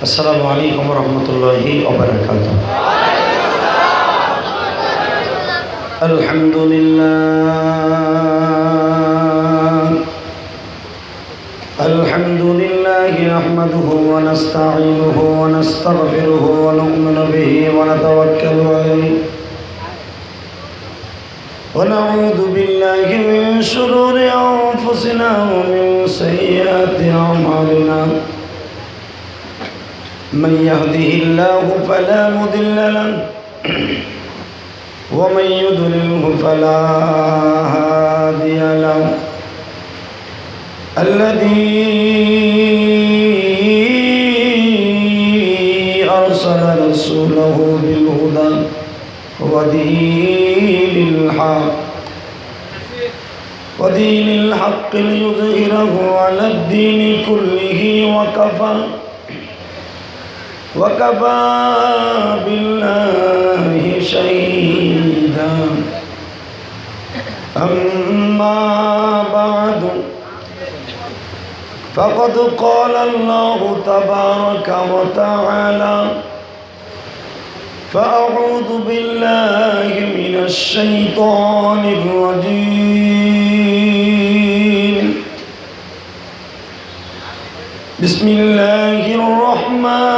আসসালামু আলাইকুম ওয়া রাহমাতুল্লাহি ওয়া বারাকাতুহু। আলহামদুলিল্লাহ নাহমাদুহু ওয়া নাস্তাঈনুহু ওয়া নাস্তাগফিরুহু ওয়া নু'মিনু বিহি ওয়া নাতাওয়াক্কালু আলাইহি ওয়া নাউযু বিল্লাহি মিন শুরুরি আনফুসিনা ওয়া মিন সাইয়্যাতি আ'মালিনা। من يهده الله فلا مضل له ومن يضلله فلا هادي له. الذي أرسل رسوله بالهدى ودين الحق ليظهره على الدين كله وكفى بالله شهيدا. أما بعد فقد قال الله تبارك وتعالى: فأعوذ بالله من الشيطان الرجيم. بسم الله الرحمن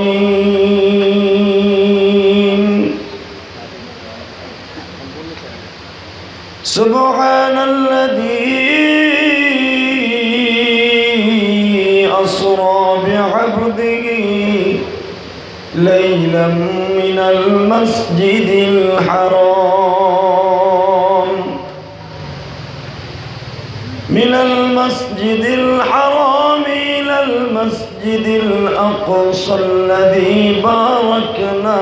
الرحيم. سبحان الذي أسرى بعبده ليلا من المسجد الحرام إلى المسجد الأقصى الذي باركنا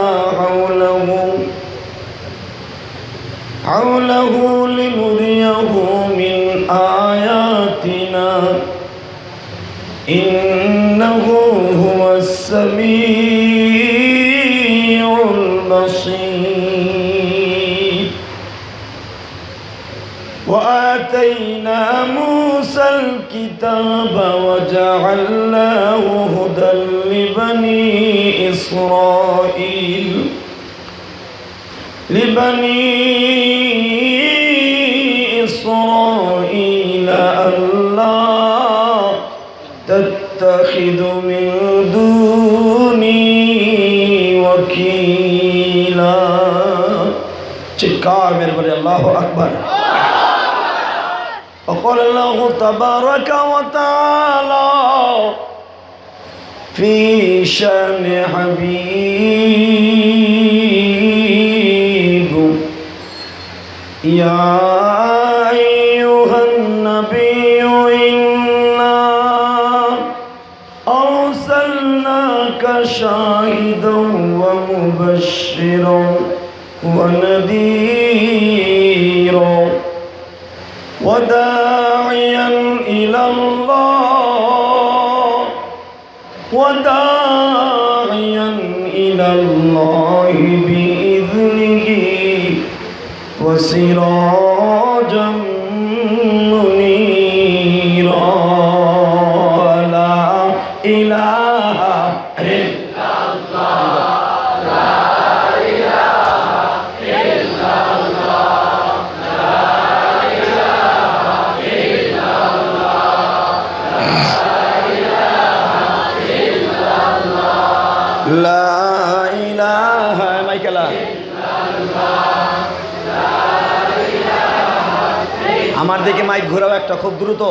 حوله لنريه من آياتنا إنه هو السميع البصير. وآتينا موسى الكتاب وجعلناه هدى لبني إسرائيل ألا تتخذوا من دوني وكيلا. চিৎকার মেরে বলে আল্লাহু আকবার। وقال الله تبارك وتعالى في شأن حبيب: يا أيها النبي إنا أرسلناك شاهدا ومبشرا ونذيرا وداعيا إلى الله بإذنه وسراجا منيرا. لا إله إلا الله، لا إله إلا الله، لا إله إلا الله، لا إله إلا আমার দিকে মাইক ঘোরাও একটা খুব দ্রুত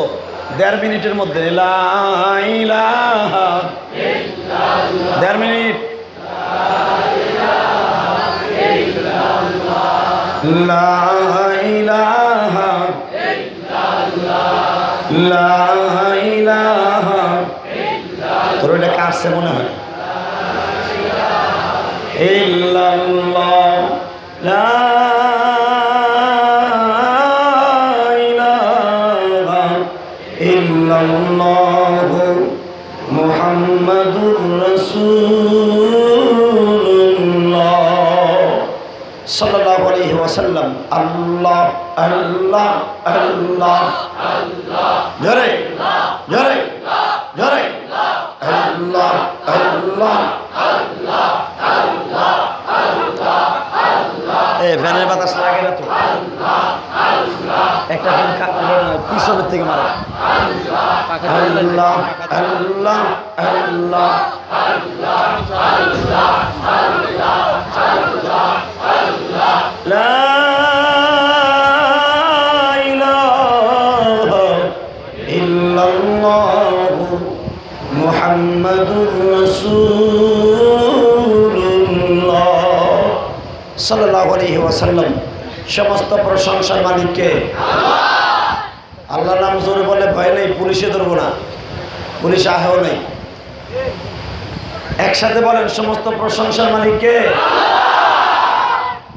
1.5 মিনিটের মধ্যে। লা ইলাহা ইল্লাল্লাহ, 1.5 মিনিট। লা ইলাহা ইল্লাল্লাহ, লা ইলাহা ইল্লাল্লাহ। তোর এটা কাটছে মনে হয়। ইল্লাল্লাহ, লা মুহাম্মাদুর রাসূলুল্লাহ সাল্লাল্লাহু আলাইহি ওয়াসাল্লাম। আল্লাহ আল্লাহ আল্লাহ আল্লাহ, জোরে জোরে জোরে। আল্লাহ। এই ফ্যানের বাতাস লাগে না তো, একটা ফ্যান পিছনের থেকে মারা। আল্লাহ আল্লাহ আল্লাহ লা ইলাহা ইল্লাল্লাহু মুহাম্মাদুর রাসূলুল্লাহ সাল্লাল্লাহু আলাইহি ওয়াসাল্লাম। সমস্ত প্রশংসার মালিককে আল্লাহর নাম জোরে বলে ভয় নেই, পুলিশে ধরবো না, পুলিশ আহেও নেই। একসাথে বলেন সমস্ত প্রশংসার মালিককে।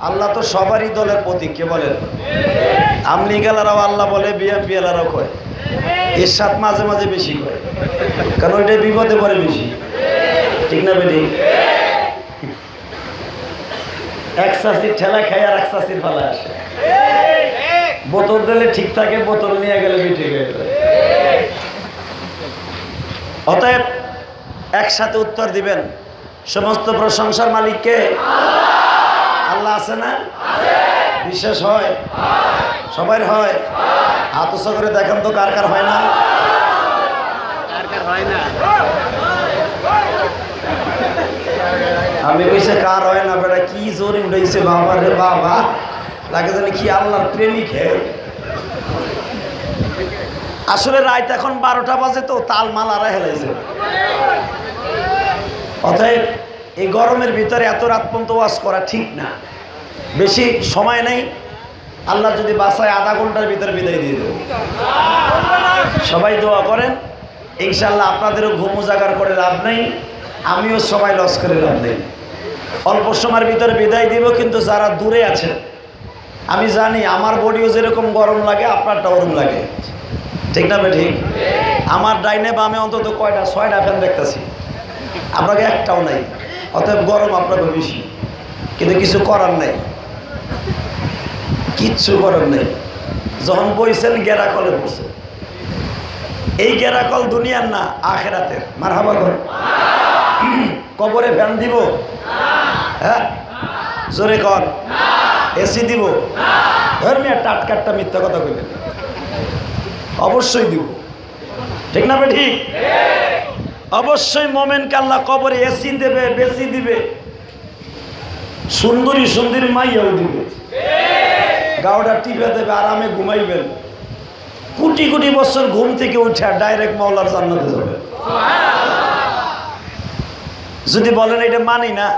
আল্লাহ তো সবারই দলের প্রতীক, কে বলেন? আমলিগালারাও আল্লাহ বলে, বিএনপি এলারাও কয়, এর সাথে মাঝে মাঝে বেশি কয়, কারণ ওইটাই বিপদে পড়ে বেশি, ঠিক না বেটি? এক চাষির ঠেলা খায় আর এক চাষির ফালা আসে, বোতল দিলে ঠিক থাকে, বোতল নিয়ে গেলে বেটে গেল। অতএব একসাথে উত্তর দিবেন সমস্ত প্রশংসার মালিককে। আল্লাহ আছে না? বিশেষ হয়, সবাই হয়। হাত উঁচু করে দেখেন তো কার কার হয় না। আমি কইছে কার হয় না, বেটা কি জোরে উঠেছে বাবা রে বাবা, লাগে জানি কি আল্লাহর প্রেমিক হে। আসলে রাত এখন 12টা বাজে তো তাল মাল আড়া হেলাইছে। অতএব এই গরমের ভিতরে এত রাত পর্যন্ত ওয়াজ করা ঠিক না, বেশি সময় নেই। আল্লাহ যদি বাসায় আধা ঘন্টার ভিতরে বিদায় দিয়ে দেব। সবাই দোয়া করেন ইনশাল্লাহ। আপনাদেরও ঘুম উজাগার করে লাভ নেই, আমিও সময় লস করে লাভ নেই। অল্প সময়ের ভিতরে বিদায় দিব, কিন্তু যারা দূরে আছেন, আমি জানি আমার বডিও যেরকম গরম লাগে আপনারটা গরম লাগে, ঠিক না ঠিক? আমার ডাইনে বামে অন্তত কয়টা 6টা ফ্যান দেখতেছি, আপনাকে একটাও নাই। অতএব গরম আপনাকে বেশি, কিন্তু কিছু করার নেই, কিচ্ছু করার নেই। যখন বইছেন গেরাকলে পড়ছে, এই গেরাকল দুনিয়ার না, আখেরাতের। মারহাবা কর। কবরে ফ্যান দিব? হ্যাঁ জোরে কর। এসি দিব? ধর্মিয়া টাটকাটটা মিথ্যা কথা কইলেন, অবশ্যই দিব, ঠিক না ঠিক? অবশ্যই মোমেনকে আল্লাহ কবরে এসি দেবে, বেশি দিবে, সুন্দরী সুন্দরী মাইয়াও দিবে, গাওটা টিপে দেবে, আরামে ঘুমাইবেন। কোটি কোটি বছর ঘুম থেকে উঠে ডাইরেক্ট মাওলার জান্নাতে যাবে। যদি বলেন এটা মানি না,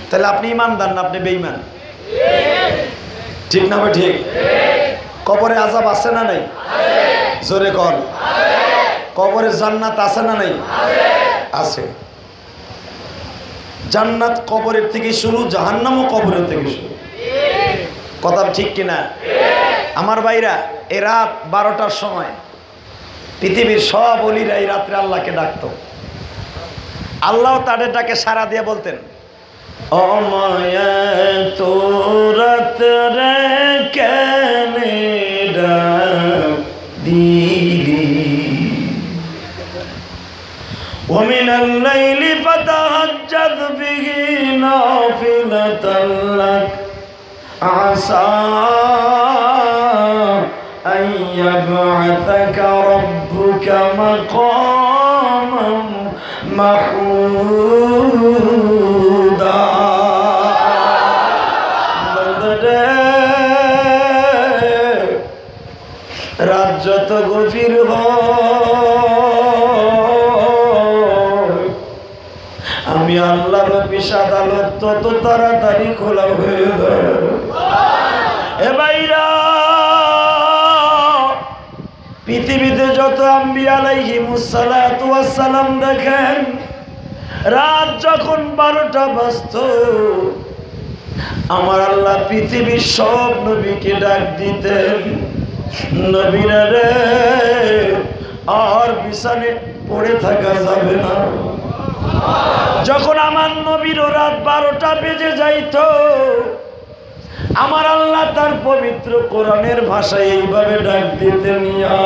তাহলে আপনি ইমানদার না, আপনি বেঈমান, ঠিক না ঠিক? কবরে আযাব আছে না নাই? জোরে কর। কবরে জান্নাত আছে না নাই? আছে। জান্নাত কবরের থেকে শুরু, জাহান্নামও কবরের থেকে শুরু। কথা ঠিক কিনা? আমার ভাইরা, এই রাত 12টার সময় পৃথিবীর সব ওলিরা এই রাত্রে আল্লাহকে ডাকতো। আল্লাহ তাদের ডাকে সাড়া দিয়ে বলতেন, ও মায়া তোরাত রে কেনে ডাক দিলি, ومن الليل فتهجد به نافلة لك عسى أن يبعثك ربك مقاما محمودا। রাত যত গভীর আমি আল্লাহর অফিস আদালত তত তাড়াতাড়ি খোলা হয়ে যায়। এ ভাইরা, পৃথিবীতে যত আম্বিয়া আলাইহিমুস সালাতু ওয়াস সালাম দেখেন, রাত যখন 12টা বাজত, আমার আল্লাহ পৃথিবীর সব নবীকে ডাক দিতেন, নবীরা রে আর বিছানে পড়ে থাকা যাবে না। যখন আমার নবীর রাত 12টা বেজে যাইত, আমার আল্লাহ তার পবিত্র কোরআনের ভাষায় এইভাবে ডাক দিতেন, ইয়া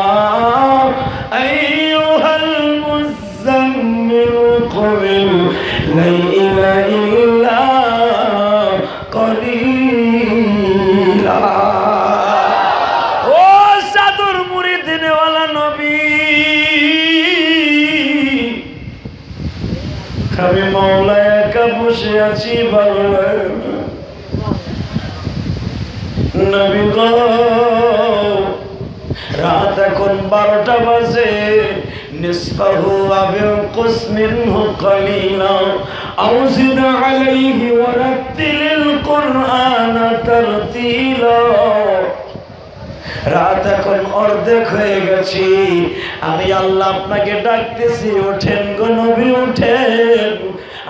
আইয়ুহাল মুযাম্মিল আমি মওলা একা বসে আছি, ভালো লাগে না। নবী গো, রাত এখন 12টা বাজে। নিসফাহু আবিনকুস মিনহু কালিলা আও জিদ আলাইহি ওয়ারাত্তিলিল কুরআনা তারতিলা। রাত এখন অর্ধেক হয়ে গেছে, আমি আল্লাহ আপনাকে ডাকতেছি, ওঠেন গো নবী ওঠেন।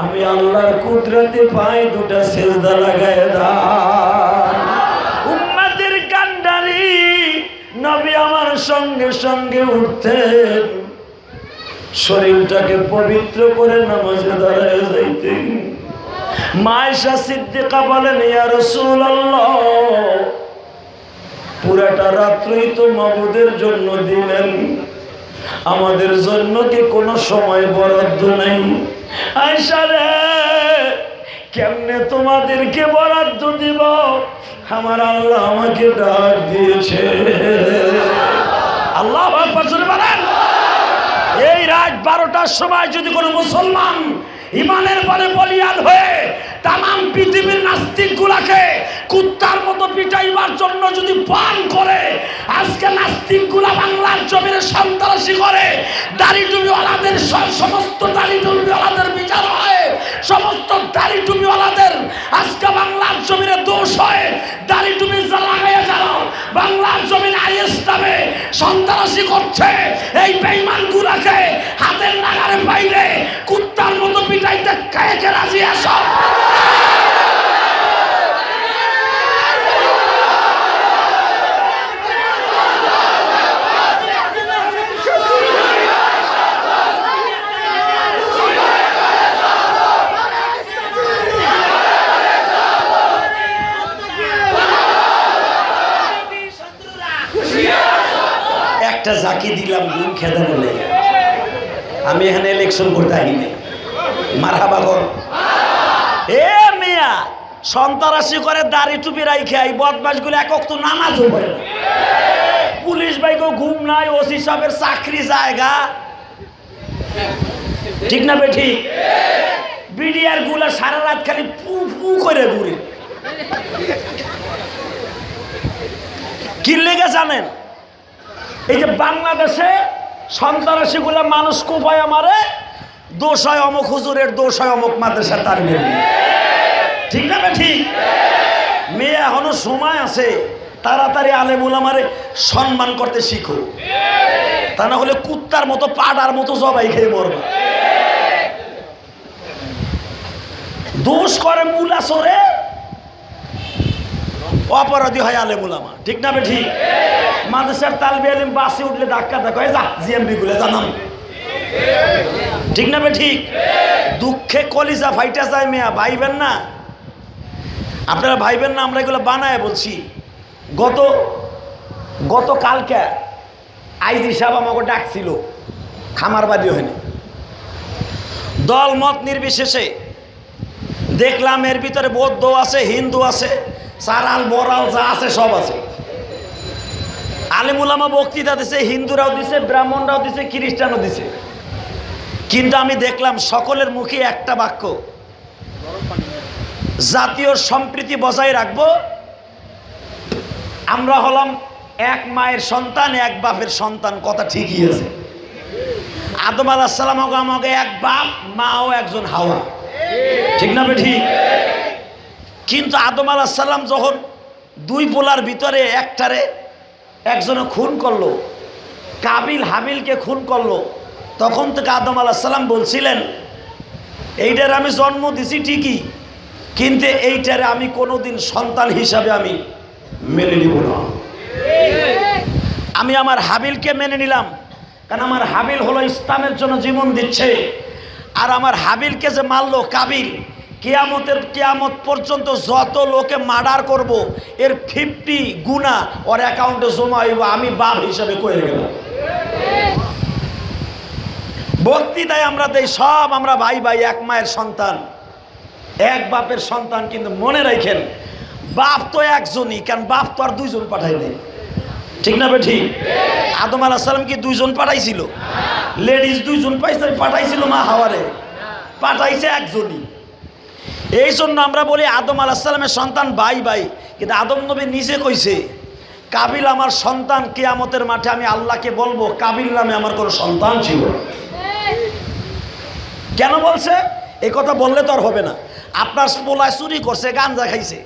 আমি আল্লাহর কুদরতে পায়ে দুটা সিজদা লাগায় দাও। উম্মতের কান্ডারি নবী আমার সঙ্গে সঙ্গে উঠতেন, শরীরটাকে পবিত্র করে নামাজে দাঁড়ায় যাইতেন। মা আয়েশা সিদ্দিকা বলেন, ইয়া রাসূলুল্লাহ, পুরাটা রাত্রই তো মাবুদের জন্য দিলেন, আমাদের জন্য কি কোনো সময় বরাদ্দ নাই? আয়েশা রে, কেমনে তোমাদেরকে বরাদ্দ দিব? আমার আল্লাহ আমাকে ডাক দিয়েছে। আল্লাহু আকবার জোরে বলেন। এই রাত 12টার সময় যদি কোনো মুসলমান ইমানের বলে বলিয়ান হয়ে তামাম পৃথিবীর নাস্তিকগুলাকে কুত্তার মতো পিটাইবার জন্য যদি পান করে, আজকে নাস্তিকগুলা বাংলার জমিনে সন্ত্রাসী করে, দাড়ি টুপিওয়ালাদের সমস্ত দাড়ি টুপিওয়ালাদের বিচার হয়, সমস্ত দাড়ি টুপিওয়ালাদের আজকে বাংলার জমিনে দোষ হয়। দাড়ি টুপি লাগাইয়া যারা বাংলার জমিনে আইএস নামে সন্ত্রাসী করছে, এই বেঈমানগুলাকে হাতের নাগারে পাইলে কুত্তার মতো পিটাইতে কে কে রাজি আসো? একটা জাকি দিলাম গুম খেতে বলে, আমি এখানে ইলেকশন করতে আইনি। মারহাবা গো। এ মিয়া, সন্ত্রাসী করে দাড়ি টুপি রাইখে এই বদমাশগুলো একক তো নামাজও পড়ে না। পুলিশ ভাইকেও ঘুম নাই, ওসি সাহেবের চাকরি জায়গা, ঠিক না বেঠি? বিডিআর গুলা সারা রাত খালি পু পু করে ঘুরে। কি লেগে জানেন? এই যে বাংলাদেশে সন্ত্রাসী গুলা মানুষ কোপায় আমারে, দোষ হয় অমুক হুজুরের, দোষ হয় অমুক মাদ্রাসা তার মেয়ে, ঠিক না ঠিক? মেয়ে এখনো সময় আছে, তাড়াতাড়ি আলেম ওলামারে সম্মান করতে শিখো, তা না হলে কুত্তার মতো পাড়ার মতো জবাই খেয়ে মরবে। দোষ করে মুলা সরে, অপরাধী হয় আলেম ওলামা, ঠিক না ঠিক? মাদ্রাসার তালবে আলিম বাসে উঠলে ধাক্কা দেখো, যা জিএমবি গুলো জানাম, ঠিক না ঠিক? দুঃখে কলিজা ফাইটা যায় মেয়া, ভাইবেন না আপনারা, ভাইবেন না, আমরা এগুলো বানায় বলছি। গত কালকে আইজি সাহেব আমাকে ডাকছিল, খামারবাদী হয়নি, দল মত নির্বিশেষে দেখলাম এর ভিতরে বৌদ্ধ আছে, হিন্দু আছে, সারাল বরাল যা আছে সব আছে। আলেম উলামা বক্তৃতা দিছে, হিন্দুরাও দিছে, ব্রাহ্মণরাও দিছে, খ্রিস্টানও দিছে, কিন্তু আমি দেখলাম সকলের মুখে একটা বাক্য, জাতীয় সম্প্রীতি বজায় রাখবো। আমরা হলাম এক মায়ের সন্তান, এক বাপের সন্তান, কথা ঠিকই আছে। আদম আলাইহিস সালাম আমাকে এক বাপ, মাও একজন হাওয়া, ঠিক না ঠিক? কিন্তু আদম আলাইহিস সালাম যখন দুই পোলার ভিতরে একটারে একজনে খুন করলো, কাবিল হাবিলকে খুন করলো, তখন থেকে আদম আলাইহিস সালাম বলছিলেন, এইটার আমি জন্ম দিছি ঠিকই, কিন্তু এইটারে আমি কোনোদিন সন্তান হিসাবে আমি মেনে নিব না। আমি আমার হাবিলকে মেনে নিলাম, কারণ আমার হাবিল হলো ইসলামের জন্য জীবন দিচ্ছে, আর আমার হাবিলকে যে মারলো কাবিল, কিয়ামত পর্যন্ত যত লোকে মার্ডার করব, এর 50 গুণা ওর অ্যাকাউন্টে জমা হইব, আমি বাপ হিসাবে কয়ে গেলাম। বক্তৃতায় আমরা দেই সব, আমরা ভাই ভাই, এক মায়ের সন্তান, এক বাপের সন্তান, কিন্তু মনে রাখেন বাপ তো একজনই, কারণ বাপ তো আর দুইজন পাঠাই দেয়, ঠিক না ঠিক? আদম আলাইহিস সালাম কি দুইজন পাঠাইছিল? লেডিস দুইজন পাঠাইছিল, মা হাওয়ারে পাঠাইছে একজনই। এই জন্য আমরা বলি আদম আলাইহিস সালামের সন্তান ভাই ভাই, কিন্তু আদম নবী নিজে কইছে কাবিল আমার সন্তান, কিয়ামতের মাঠে আমি আল্লাহকে বলবো কাবিল নামে আমার কোনো সন্তান ছিল। কেন বলছে? এই কথা বললে তো আর হবে না। আপনার পোলায় চুরি করছে, গাঞ্জা খাইছে,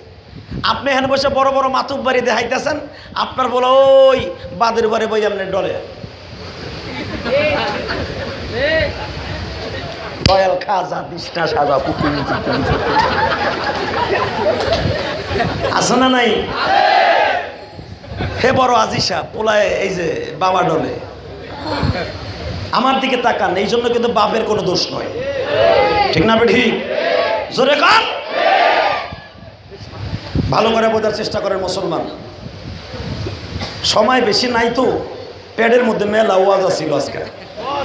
আপনি এখানে বসে বড় বড় মাতুব বাড়ি দেখাইতেছেন, আপনার বলে ওই বাদের বাড়ি বই আপনি ডলে দয়াল খাজা দিসনা সাজা কুকুর আছে না নাই? হে বড় আজিসা পোলায় এই যে বাবা ডলে, আমার দিকে তাকান। এই জন্য কিন্তু বাপের কোনো দোষ নয়, ঠিক না? ঠিক জোরে কান, ভালো করে বোঝার চেষ্টা করেন মুসলমান। সময় বেশি নাই তো, পেটের মধ্যে মেলা ওয়াজ আছিল আজকে।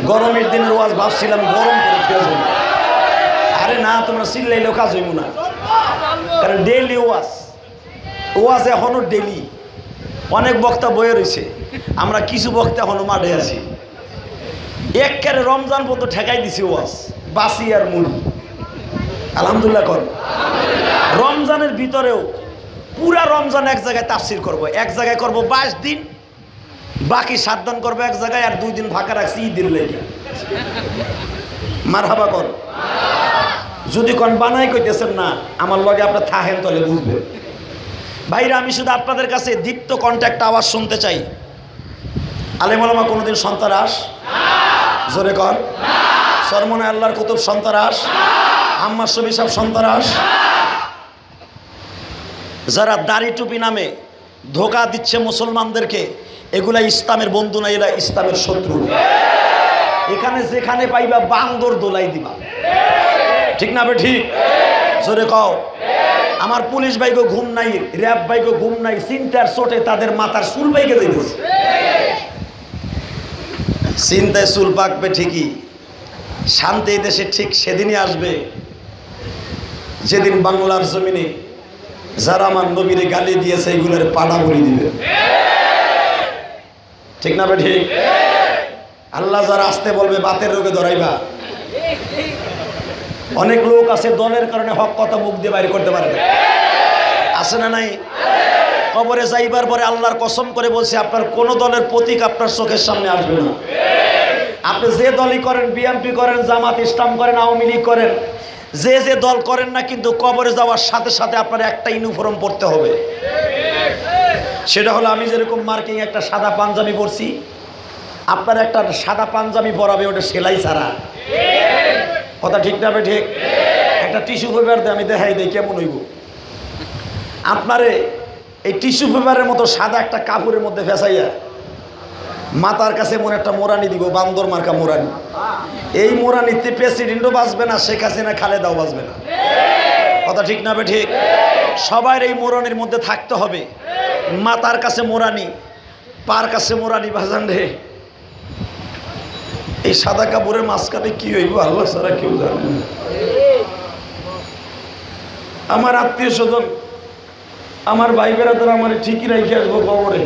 গরমের দিনের ওয়াজ ভাবছিলাম গরম করে খেয়ে যাবো, আরে না, তোমরা চিল্লাইলেও কাজ হইব না, কারণ ডেইলি ওয়াজ এখনো ডেইলি। অনেক বক্তা বয়ে রয়েছে, আমরা কিছু বক্তা এখনো মাঠে আছি। একবারে রমজান পর্যন্ত ঠেকাই দিছি ওয়াজ, বাসি আর মুড়ি। আলহামদুলিল্লাহ কর। রমজানের ভিতরেও পুরা রমজান এক জায়গায় তাফসির করব, এক জায়গায় করব 22 দিন, বাকি 7 দিন করবো এক জায়গায়, আর 2 দিন ফাঁকা রাখছি ঈদের লেগে। মারহাবা কর। যদি কোন বানাই কইতেছেন না, আমার লগে আপনার থাহেন তলে বুঝবেন। ভাইরা, আমি শুধু আপনাদের কাছে দীপ্ত কন্ট্যাক্ট আওয়াজ শুনতে চাই। আলেম ওলামা কোনোদিন সন্ত্রাস? জোরে কর। সরমনে আল্লাহর কুতুব সন্ত্রাস? আম্মার শফি সাহেব সন্ত্রাস? যারা দাড়ি টুপি নামে ধোকা দিচ্ছে মুসলমানদেরকে, এগুলা ইসলামের বন্ধু না, এরা ইসলামের শত্রু। এখানে যেখানে পাইবা বান্দর দোলাই দিবা, ঠিক না? ঠিক জোরে কও। আমার পুলিশ ভাইকে ঘুম নাই, র্যাব ভাইকে ঘুম নাই, চিন্তার চোটে তাদের মাথার চুল বাইকে দিয়েছে। চিন্তায় চুল পাকবে ঠিকই, শান্তি এই দেশে ঠিক সেদিনই আসবে যেদিন বাংলার জমিনে যারা আমার নবীরে গালি দিয়েছে এগুলোর পাড়া বলি দিবে, ঠিক না? ঠিক। আল্লাহ যারা আসতে বলবে বাতের রোগে ধরাইবা। অনেক লোক আছে দলের কারণে হক কথা মুখ দিয়ে বাইরে করতে পারে না, আছে না নাই? কবরে যাইবার পরে আল্লাহর কসম করে বলছে আপনার কোন দলের প্রতীক আপনার চোখের সামনে আসবে না। আপনি যে দলই করেন, বিএনপি করেন, জামাত ইসলাম করেন, আওয়ামী লীগ করেন, যে যে দল করেন না, কিন্তু কবরে যাওয়ার সাথে সাথে আপনার একটা ইউনিফর্ম পরতে হবে। সেটা হলো আমি যেরকম মার্কিং একটা সাদা পাঞ্জাবি পরছি, আপনার একটা সাদা পাঞ্জাবি পরাবে, ওটা সেলাই ছাড়া। কথা ঠিক না? ঠিক। একটা টিস্যু পেপার দিয়ে আমি দেখাই দিই কেমন হইব। আপনারে এই টিস্যু পেপারের মতো সাদা একটা কাপড়ের মধ্যে ফেসাইয়া মাথার কাছে মনে একটা মোরানি দিব, বান্দর মার্কা মোরানি। এই মোরানিতে প্রেসিডেন্টও বাঁচবে না, শেখ হাসিনা খালেদাও বাঁচবে না। কথা ঠিক না? ঠিক। সবার এই মোরানির মধ্যে থাকতে হবে। মাথার কাছে মোরানি, পার কাছে মোরানি। বাজান রে, এই সাদা কাপড়ের মাঝখানে কি হইব আল্লাহ ছাড়া কেউ জানে না। আমার আত্মীয় স্বজন, আমার ভাই বেড়াদের আমার ঠিকই রাইখে আসবো কবরে।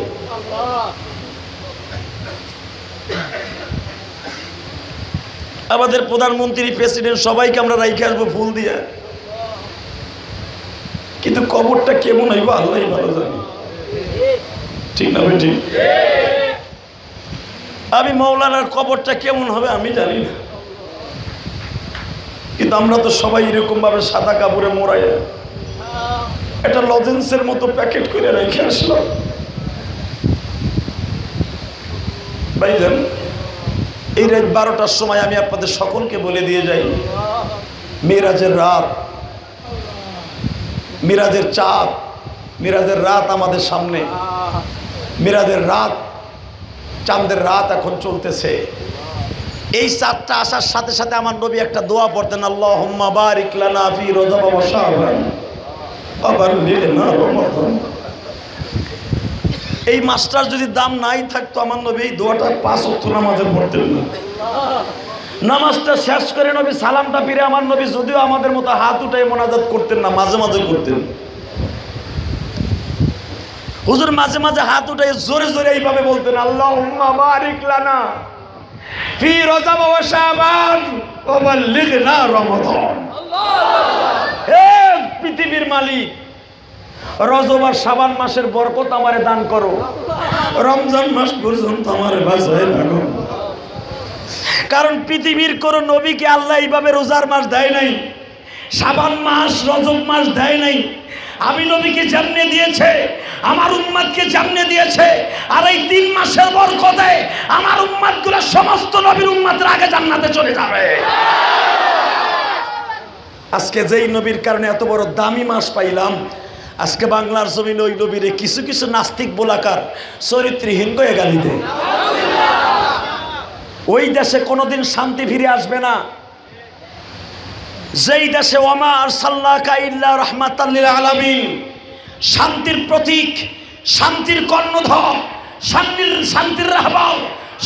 আমাদের প্রধানমন্ত্রী, প্রেসিডেন্ট সবাইকে আমরা রাইখে আসবো ফুল দিয়ে, কিন্তু কবরটা কেমন হইব আল্লাহ ভালো জানি, ঠিক না? ঠিক। আমি মৌলানার কবরটা কেমন হবে আমি জানি না, কিন্তু আমরা তো সবাই এরকম ভাবে সাদা কাপড়ে মোড়াইয়া একটা লজেন্সের মতো প্যাকেট করে রেখে আসলাম। ভাইজান, এই রাত 12টার সময় আমি আপনাদের সকলকে বলে দিয়ে যাই, মিরাজের রাত, মিরাজের চাঁদ, মিরাজের রাত আমাদের সামনে। মিরাজের রাত, চাঁদের রাত এখন চলতেছে। এই চাঁদটা আসার সাথে সাথে আমার নবী একটা দোয়া পড়তেন, আল্লাহুম্মা বারিক লানা ফি রজব ওয়া শাবান ওয়া বাল্লিগনা রমাদান। এই মাসটার যদি দাম নাই থাকতো, আমার নবী এই দোয়াটা 5 ওয়াক্ত নামাজে পড়তেন না। নামাজটা শেষ করে নবী সালামটা ফিরে আমার নবী যদিও আমাদের মতো হাত উঠায় মোনাজাত করতেন না, মাঝে মাঝে করতেন। হুজুর মাঝে মাঝে হাত উঠায় জোরে জোরে এইভাবে বলতেন, আল্লাহুম্মা বারিক লানা ফি রজব ওয়া শাবান ওয়া বাল্লিগনা রমাদান। হে পৃথিবীর মালিক, রজব আর শাবান মাসের বরকত আমারে দান করো, রমজান মাস পর্যন্ত আমারে বাঁচায় রাখো। কারণ পৃথিবীর কোন নবীকে আল্লাহ এইভাবে রোজার মাস দেয় নাই, শাবান মাস রজব মাস দেয় নাই। আমি নবীকে জানিয়ে দিয়েছে, আমার উম্মতকে জানিয়ে দিয়েছে। আর এই 3 মাসের বরকতে আমার উম্মতগুলো সমস্ত নবীর উম্মতের আগে জান্নাতে চলে যাবে। আজকে যেই নবীর কারণে এত বড় দামি মাস পাইলাম, আজকে বাংলার জমিনে ওই নবীরে কিছু কিছু নাস্তিক বোলাকার চরিত্রহীন করে গালি দেয়। ওই দেশে কোনোদিন শান্তি ফিরে আসবে না যেই দেশে ওয়ামা আরসালনাকা ইল্লা রাহমাতাল লিল আলামিন, শান্তির প্রতীক, শান্তির কর্ণধর, শান্তির রাহবার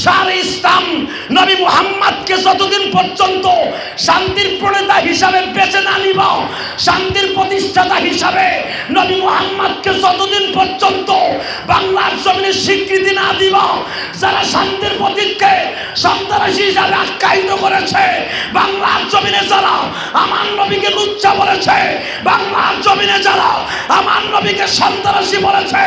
শাহরে ইসলাম নবী মুহাম্মদকে যতদিন পর্যন্ত শান্তির প্রণেতা হিসাবে বেছে না নিব, শান্তির প্রতিষ্ঠাতা হিসাবে নবী মুহাম্মদকে যতদিন পর্যন্ত বাংলার জমিনে স্বীকৃতি না দিব, যারা শান্তির প্রতীককে সন্ত্রাসী হিসাবে আখ্যায়িত করেছে, বাংলার জমিনে যারা আমার নবীকে লুচ্চা বলেছে, বাংলার জমিনে যারা আমার নবীকে সন্ত্রাসী বলেছে,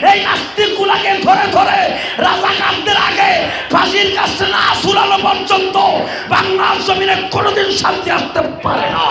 এই নাস্তিকগুলাকে ধরে ধরে রাজাকারদের আগে ফাঁসির কাছে না ঝুলানো পর্যন্ত বাংলার জমিনে কোনোদিন শান্তি আসতে পারে না।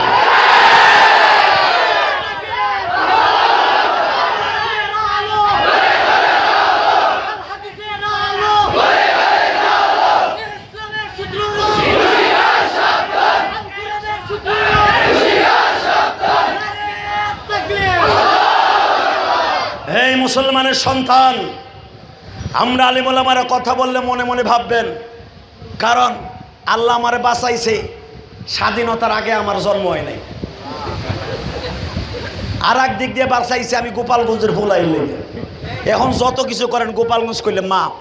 হে মুসলমানের সন্তান, আমরা আলিম ওলামারা কথা বললে মনে মনে ভাববেন, কারণ আল্লাহ আমারে বাঁচাইছে, স্বাধীনতার আগে আমার জন্ম হয় নাই। আর এক দিক দিয়ে বাঁচাইছে আমি গোপালগঞ্জের ভোলাই লেগে। এখন যত কিছু করেন গোপালগঞ্জ করলে মাপ।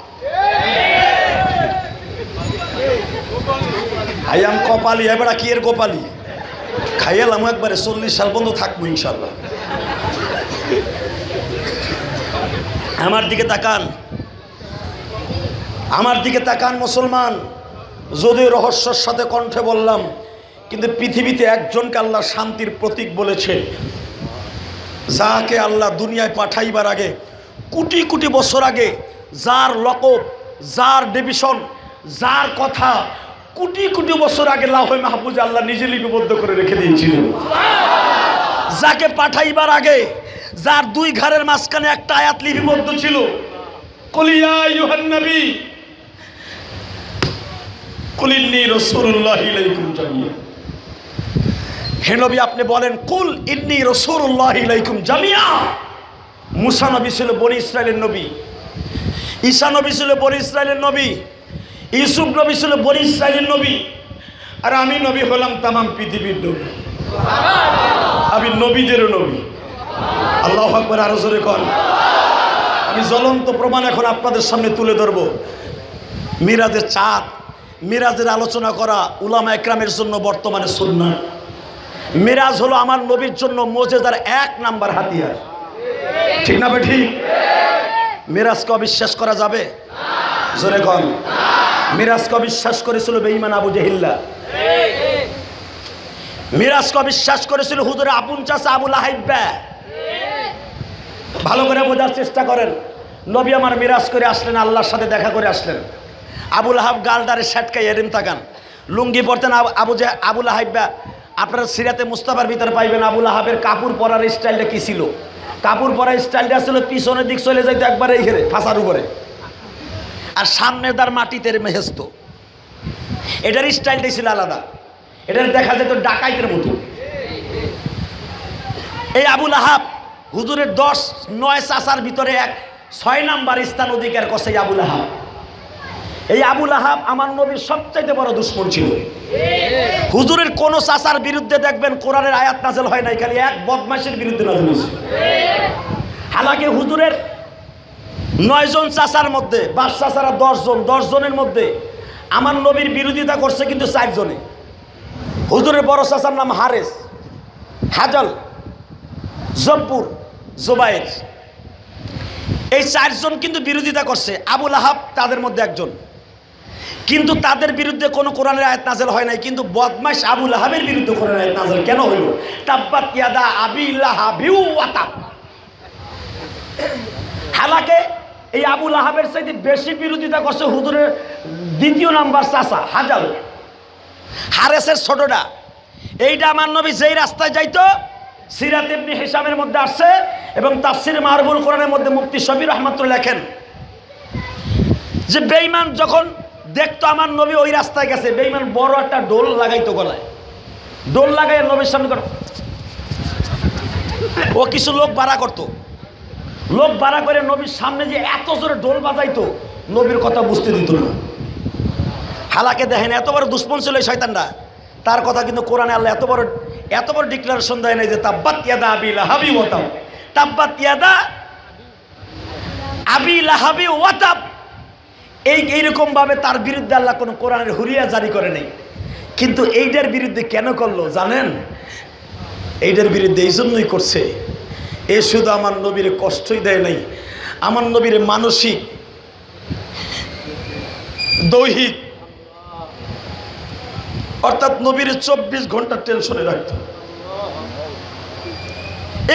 আইয়াম কপালি, এবার কি এর গোপালি খাইয়ালাম একবারে 40 সাল বন্ধ থাকবো ইনশাল্লাহ। আমার দিকে তাকান, আমার দিকে তাকান মুসলমান। যদিও রহস্যের সাথে কণ্ঠে বললাম, কিন্তু পৃথিবীতে একজনকে আল্লাহ শান্তির প্রতীক বলেছে, যাকে আল্লাহ দুনিয়ায় পাঠাইবার আগে কোটি কোটি বছর আগে, যার লকব, যার ডিভিশন, যার কথা কোটি কোটি বছর আগে লাউহে মাহফুজে আল্লাহ নিজে লিপিবদ্ধ করে রেখে দিয়েছিলেন। যাকে পাঠাইবার আগে যার 2 ঘরের মাঝখানে একটা আয়াত লিপিবদ্ধ ছিল, কুলিয়া আইয়ুহান নবী কুলিন্নী রাসূলুল্লাহি ইলাইকুম জামিয়া। হে নবী আপনি বলেন কুল ইন্নী রাসূলুল্লাহি ইলাইকুম জামিয়া। মুসা নবী ছিল বনি ইসরায়েলের নবী, ঈসা নবী ছিল বনি ইসরায়েলের নবী, ইউসুফ নবী ছিল বনি ইসরায়েলের নবী, আর আমি নবী হলাম তামাম পৃথিবীর নবী। আমি নবীদেরও নবী। আল্লাহু আকবার, আরো জোরে কর। আমি জ্বলন্ত প্রমাণ এখন আপনাদের সামনে তুলে ধরব। মিরাজের চাঁদ, মিরাজের আলোচনা করা উলামা একরামের জন্য বর্তমানে সুন্নাহ। মিরাজ হলো আমার নবীর জন্য মুজিজার 1 নাম্বার হাতিয়ার। ঠিক না ভাই? ঠিক। মিরাজকে অবিশ্বাস করা যাবে? জোরে কর। মিরাজকে অবিশ্বাস করেছিল বেঈমান আবু জেহিল্লা। মিরাজকে অবিশ্বাস করেছিল হুজুরের আপন চাচা আবু লাহাব। ভালো করে বোঝার চেষ্টা করেন। নবী আমার মিরাজ করে আসলেন, আল্লাহর সাথে দেখা করে আসলেন। আবু লাহাব গালদারে ষাটকাই এরিম তাকান, লুঙ্গি পরতেন আবু লাহাব। আপনারা সিরাতে মুস্তাফার ভিতরে পাইবেন আবু লাহাবের কাপড় পরার স্টাইলটা কি ছিল। কাপড় পরার স্টাইলটা ছিল পিছনের দিক চলে যাইতো একবারে এইখানে ফাঁসার উপরে, আর সামনের দার মাটিতে মেহেস্ত। এটার স্টাইলটাই ছিল আলাদা। এটার দেখা যেত ডাকাইতের মতো। এই আবু লাহাব হুজুরের 10-9 চাচার ভিতরে 6 নাম্বার স্থান অধিকার করছে আবু লাহাব। এই আবু লাহাব আমার নবীর সবচাইতে বড় দুশমন ছিল। হুজুরের কোন চাচার বিরুদ্ধে দেখবেন কোরআনের আয়াত নাযিল হয় নাই, খালি এক বদমাশের বিরুদ্ধে নাযিল হয়েছে। হালাকি হুজুরের 9 জন চাচার মধ্যে, 5 চাচারা 10 জন, 10 জনের মধ্যে আমার নবীর বিরোধিতা করছে কিন্তু 4 জনে। হুজুরের বড় চাচার নাম হারেস, হাজাল, জব্বুর, জুবাইর। এই 4 জন কিন্তু বিরোধিতা করছে, আবু লাহাব তাদের মধ্যে একজন। কিন্তু তাদের বিরুদ্ধে কোনো কোরআনের আয়াত নাযিল হয় নাই, কিন্তু বদমাশ আবু লাহাবের বিরুদ্ধে কোরআনের আয়াত নাযিল কেন হইল? তাব্বাত ইয়াদা আবি লাহাবিউ ওয়া তাব। হালাকে এই আবু লাহাবের চাইতে বেশি বিরোধিতা করছে হুজুরের দ্বিতীয় নাম্বার চাচা হাজাল, হারেসের ছোটটা। এইটা আমার নবী যেই রাস্তায় যাইতো, সিরাত ইবনে হিশামের মধ্যে আসছে এবং তাফসির মারবুল কোরআনের মধ্যে মুফতি শফি রহমাতুল্লাহ লেখেন যে বেঈমান যখন দেখতো আমার নবী ওই রাস্তায় গেছে, বেঈমান বড় একটা ডোল লাগাইতো গলায়, ডোল লাগাই নবীর সামনে ও কিছু লোক ভাড়া করতো, লোক ভাড়া করে নবীর সামনে যে এত জোরে ডোল বাজাইতো, নবীর কথা বুঝতে দিত না। হালাকে দেখেন এত বড় দুশ্মন ছিল এই শয়তানরা, তার কথা কিন্তু কোরআনে আল্লাহ এত বড় ডিক্লারেশন দেয় নাই যে তাব্বাত ইয়াদা আবি লাহাবি ওয়া তাব, তাব্বাত ইয়াদা আবি লাহাবি ওয়া তাব। এইরকম ভাবে তার বিরুদ্ধে আল্লাহ কোনো কোরআনের হুরিয়া জারি করে নেই। কিন্তু এইটার বিরুদ্ধে কেন করলো জানেন? এইটার বিরুদ্ধে এই জন্যই করছে, এ শুধু আমার নবীর কষ্টই দেয় নাই, আমার নবীর মানসিক দৈহিক অর্থাৎ নবীর 24 ঘন্টা টেনশনে রাখত।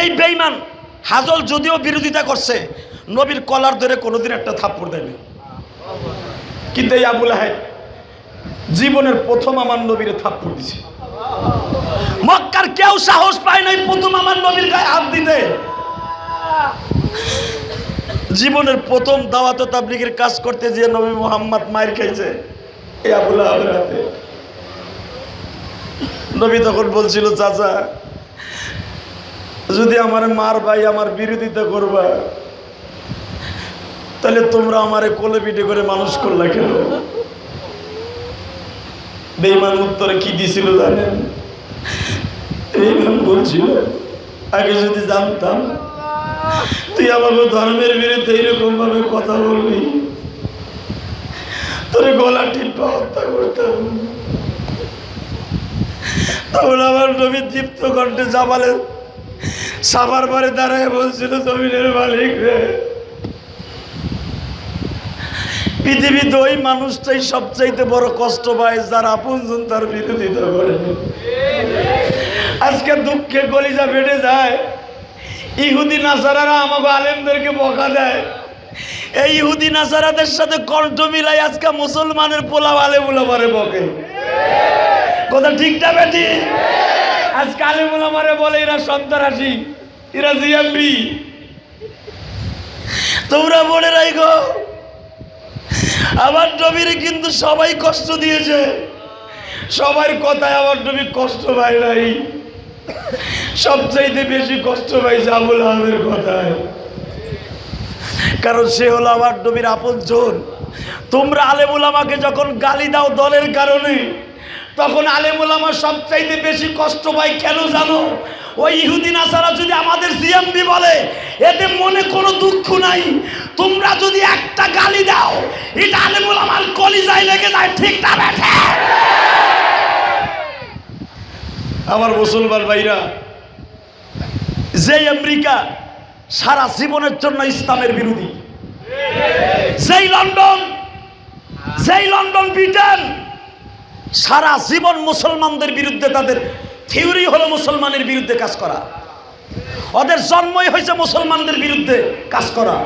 এই বেঈমান হাজল যদিও বিরোধিতা করছে, নবীর কলার ধরে কোনোদিন একটা থাপ্পড় দেয়নি। কিন্তু এই আবু লাহাব জীবনের প্রথম আমার নবীর থাপ্পড় দিছে। মক্কার কেউ সাহস পায় নাই প্রথম আমার নবীর গায়ে হাত দিতে। জীবনের প্রথম দাওয়াত ও তাবলীগের কাজ করতে যে নবী মুহাম্মদ মায়ের খাইছে এই আবু লাহাবের হাতে। নবী তখন বলছিল, চাচা যদি আমার মার ভাই আমার বিরোধিতা করবা তাহলে তোমরা আমারে কোলে পিঠে করে মানুষ করলা কেন? বেঈমান উত্তরে কি দিছিল জানেন? বেঈমান বলছিল, আগে যদি জানতাম তুই আমাকে ধর্মের বিরুদ্ধে এরকম ভাবে কথা বলবি, তোরে গলা টিপা হত্যা করতাম। তখন আমার নবী দীপ্ত কণ্ঠে জামালে সাফার পরে দাঁড়ায় বলছিল, জমিনের মালিক রে, পৃথিবীতে ওই মানুষটাই সবচাইতে বড় কষ্ট পায় যার আপনজন তার বিরোধিতা করে। আজকে দুঃখে কলিজা ফেটে যায়। ইহুদি নাসারারা আমাকে আলেমদেরকে বকা দেয়, এই ইহুদি নাসারাদের সাথে কণ্ঠ মিলাই আজকে মুসলমানের পোলাও আলেমুলামারে বকে। কথা ঠিকটা বেটি? আজকে আলেমুলামারে বলে এরা সন্ত্রাসী, এরা জিএমবি। তোমরা মনে রাখো আমার নবীর কিন্তু সবাই কষ্ট দিয়েছে, সবার কথায় আমার নবী কষ্ট পায় নাই। সবচাইতে বেশি কষ্ট পাইছে আবু লাহাবের কথায়, কারণ সে হলো আমার নবীর আপনজন। তোমরা আলেম উলামাকে যখন গালি দাও দলের কারণে, তখন আলেম উলামা সবচাইতে বেশি কষ্ট পায় কেন জানো? ওই ইহুদি নাসারা যদি আমাদের জিএমবি বলে এতে মনে কোনো দুঃখ নাই, তোমরা যদি একটা গালি দাও এটা আলেম উলামার কলিজায় লেগে যায়। ঠিক না বেঠে? আমার মুসলমান ভাইরা, যে আমেরিকা সারা জীবনের জন্য ইসলামের বিরোধী, যেই লন্ডন ব্রিটেন সারা জীবন মুসলমানদের বিরুদ্ধে, তাদের থিওরি হলো মুসলমানের বিরুদ্ধে কাজ করা, ওদের জন্মই হয়েছে মুসলমানদের বিরুদ্ধে কাজ করা।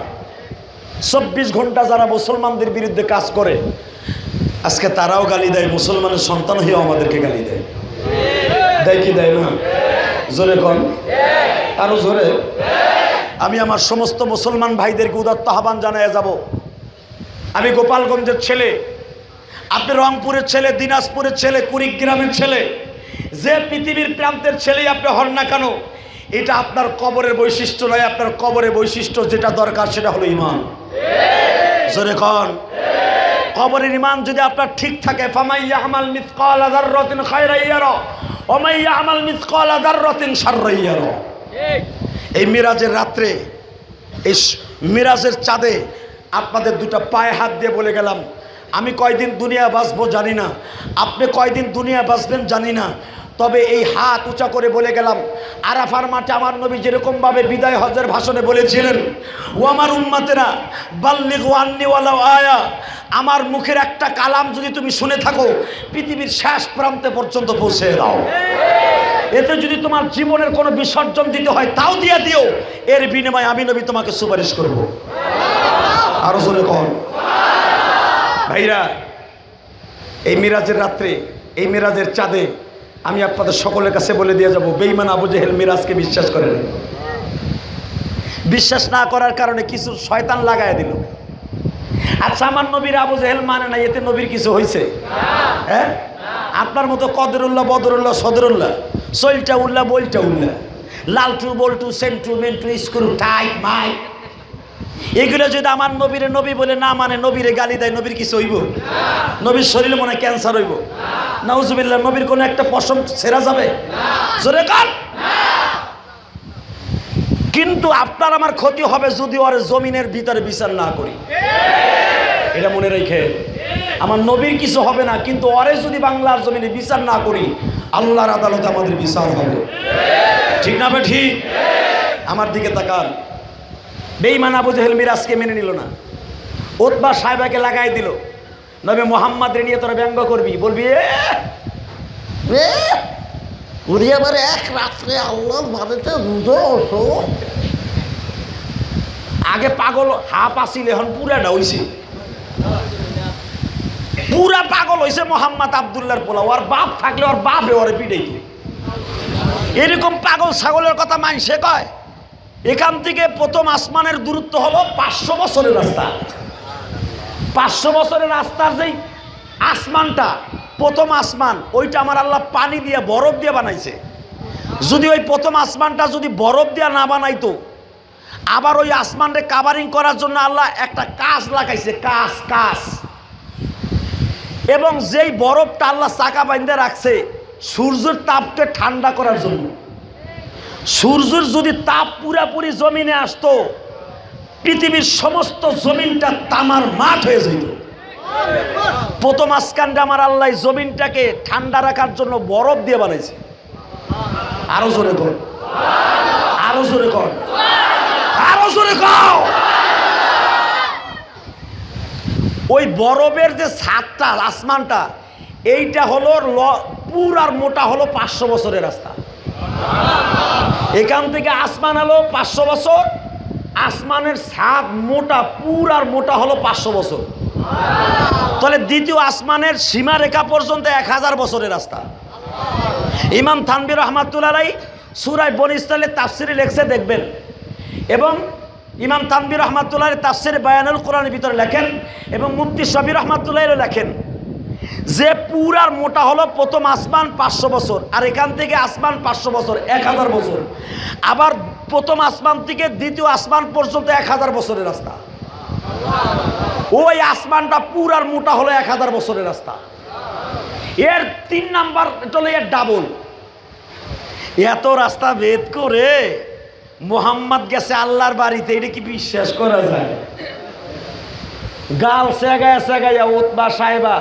24 ঘন্টা যারা মুসলমানদের বিরুদ্ধে কাজ করে আজকে তারাও গালি দেয়, মুসলমানের সন্তান হয়েও আমাদেরকে গালি দেয়। দেয় কি দেয় না? জোরে কন, আরো জোরে। আমি আমার সমস্ত মুসলমান ভাইদেরকে উদাত্ত আহ্বান জানিয়ে যাব। আমি গোপালগঞ্জের ছেলে, আপনি রংপুরের ছেলে, দিনাজপুরের ছেলে, কুড়িগ্রামের ছেলে, যে পৃথিবীর প্রান্তের ছেলেই আপনি হন না কেন, এটা আপনার কবরের বৈশিষ্ট্য নয়। আপনার কবরের বৈশিষ্ট্য যেটা দরকার সেটা হলো ঈমান। জোরে কন। কবরের ঈমান যদি আপনার ঠিক থাকে, ফামাই ইয়ামাল মিসকালা যাররাতিন খায়রান ইয়ারা ওয়া মান ইয়ামাল মিসকালা যাররাতিন শাররান ইয়ারা। এই মিরাজের রাত্রে, এই মিরাজের চাঁদে আপনাদের দুটো পায়ে হাত দিয়ে বলে গেলাম, আমি কয়দিন দুনিয়া বাঁচবো জানি না, আপনি কয়দিন দুনিয়া বাঁচবেন জানি না, তবে এই হাত উঁচা করে বলে গেলাম, আরাফার মাঠে আমার নবী যেরকমভাবে বিদায় হজের ভাষণে বলেছিলেন, ও আমার উম্মতেরা বাল্লিগু আন্নী ওয়ালাউ আয়া, আমার মুখের একটা কালাম যদি তুমি শুনে থাকো পৃথিবীর শেষ প্রান্তে পর্যন্ত পৌঁছে দাও। এতে যদি তোমার জীবনের কোনো বিসর্জন দিতে হয় তাও দিয়ে দিও, এর বিনিময়ে আমি নবী তোমাকে সুপারিশ করব। আরো জোরে কর ভাইরা। এই মিরাজের রাত্রে, এই মিরাজের চাঁদে আমি আপনাদের সকলের কাছে বলে দিয়ে যাব, বেঈমান আবু জেহেল মিরাজকে বিশ্বাস করে না। বিশ্বাস না করার কারণে কিছু শয়তান লাগায় দিল। আচ্ছা, আমার নবীর আবু জেহেল মানে না, এতে নবীর কিছু হয়েছে? হ্যাঁ, আপনার মতো কদরুল্লাহ, বদরুল্লাহ, সদরুল্লাহ, সইলটা উল্লাহ, বইলটা উল্লাহ, লালটু, বল্টু, সেন্টু, মেন্টু, স্ক্রু, টাইট, মাই, এগুলো যদি আমার নবীর নবী বলে না মানে, নবীরে গালি দেয়, নবীর কিছু হইব? নবীর শরীরে মনে হয় ক্যান্সার হইব? নাউজুবিল্লাহ। নবীর কোনো একটা পশম ছেঁড়া যাবে? জোরে কান। কিন্তু আপনার আমার ক্ষতি হবে যদি ওর জমিনের ভিতরে বিচার না করি। এটা মনে রেখে, আমার নবীর কিছু হবে না, কিন্তু ওরে যদি বাংলার জমিনে বিচার না করি আল্লাহর আদালতে আমাদের বিচার হবে। ঠিক না বে ঠিক? আমার দিকে তাকান। বেঈমান আবু জেহেল মিরাজকে মেনে নিল না, উতবা সাহেবাকে লাগাই দিল। নবী মুহাম্মদ রে নিয়ে তোরা ব্যঙ্গ করবি, বলবি উড়ি আবার এক রাত্রে আল্লাহর বাড়িতে রুজো ওঠো। আগে পাগল হাফ আসিল, এখন পুরাটা হইছে, পুরা পাগল হইছে মোহাম্মদ আব্দুল্লাহর পোলা। ওর বাপ থাকলে ওর বাপে ওরে পিটাইত। এরকম পাগল ছাগলের কথা মানছে কয়। এখান থেকে প্রথম আসমানের দূরত্ব হলো 500 বছরের রাস্তা। 500 বছরের রাস্তার যেই আসমানটা, প্রথম আসমান, ওইটা আমার আল্লাহ পানি দিয়ে বরফ দিয়ে বানাইছে। যদি ওই প্রথম আসমানটা যদি বরফ দিয়ে না বানাইতো, আবার ওই আসমানকে কাভারিং করার জন্য আল্লাহ একটা কাঁচ লাগাইছে, কাঁচ। এবং যেই বরফটা আল্লাহ চাকা বাইন্ধে রাখছে সূর্যের তাপকে ঠান্ডা করার জন্য। সূর্যের যদি তাপ পুরাপুরি জমিনে আসতো, পৃথিবীর সমস্ত জমিনটা তামার মাঠ হয়ে যেত। প্রথম আসমানটা আমার আল্লাহ জমিনটাকে ঠান্ডা রাখার জন্য বরফ দিয়ে বানাইছে। আরো জোরে কর, আরো জোরে কর, আরো জোরে কর। ওই বরফের যে ছাদটা, আসমানটা, এইটা হলো পুরার মোটা হলো 500 বছরের রাস্তা। এখান থেকে আসমান হলো 500 বছর, আসমানের ছাদ মোটা, পুরার মোটা হলো 500 বছর। তাহলে দ্বিতীয় আসমানের সীমারেখা পর্যন্ত 1000 বছরের রাস্তা। ইমাম থানভী রহমাতুল্লাহ আলাইহি সূরা বনী ইসরাঈলের তাফসিরে লেখছে, দেখবেন। এবং ইমাম থানভী রহমাতুল্লাহ তাফসিরে বায়ানুল কোরআনের ভিতরে লেখেন, এবং মুফতি শফি রহমাতুল্লাহও লেখেন যে পুরার মোটা হলো প্রথম আসমান 500 বছর, আর এখান থেকে আসমান 500 বছর, 1000 বছর। আবার প্রথম আসমান থেকে দ্বিতীয় আসমান পর্যন্ত 1000 বছরের রাস্তা। ওই আসমানটা পুরার মোটা হলো 1000 বছরের রাস্তা। এর 3 নাম্বার হলো এর ডাবল। এত রাস্তা ভেদ করে মুহাম্মদ গেছে আল্লাহর বাড়িতে, এটা কি বিশ্বাস করা যায়? গাল সেগায়া উতবা সাহেবা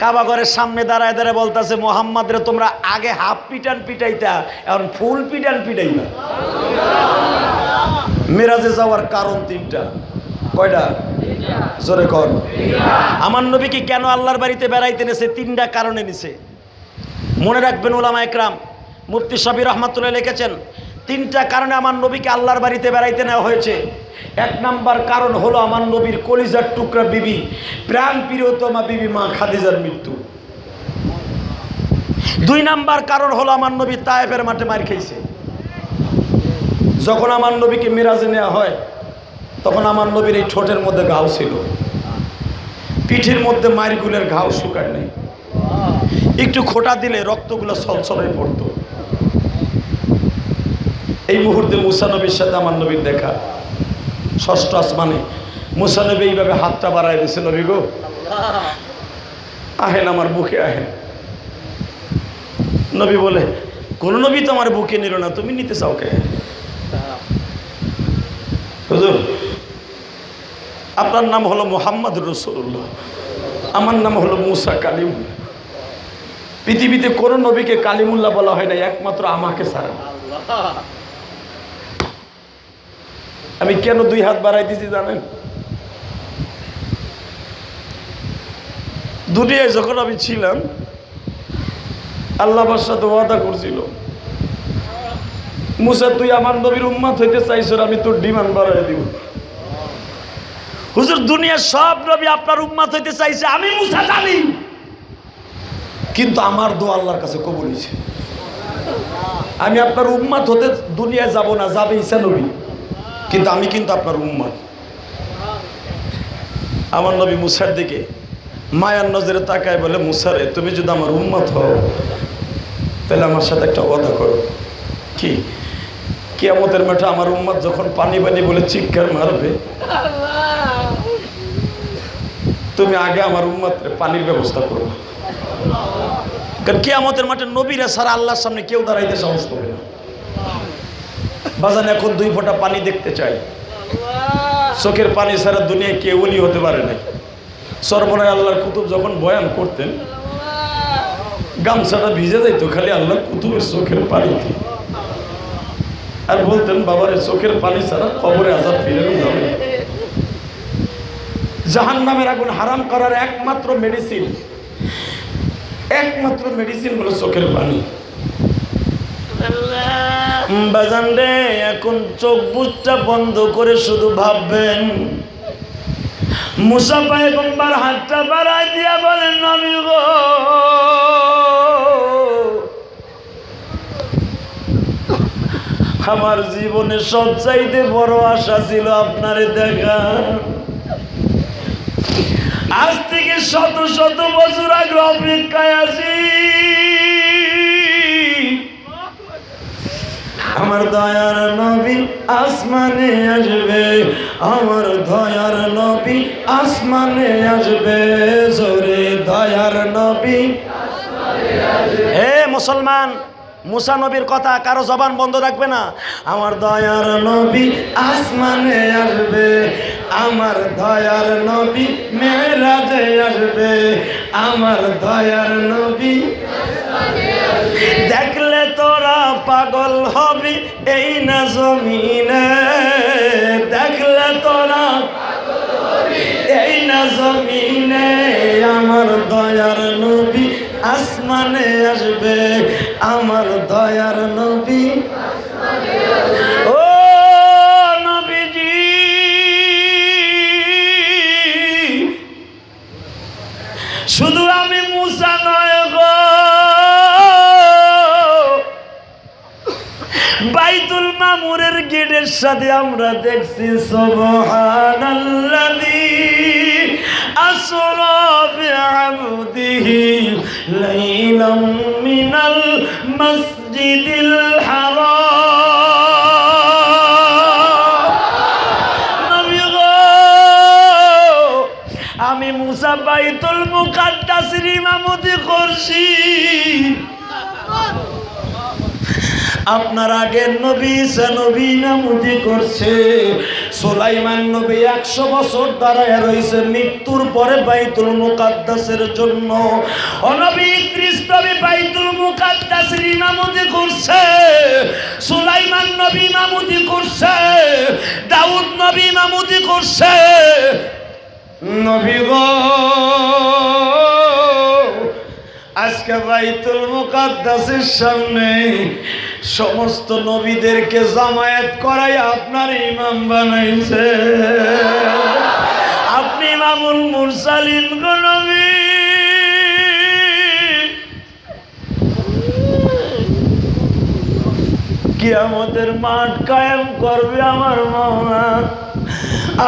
কাবা ঘরের সামনে দাঁড়ায় দাঁড়ায় বলতেছে, মুহাম্মদ রে তোমরা আগে হাফ পিটান পিটাইতা, এখন ফুল পিটান পিটাইবা। মিরাজে যাওয়ার কারণ 3টা। কয়টা? জোরে কর। আমার নবীকে কেন আল্লাহর বাড়িতে বেড়াইতে নেছে? 3টা কারণে নিছে। মনে রাখবেন উলামা একরাম, মুফতি শফি রহমাতুল্লাহ লিখেছেন, 3টা কারণে আমার নবীকে আল্লাহর বাড়িতে বেড়াইতে নেওয়া হয়েছে। 1 নাম্বার কারণ হলো আমার নবীর কলিজার টুকরা বিবি, প্রাণ প্রিয়তমা বিবি মা খাদিজার মৃত্যু। 2 নাম্বার কারণ হলো আমার নবী তায়েফের মাঠে মার খেয়েছে। যখন আমার নবীকে মিরাজে নেওয়া হয় তখন আমার নবীর এই ঠোঁটের মধ্যে ঘাও ছিল, পিঠের মধ্যে মারগুলের ঘাও শুকায় নাই, একটু খোঁটা দিলে রক্তগুলো ছলছল হয়ে পড়তো। এই মুহূর্তে মুসা নবীর সাথে আমার নবীর দেখা, 6ষ্ঠ আসমানে। মুসা নবী এইভাবে হাতটা বাড়ায় দিয়েছে, নবী গো আহেন, আমার বুকে আহেন। নবী বলে, কোন নবী তো আমার বুকে নিল না, তুমি নিতে চাও কে? হুজুর, আপনার নাম হলো মুহাম্মদ রাসূলুল্লাহ, আমার নাম হলো মুসা কালিম। পৃথিবীতে কোন নবীকে কালিমুল্লাহ বলা হয় না, একমাত্র আমাকে ছাড়া। আমি কেন 2 হাত বাড়াই দিছি জানেন? দুনিয়ায় যখন আমি ছিলাম, আল্লাহ আমার সাথে ওয়াদা করছিল, মুসা তুই আমার নবীর উম্মত হইতে চাইছ, আমি তোর ডিমান্ড বাড়াই দিব। হুজুর, দুনিয়ার সব নবী আপনার উম্মত হইতে চাইছে, আমি মুসা জানি, কিন্তু আমার দোয়া আল্লাহর কাছে কবুল হয়েছে। আমি আপনার উম্মত হতে দুনিয়ায় যাব না, যাবে ঈসা নবী, কিন্তু আমি কিন্তু আপনার উম্মত। আমার নবী মুসার দিকে মায়ার নজরে তাকায় বলে, মুসারে তুমি যদি আমার উম্মত হও তাহলে আমার সাথে একটা ওয়াদা করো। কি? কিয়ামতের মাঠে আমার উম্মত যখন পানি পানি বলে চিৎকার মারবে, তুমি আগে আমার উম্মতের পানির ব্যবস্থা করো। কারণ কিয়ামতের মাঠে নবীরা ছাড়া আল্লাহর সামনে কেউ দাঁড়াইতে সাহস পাবে না। বাজান এখন 2 ফোঁটা পানি দেখতে চাই, চোখের পানি ছাড়া দুনিয়ায় কেউ ওলি হতে পারে নাই। সর্বনয় আল্লাহর কুতুব যখন বয়ান করতেন, গামছাটা ভিজে যাইতো খালি আল্লাহর কুতুবের চোখের পানিতে, আর বলতেন বাবারে চোখের পানি ছাড়া কবরে আযাব ফিরানো যাবে না। জাহান্নামের আগুন হারাম করার একমাত্র মেডিসিন হলো চোখের পানি। বাজান রে, এখন চোখ বুঝটা বন্ধ করে শুধু ভাববেন, মুসা পয়গম্বর হাতটা বাড়ায় দিয়া বলেন, নবী গো, আমার জীবনে সবচাইতে বড় আশা ছিল আপনারে দেখা। আজ থেকে শত শত বছর আগে অপেক্ষায় আছি, আমার দয়ার নবী আসমানে আসবে, আমার দয়ার নবী আসমানে আসবে, জোরে দয়ার নবী। হে মুসলমান, মুসা নবীর কথা কারো জবান বন্ধ রাখবে না। আমার দয়ার নবী আসমানে আসবে, আমার দয়ার নবী মেরাজে আসবে, আমার দয়ার নবী। দেখলে তোরা পাগল হবি এই না জমিনে, দেখলে তোরা এই না জমিনে, আমার দয়ার নবী আসমানে আসবে, আমার দয়ার নবী। ও নবীজি, শুধু আমি মুসা নয় গো, বাইতুল মামুরের গেটের সাথে আমরা দেখছি সুবহানাল্লাযী আসরা বিআবদিহি লাইলাম মিনাল মসজিদিল হারাম। নবী গো, আমি মুসা বাইতুল মুকাদ্দাসের ইমামতি করছি, আপনার আগের নবী ঈসা নবী ইমামতি করছে, সুলাইমান নবী 100 বছর দাঁড়ায় রয়েছে মৃত্যুর পরে বাইতুল মুকাদ্দাসের জন্য। ও নবী ইদ্রিস নবী বাইতুল মুকাদ্দাসের ইমামতি করছে, সুলাইমান নবী ইমামতি করছে, দাউদ নবী ইমামতি করছে। নবী গো, আজকে বাইতুল মুকাদ্দাসের সামনে সমস্ত নবীদেরকে জামায়াত করাই আপনার ইমাম বানাইছে। আপনি ইমামুল মুরসালিন গো নবী। কিয়ামতের মাঠ কায়েম করবে আমার মাওলা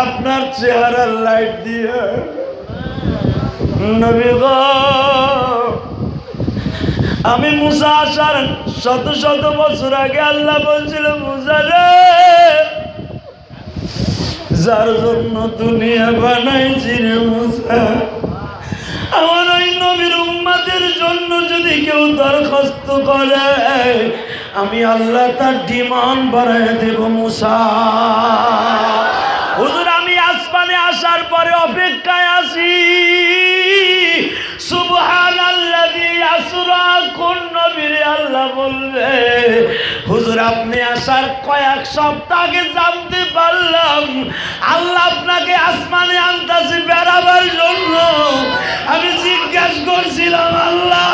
আপনার চেহারার লাইট দিয়ে। নবী গো, আমি মুসা আসার শত শত বছর আগে আল্লাহ বলছিল, মুসা রে, যার জন্য দুনিয়া বানাইছি রে মুসা, আমার ওই নবীর উম্মতের জন্য যদি কেউ দরখাস্ত করে, আমি আল্লাহ তার ডিমান্ড বাড়ায় দেব মুসা। হুজুর, আমি আসমানে আসার পরে অপেক্ষায় আছি, সুবহানাল্লাযী ইয়াসরা কোন নবীরে আল্লাহ বলবে হুজুর আপনি আসার কয়েক সপ্তাহ আগে জানতে পারলাম আল্লাহ আপনাকে আসমানে আনতাছে বেড়াবার জন্য। আমি জিজ্ঞাসা করছিলাম আল্লাহ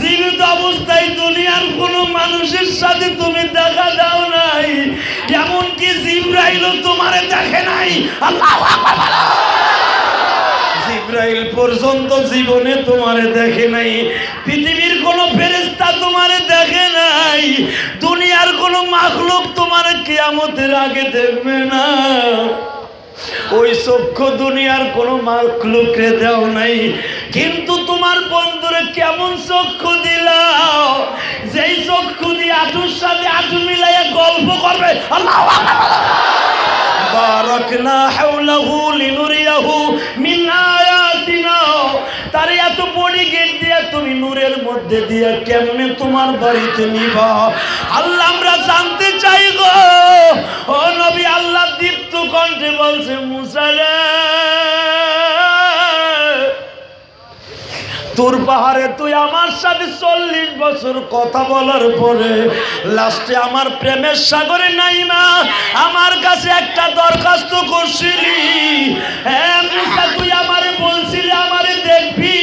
জীবিত অবস্থায় দুনিয়ার কোনো মানুষের সাথে তুমি দেখা দাও নাই, এমনকি জিবরাইলও তোমারে দেখে নাই। আল্লাহু আকবার বলো। জিবরাইল পর্যন্ত জীবনে তোমারে দেখে নাই, পৃথিবীর কোনো ফেরেশতা তোমারে দেখে নাই, দুনিয়ার কোনো মাখলুক তোমারে কিয়ামতের আগে দেখবে না। ওই চক্ষু দুনিয়ার কোনো মাখলুককে দাও নাই, কিন্তু তোমার বন্ধুরে কেমন চক্ষু দিলাও যেই চক্ষু দিয়ে আঁটুর সাথে আঁটু মিলাইয়া গল্প করবে। আল্লাহু আকবার। বারাকনা হাওলাহু লিনুরিয়াহু মিন আয়াতিনা। তার এত বড় গেট দিয়ে তুমি নূরের মধ্যে দিয়ে কেমনে তোমার বাড়িতে নিবা আল্লাহ আমরা জানতে চাই গো। ও নবী আল্লাহ দীপ্ত কণ্ঠে বলছে মুসা রে তোর পাহাড়ে তুই আমার সাথে 40 বছর কথা বলার পরে লাস্টে আমার প্রেমের সাগরে নাইমা আমার কাছে একটা দরখাস্ত করছিলি। হ্যাঁ মুসা তুই আমারে বলছিলি আমারে দেখবি,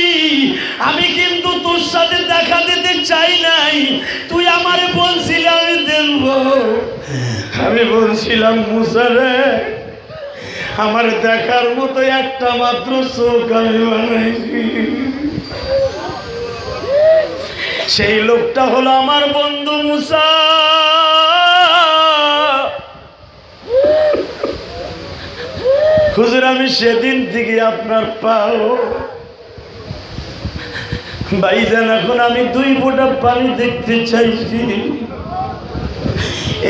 আমি কিন্তু তোর সাথে দেখা দিতে চাই নাই, তুই আমারে বলছিলি আমি দেখব। আমি বলছিলাম মুসা রে আমার দেখার মতো একটা মাত্র চোখ আমি বানাইছি, সেই লোকটা হলো আমার বন্ধু মুসা। হুজুর আমি সেদিন থেকে আপনার পাও ভাইজান, এখন আমি 2 ফোঁটা পানি দেখতে চাইছি।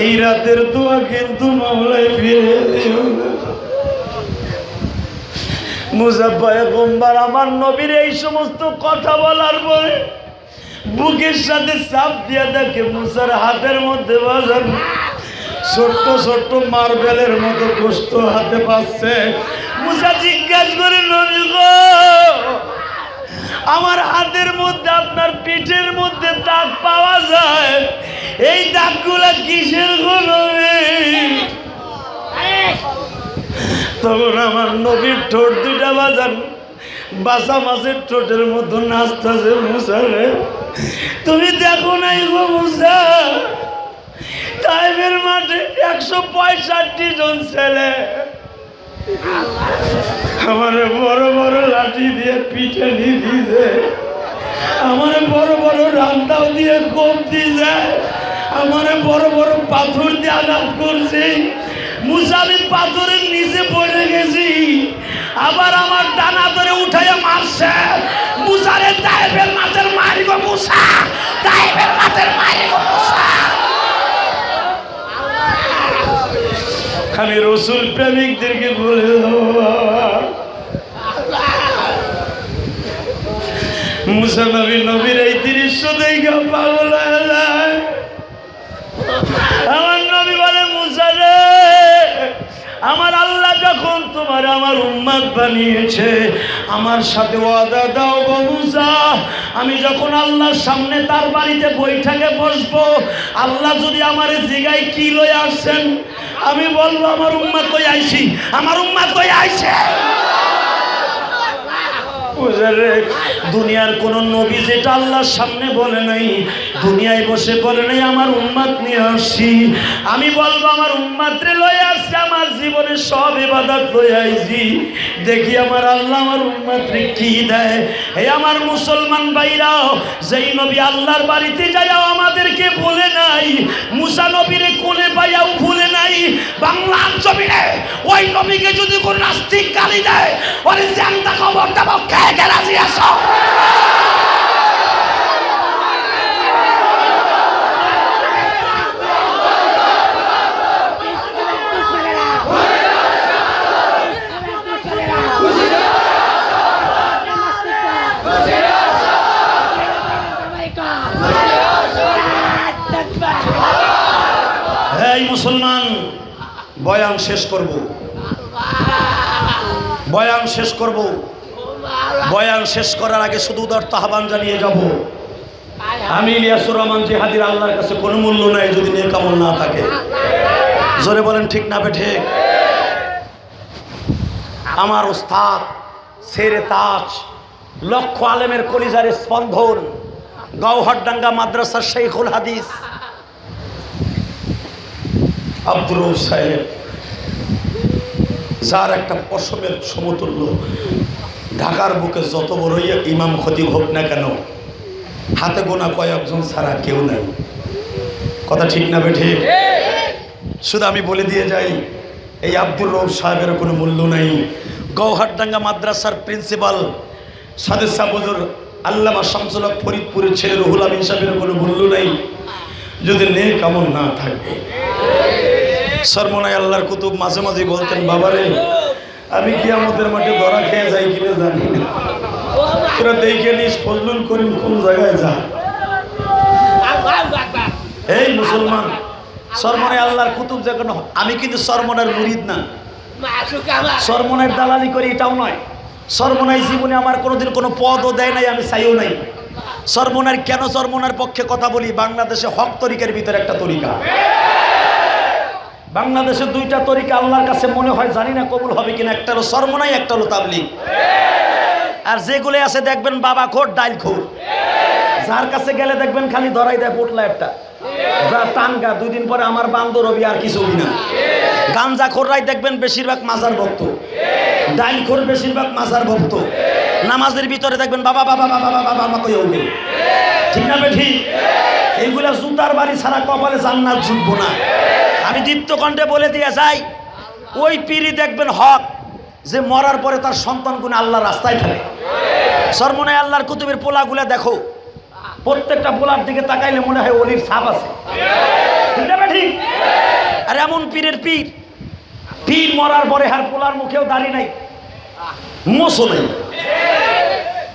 এই রাতের দোয়া কিন্তু মামলায় ফিরে দিও না। মুসা পয়গম্বর আমার নবীর এই সমস্ত কথা বলার পরে বুকের সাথে চাপ দিয়ে দেখে মুসার হাতের মধ্যে বাজার ছোট্ট ছোট্ট মার্বেলের মতো গোস্ত হাতে পাচ্ছে। মুসা জিজ্ঞাসা করে নবী গো আমার হাতের মধ্যে আপনার পিঠের মধ্যে দাগ পাওয়া যায়, এই দাগগুলা কিসের গো নবী? তখন আমার নবীর ঠোঁট 2টা বাজান বাসা মাছের ঠোঁটের মতো নাচতেছে। মুসা রে তুমি দেখো নাই গো মুসা তাইফের মাঠে 165 জন ছেলে আমার বড় বড় লাঠি দিয়ে পিঠে নিয়ে দিয়েছে, আমার বড় বড় রান্দাও দিয়ে কোপ দিয়েছে, আমার বড় বড় পাথর দিয়ে আঘাত করছে। মুসা আমি পাথরের নিচে পড়ে গেছি, আবার আমার ডানা ধরে উঠাইয়া মারছে। মুসারে তাইফের মাঠের মারি গো মুসা, তাইফের মাঠের মারি গো মুসা। আমি রসুল প্রেমিকদেরকে বলে মুসা নবীর এই দৃশ্য দেখে পাগল হয়ে যায়। আমার নবী বলে মুসা রে আমার আল্লাহ যখন তোমার আমার উম্মত বানিয়েছে আমার সাথে ওয়াদা দাও গো মুসা, আমি যখন আল্লাহর সামনে তার বাড়িতে বৈঠকে বসবো আল্লাহ যদি আমারে জিগায় কি লই আসছেন আমি বলবো আমার উম্মত কই আইছি, আমার উম্মত কই আইছে। দুনিয়ার কোন নবী যেটা আল্লাহর সামনে বলে নাই দুনিয়ায় বসে বলে নাই আমার উম্মত নিয়ে আসছি, আমি বলবো আমার উম্মত রে লয়ে আসছে, আমার জীবনে সব ইবাদত লয়ে আইছি, দেখি আমার আল্লাহ আমার উম্মত রে কি দেয়। হে আমার মুসলমান ভাইরা যেই নবী আল্লাহর বাড়িতে যাও আমাদেরকে বলে নাই, মুসা নবীরে কোলে পাইয়াও ভুলে নাই, বাংলার জমিনে ওই নবীকে যদি কোন নাস্তিক গালি দেয় ওরে জানতা খবর দেব কে কে রাজি আছো। এই মুসলমান বয়ান শেষ করব, বয়ান শেষ করব, বয়ান শেষ করার আগে শুধু উদারতা আহ্বান জানিয়ে যাব। আমি ইলিয়াসুর রহমান জিহাদির আল্লাহর কাছে কোনো মূল্য নাই যদি নেক আমল না থাকে। জোরে বলেন ঠিক না ঠিক? আমার উস্তাদ শেরে তাজ, লক্ষ আলেমের কলিজার স্পন্দন, গওহরডাঙ্গা মাদ্রাসার শেখুল হাদিস আব্দুর রউফ সাহেব, যার একটা পশমের সমতুল্য ঢাকার বুকে যত বড়ই ইমাম খতিব হোক না কেন, হাতে গোনা কয়েকজন ছাড়া কেউ নাই। কথা ঠিক না ঠিক? শুধু আমি বলে দিয়ে যাই, এই আব্দুর রউফ সাহেবের কোনো মূল্য নাই। গওহরডাঙ্গা মাদ্রাসার প্রিন্সিপাল সাদেক সাবুজুর আল্লামা শামসুল হক ফরিদপুরের ছেলে রুহুল আমিন সাহেবের কোনো মূল্য নাই যদি নেক আমল না থাকবে। সরমনায় আল্লাহর কুতুব মাঝে মাঝে বলতেন, বাবারে আমি কিয়ামতের মাঠে ধরা খেয়ে যাই কিনা জানি না, তোরা দেখে নিস ফজলুল করিম কোন জায়গায় যা। এই মুসলমান, সরমনায় আল্লাহর কুতুব যখন, আমি কিন্তু সরমনার মুরিদ না, সরমনার দালালি করি এটাও নয়। সরমনায় জীবনে আমার কোনোদিন কোনো পদও দেয় নাই, আমি চাইও নাই। সরমনার কেন সরমনার পক্ষে কথা বলি, বাংলাদেশে হক তরিকার ভিতরে একটা তরিকা, বাংলাদেশের দুইটা তরিকা আল্লাহর কাছে মনে হয় জানি না কবুল হবে কিনা, একটা হলো সরমনাই, একটা হলো তাবলীগ। আর যেগুলো আছে দেখবেন বাবা খোর ডাইল খোর, যার কাছে গেলে দেখবেন খালি ধরাই দেয় পোটলা একটা, যা টানগা 2 দিন পরে আমার বান্দর হবি আর কিছু না। গাঞ্জা খোররাই দেখবেন বেশিরভাগ মাজার ভক্ত, ডাইল খোর বেশিরভাগ মাজার ভক্ত, নামাজের ভিতরে দেখবেন বাবা বাবা বাবা বাবা বাবা কই হবে। ঠিক না ঠিক? এইগুলা জুতার বাড়ি ছাড়া কপালে জান্নাত জুটবো না। আমি দীপ্ত কণ্ঠে বলে দিয়ে যাই, ওই পীরই দেখবেন হক যে মরার পরে তার সন্তানগুলো আল্লাহর রাস্তায় থাকে। সরমনায় আল্লাহর কুতুবের পোলাগুলা দেখো, প্রত্যেকটা পোলার দিকে তাকাইলে মনে হয় ওলির ছাপ আছে। ঠিক না ঠিক? আর এমন পীরের পীর, পীর মরার পরে আর পোলার মুখেও দাড়ি নাই, মোছও নাই।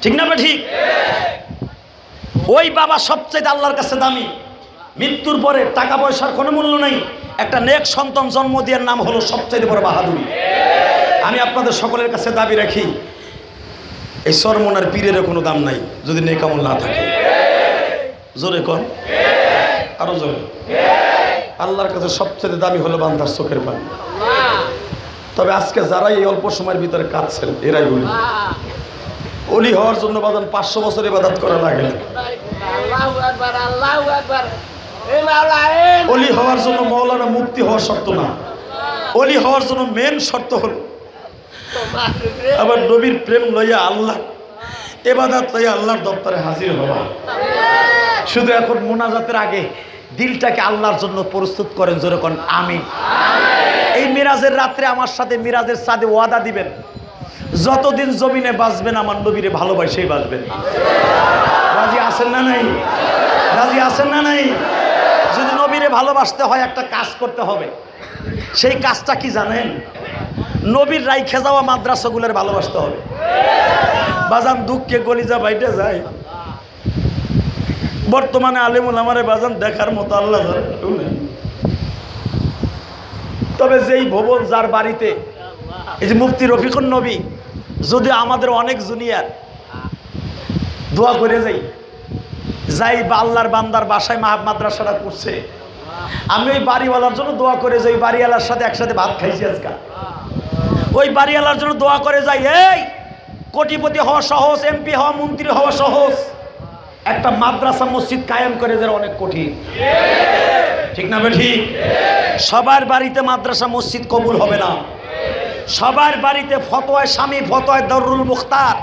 ঠিক না ঠিক? ওই বাবা সবচেয়ে আল্লাহর কাছে দামি। মৃত্যুর পরে টাকা পয়সার কোনো মূল্য নেই, একটা নেক সন্তান জন্ম দেওয়ার নাম হলো সবচেয়ে বড় বাহাদুরি। আমি আপনাদের সকলের কাছে দাবি রাখি, এই সরমনার পীরের কোনো দাম নাই যদি নেক আমল না থাকে। জোরে কন, আরো জোরে। আল্লাহর কাছে সবচেয়ে দামি হলো বান্দার চোখের পানি। তবে আজকে যারাই এই অল্প সময়ের ভিতরে কাঁদছেন এরাই বলি, ওলি হওয়ার জন্য বাজান 500 বছর ইবাদত করা লাগে না। ওলি হওয়ার জন্য মৌলানা মুফতি হওয়ার শর্ত না, ওলি হওয়ার জন্য মেন শর্ত হল আবার নবীর প্রেম লইয়া আল্লাহ ইবাদত লইয়া আল্লাহর দপ্তরে হাজির হওয়া। শুধু এখন মোনাজাতের আগে দিলটাকে আল্লাহর জন্য প্রস্তুত করেন, জোরে কোন আমিন। এই মিরাজের রাত্রে আমার সাথে মিরাজের সাথে ওয়াদা দিবেন, যতদিন জমিনে বাঁচবেন আমার নবীরে ভালোবাসেই বাঁচবেন। রাজি আছেন না নাই? রাজি আছেন না নাই? যদি নবীরে ভালোবাসতে হয় একটা কাজ করতে হবে। সেই কাজটা কি জানেন? নবীর রাইখে যাওয়া মাদ্রাসাগুলোর ভালোবাসতে হবে। বাজান দুঃখে গলিজা বাইটে যায়, বর্তমানে আলেমুল আমারে বাজান দেখার মতো আল্লাহ কেউ নেই। তবে যেই ভবন যার বাড়িতে এই যে মুফতি রফিকুন নবী, যদি আমাদের অনেক জুনিয়র দোয়া করে যাই বা আল্লাহর বান্দার বাসায় মাদ্রাসাটা করছে, আমি ওই বাড়িওয়ালার জন্য দোয়া করে যাই, বাড়িওয়ালার সাথে একসাথে ভাত খাইছি আজকে, ওই বাড়িওয়ালার জন্য দোয়া করে যাই। এই কোটিপতি হওয়া সহজ, এমপি হওয়া, মন্ত্রী হওয়া সহজ, একটা মাদ্রাসা মসজিদ কায়েম করে যারা অনেক কঠিন। ঠিক না ঠিক? সবার বাড়িতে মাদ্রাসা মসজিদ কবুল হবে না, সবার বাড়িতে ফতোয়ায় স্বামী, ফতোয়ায় দররুল মুখতার,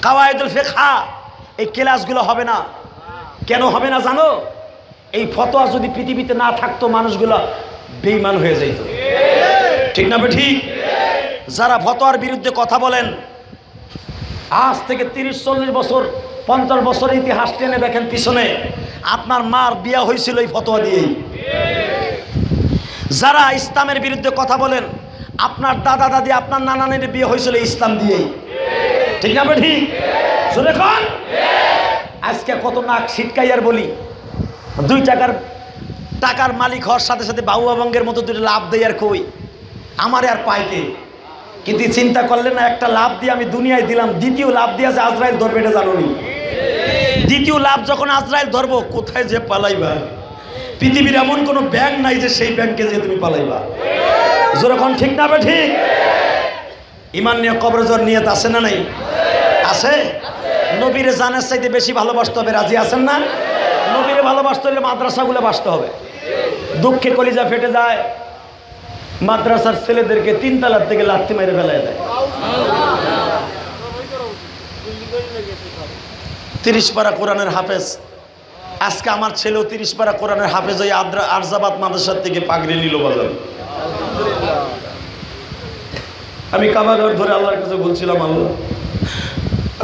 কাওয়াইদুল ফিকহা, এই ক্লাসগুলো হবে না। কেন হবে না জানো? এই ফতোয়া যদি পৃথিবীতে না থাকতো মানুষগুলো বেঈমান হয়ে যেত। ঠিক না ঠিক? যারা ফতোয়ার বিরুদ্ধে কথা বলেন, আজ থেকে 30-40 বছর 50 বছরের ইতিহাস টেনে দেখেন পিছনে, আপনার মার বিয়া হয়েছিল এই ফতোয়া দিয়েই। যারা ইসলামের বিরুদ্ধে কথা বলেন, আপনার দাদা দাদি, আপনার নানানের বিয়ে হয়েছিল ইসলাম দিয়েই। ঠিক না ঠিক? শুনে খান, আজকে কত নাক ছিটকাইয়ার বলি, 2 টাকার মালিক হওয়ার সাথে সাথে বাউয়া বঙ্গের মতো 2 লাভ দেয় আর কই আমার আর পাইতে। কিন্তু চিন্তা করলেন না, একটা লাভ দিয়ে আমি দুনিয়ায় দিলাম, দ্বিতীয় লাভ দিয়ে যে আজরাইল ধরবে এটা জানুনি। দ্বিতীয় লাভ যখন আজরাইল ধরবো, কোথায় যে পালাইবা? পৃথিবীর এমন কোনো ব্যাংক নাই যে সেই ব্যাংকে যে তুমি পালাইবা। যেরকম ঠিক না বে ঠিক? ইমান নিয়ে কবরে যাওয়ার নিয়ত আছে না নাই? আছে। নবীরে জানের চাইতে বেশি ভালোবাসতে হবে, রাজি আছেন না? নবীরে ভালোবাসতে হলে মাদ্রাসাগুলো বাসতে হবে। দুঃখে কলিজা ফেটে যায়, মাদ্রাসার ছেলেদেরকে 3 তলার থেকে লাথি মেরে ফেলায় দেয়। 30 পারা কোরআনের হাফেজ। আজকে আমার ছেলেও 30 পারা কোরআনের হাফেজ হয়ে আরজাবাদ মাদ্রাসার থেকে পাগড়ি নিল বাজার। আমি কাবাঘর ধরে আল্লাহর কাছে বলছিলাম, আল্লাহ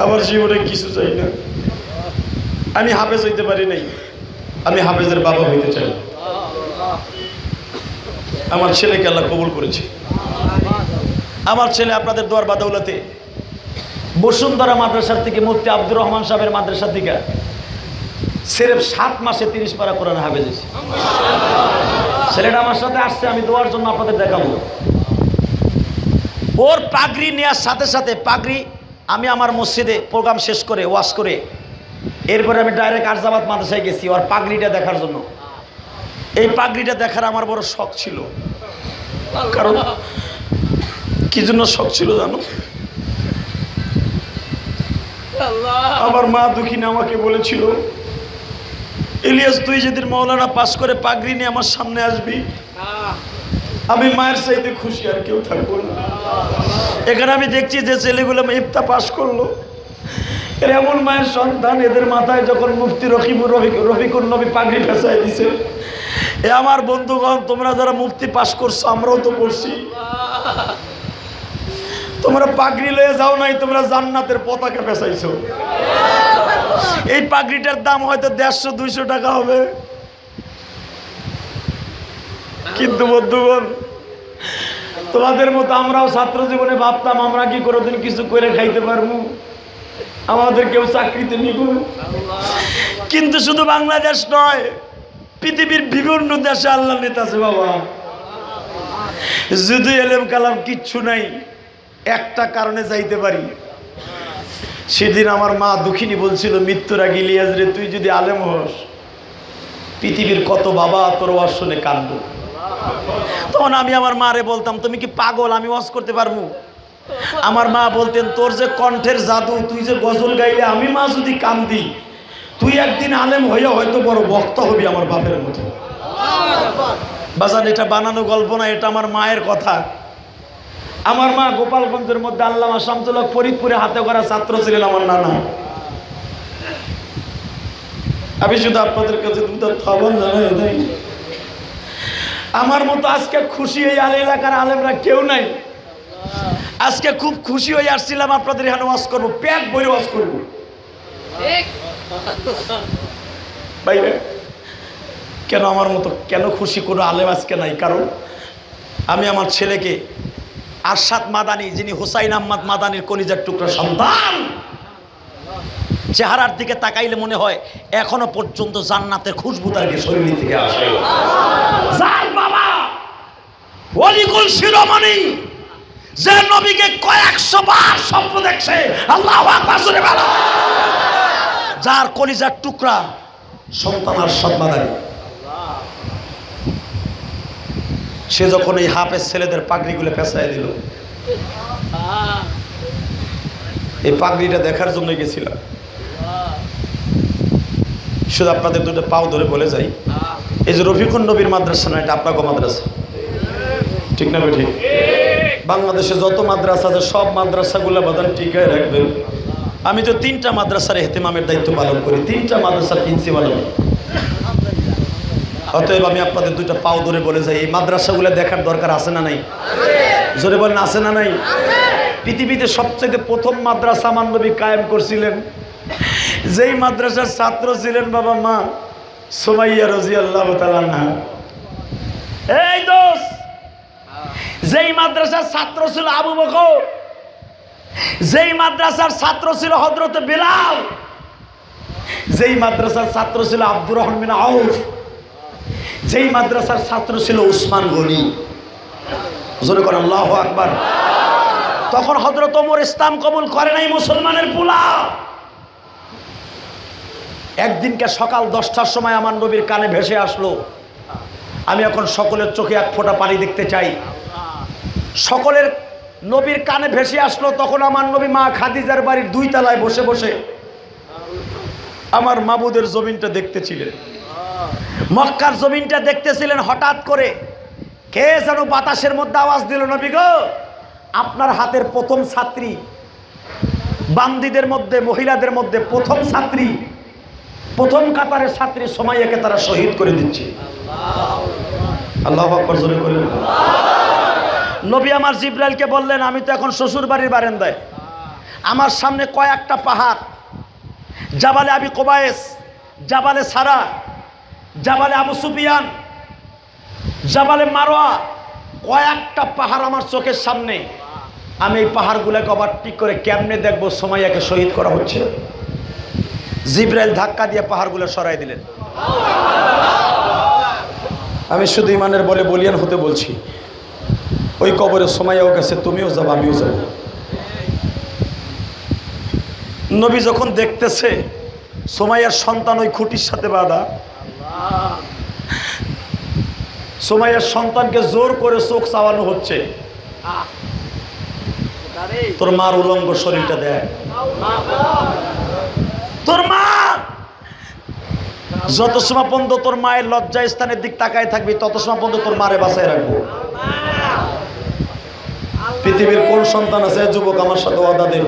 আমার জীবনে কিছু চাই না, আমি হাফেজ হইতে পারি নাই, আমি হাফেজের বাবা হইতে চাই। আমার ছেলেকে আল্লাহ কবুল করেছে। আমার ছেলে আপনাদের দোয়ার বাদৌলতে বসুন্ধরা মাদ্রাসার থেকে মুফতি আব্দুর রহমান সাহেবের মাদ্রাসা থেকে সিরেফ 7 মাসে 30 পারা কোরআন হাফেজ হয়েছে। ছেলেটা আমার সাথে আসছে, আমি দোয়ার জন্য আপনাদের দেখাবো। ওর পাগড়ি নেওয়ার সাথে সাথে পাগড়ি আমি আমার মসজিদে প্রোগ্রাম শেষ করে ওয়াশ করে এরপরে আমি ডাইরেক্ট আরজাবাদ মাদ্রাসায় গেছি ওর পাগড়িটা দেখার জন্য। এই পাগড়িটা দেখার আমার বড় শখ ছিল। কারণ কি জন্য শখ ছিল জানো? আমার মা দুঃখিনী আমাকে বলেছিল, ইলিয়াস তুই যেদিন মাওলানা পাস করে পাগড়ি নিয়ে আমার সামনে আসবি, আমি মায়ের চাইতে খুশি আর কেউ থাকবো না। এখানে আমি দেখছি যে ছেলেগুলো ইফতা পাস করলো, এর এমন মায়ের সন্তান, এদের মাথায় যখন মুফতি রফিকুর নবী পাগড়ি ফেসাই দিছে, এ আমার বন্ধুগণ, তোমরা যারা মুফতি পাস করছো আমরাও তো পড়ছি, তোমরা পাগড়ি লয়ে যাও নাই, তোমরা জান্নাতের পতাকা ফেসাইছো। এই পাগড়িটার দাম হয়তো 150-200 টাকা হবে, কিন্তু বন্ধুগণ তোমাদের মতো আমরাও ছাত্র জীবনে ভাবতাম আমরা কি কোনোদিন কিছু করে খাইতে পারবো, আমাদের কেউ চাকরিতে নিব। কিন্তু শুধু বাংলাদেশ নয়, পৃথিবীর বিভিন্ন দেশে আল্লাহ নেতা আছে বাবা। যদি এলেম কালাম কিচ্ছু নাই, একটা কারণে যাইতে পারি। সেদিন আমার মা দুঃখিনী বলছিল, মৃত্যুর আগে ইলিয়াস রে তুই যদি আলেম হস, পৃথিবীর কত বাবা তোর ওয়াজ শুনে কাঁদবো। তখন আমি আমার মারে বলতাম, তুমি কি পাগল, আমি ওয়াজ করতে পারবো? আমার মা বলতেন, তোর যে কণ্ঠের জাদু, তুই যে গজল গাইলে আমি মা যদি কান্দি, তুই একদিন আলেম হইয়া হয়তো বড় বক্তা হবি আমার বাপের মতো। বাজান এটা বানানো গল্প না, এটা আমার মায়ের কথা। আমার মা গোপালগঞ্জের মধ্যে আল্লামা শামসুল হক ফরিদপুরে হাতে করা ছাত্র ছিলেন আমার নানা। আমি শুধু আপনাদের কাছে দুটো খবর জানাই দেই, আমার মতো আজকে খুশি এই এলাকার আলেমরা কেউ নাই। আজকে খুব খুশি হয়ে আসছিলাম আপনাদের এখানে ওয়াজ করবো, পেট ভরে ওয়াজ করবো। বাইরে কেন আমার মতো কেন খুশি কোনো আলেম আজকে নাই? কারণ আমি আমার ছেলেকে আরশাদ মাদানী, যিনি হুসাইন আহমদ মাদানীর কলিজার টুকরা সন্তান, চেহারার দিকে তাকাইলে মনে হয় এখনো পর্যন্ত জান্নাতের খুশবু তার শরীর থেকে আসে। যার বাবা ওয়ালিকুল শিরোমণি, যে নবীকে কয়েকশো বার স্বপ্ন দেখছে, আল্লাহু আকবার জোরে বলো, যার কলিজার টুকরা সন্তান আরশাদ মাদানী, সে যখন এই হাফেজ ছেলেদের পাগড়িগুলো পেঁচায় দিল, এই পাগড়িটা দেখার জন্য গেছিলাম। শুধু আপনাদের দুটো পাও ধরে বলে যাই, এই যে রফিকুন নবীর মাদ্রাসা না, এটা আপনাকে মাদ্রাসা, ঠিক না ঠিক? বাংলাদেশে যত মাদ্রাসা আছে সব মাদ্রাসাগুলো বাদান টিকায় রাখবেন। আমি তো 3টা মাদ্রাসার ইহতিমামের দায়িত্ব পালন করি, 3টা মাদ্রাসার প্রিন্সিপাল আমি। অতএব আমি আপনাদের দুটো পাও ধরে বলে যাই, এই মাদ্রাসাগুলো দেখার দরকার আছে না নাই? জোরে বলেন আছে না নাই? পৃথিবীতে সবচেয়ে প্রথম মাদ্রাসা আমার নবী কায়েম করছিলেন, যেই মাদ্রাসার ছাত্র ছিলেন বাবা মা সুমাইয়া রাদিয়াল্লাহু তাআলা আনহা। এই দোস্ত, যেই মাদ্রাসার ছাত্র ছিল আবু বকর, যেই মাদ্রাসার ছাত্র ছিল হযরত বিলাল, যেই মাদ্রাসার ছাত্র ছিল আব্দুর রহমান বিন আউফ, যেই মাদ্রাসার ছাত্র ছিল উসমান গনি, জোরে করে আল্লাহু আকবার। তখন হযরত ওমর ইসলাম কবুল করে নাই, মুসলমানের পোলা। একদিনকে সকাল 10টার সময় আমার নবীর কানে ভেসে আসলো, আমি এখন সকলের চোখে এক ফোঁটা পানি দেখতে চাই। সকলের নবীর কানে ভেসে আসলো, তখন আমার নবী মা খাদিজার বাড়ির 2 তলায় বসে বসে আমার মাবুদের জমিনটা দেখতেছিলেন, মক্কার জমিনটা দেখতেছিলেন। হঠাৎ করে কে যেন বাতাসের মধ্যে আওয়াজ দিল, নবী গো, আপনার হাতের প্রথম ছাত্রী, বান্দিদের মধ্যে মহিলাদের মধ্যে প্রথম ছাত্রী, প্রথম কাতারের ছাত্রী সুমাইয়াকে তারা শহীদ করে দিচ্ছে। আল্লাহু আকবার জোরে বলেন। নবী আমার জিবরাইলকে বললেন, আমি তো এখন শ্বশুর বাড়ির বারান্দায়, আমার সামনে কয়েকটা পাহাড়, জাবালে আবি কুবাইস, জাবালে সারা, জাবালে আবু সুফিয়ান, জাবালে মারওয়া, কয়েকটা পাহাড় আমার চোখের সামনে। আমি এই পাহাড়গুলোকে ওভারটেক করে কেমনে দেখবো সুমাইয়াকে শহীদ করা হচ্ছে। জিবরাইল ধাক্কা দিয়ে পাহাড়গুলো সরাই দিলেন। আমি শুধু ইমানের বলে বলিয়ান হতে বলছি, ওই কবরে সুমাইয়াও গেছে, তুমিও যাবো, আমিও যাব। নবী যখন দেখতেছে সুমাইয়ার সন্তান ওই খুঁটির সাথে বাঁধা, সুমাইয়ার সন্তানকে জোর করে চোখ চাওয়ানো হচ্ছে, তোর মার উলঙ্গ শরীরটা দেখ, তোর মা যত সময় পর্যন্ত তোর মায়ের লজ্জা স্থানের দিক তাকায় থাকবি, তত সময় পর্যন্ত তোর মারে বাঁচায় রাখবো। পৃথিবীর কোন সন্তান আছে, যুবক আমার সাথে ওয়াদা দেন,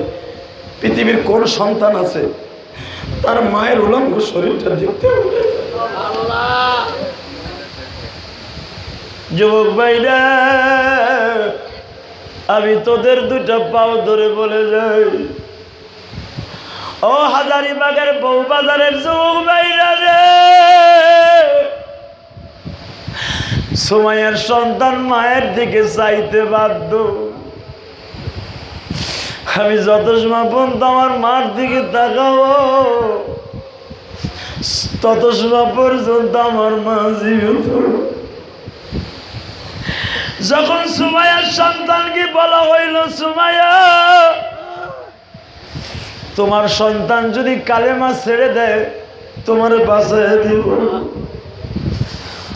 পৃথিবীর কোন সন্তান আছে তার মায়ের উলঙ্গ শরীরটা দেখতে হবে? যুবক ভাইরা, আমি তোদের 2টা পাও ধরে বলে যাই, ও হাজারীবাগের বউবাজারের যুবক ভাইরা রে, সুমাইয়ার সন্তান মায়ের দিকে চাইতে বাধ্য। আমি যত সময় পর্যন্ত আমার মার দিকে তাকাবো, তত সময় পর্যন্ত আমার মা জীবিত। যখন সুমাইয়ার সন্তানকে বলা হইল, সুমাইয়া, তোমার সন্তান যদি কালেমা ছেড়ে দেয় তোমার বাঁচায় দিব।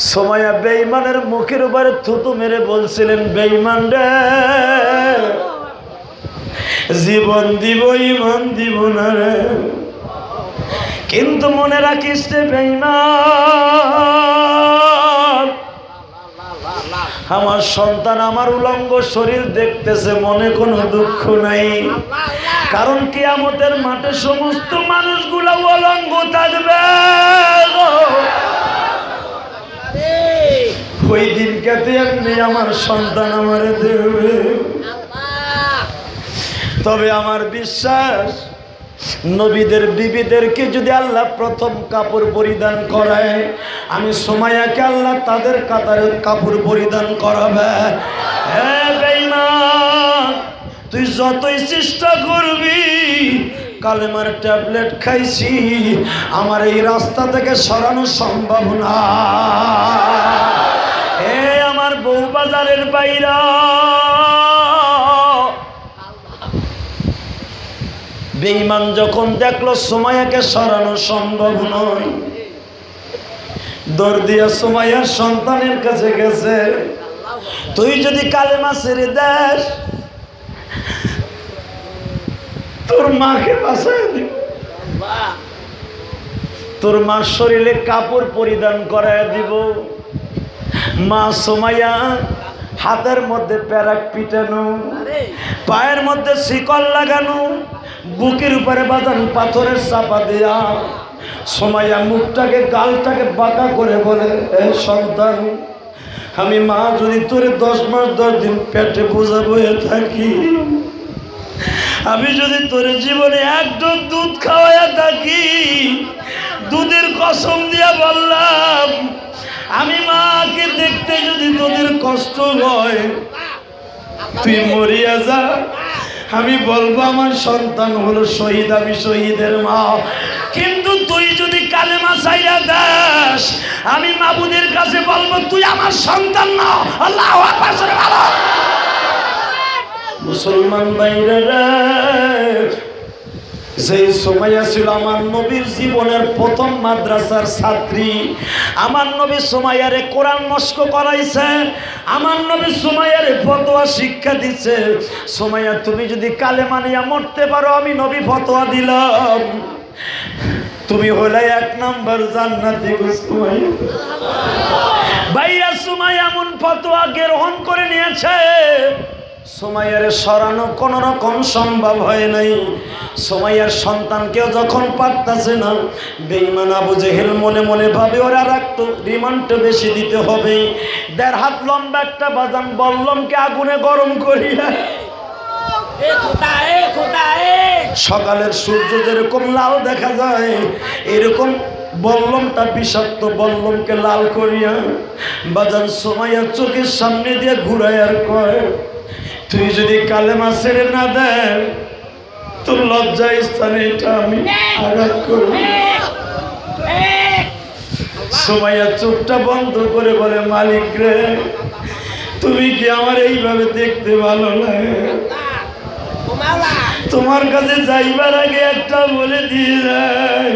সুমাইয়া বেঈমানের মুখের উপরে থুতু মেরে বলছিলেন, বেঈমান রে, জীবন দিব ইমান দিব না রে, কিন্তু মনে রাখিস রে বেঈমান, আমার সন্তান আমার উলঙ্গ শরীর দেখতেছে, মনে কোনো দুঃখ নাই, কারণ কিয়ামতের মাঠে সমস্ত মানুষগুলো উলঙ্গ থাকবে। ওই দিনকে এমনি আমার সন্তান আমারে দেবে। তবে আমার বিশ্বাস, নবীদের বিবিদেরকে যদি আল্লাহ প্রথম কাপড় পরিধান করায়, আমি সুমাইয়াকে আল্লাহ তাদের কাতারে কাপড় পরিধান করাবে। হ্যাঁ বেঈমান, তুই যতই চেষ্টা করবি, কালেমার ট্যাবলেট খাইছি, আমার এই রাস্তা থেকে সরানো সম্ভব না। আমার বউবাজারের বাইরা, বেঈমান যখন দেখলো সুমাইয়াকে সরানো সম্ভব নয়, দৌড় দিয়া সুমাইয়ার সন্তানের কাছে গেছে, তুই যদি কালেমা ছেড়ে দেস তোর মাকে বাঁচায় দিব, তোর মার শরীরে কাপড় পরিধান করায় দিব। মা সুমাইয়া হাতের মধ্যে প্যারাক পিটানো, পায়ের মধ্যে শিকল লাগানো, বুকের উপরে বাঁধানো পাথরের চাপা দেয়া, সুমাইয়া মুখটাকে গালটাকে বাঁকা করে বলে, এ সন্তান, আমি মা যদি তোরে 10 মাস 10 দিন পেটে বোঝা বয়ে থাকি, আমি যদি তোর জীবনে 1 ঢোক দুধ খাওয়াইয়া থাকি, দুধের কসম দিয়া বললাম, আমি মাকে দেখতে যদি তোদের কষ্ট হয়, তুই মরিয়া যা, আমি বলবো আমার সন্তান হলো শহীদ, আমি শহীদের মা। কিন্তু তুই যদি কালেমা ছাইরা দাস, আমি মাবুদের কাছে বলবো তুই আমার সন্তান না। আল্লাহু আকবার জোরে বলো। মুসলমান ভাইরা, যেই সুমাইয়া ছিল আমার নবীর জীবনের প্রথম মাদ্রাসার ছাত্রী। আমার নবী সুমাইয়ারে কোরআন মস্ক করাইছে, আমার নবী সুমাইয়ারে ফতোয়া শিক্ষা দিচ্ছে। সুমাইয়া তুমি যদি কালেমা নিয়ে মরতে পারো, আমি নবী ফতোয়া দিলাম তুমি হলে 1 নাম্বার জান্নাতি গো সুমাইয়া। ভাইয়া সুমাইয়া এমন ফতোয়া গ্রহণ করে নিয়েছে, সুমাইয়ারে সরানো কোন রকম সম্ভব হয় নাই। সুমাইয়ার সন্তানকেও যখন পারতাছে না, বেঈমান আবু জেহেল মনে মনে ভাবে ওরা আর একটু রিমান্ড বেশি দিতে হবে। 1.5 হাত লম্বা একটা বাজান বল্লমকে আগুনে গরম করিয়া, সকালের সূর্য যেরকম লাল দেখা যায়, এরকম বল্লমটা বিষাক্ত বল্লমকে লাল করিয়া বাজান সুমাইয়ার চোখের সামনে দিয়ে ঘুরায় আর কয়, তুই যদি কালেমা ছেড়ে না দেন তোর লজ্জা স্থানে এটা আমি আঘাত করব। সুমাইয়া চোখটা বন্ধ করে বলে, মালিক রে, তুমি কি আমার এইভাবে দেখতে ভালো লাগে? তোমার কাছে যাইবার আগে একটা বলে দিয়ে যাই,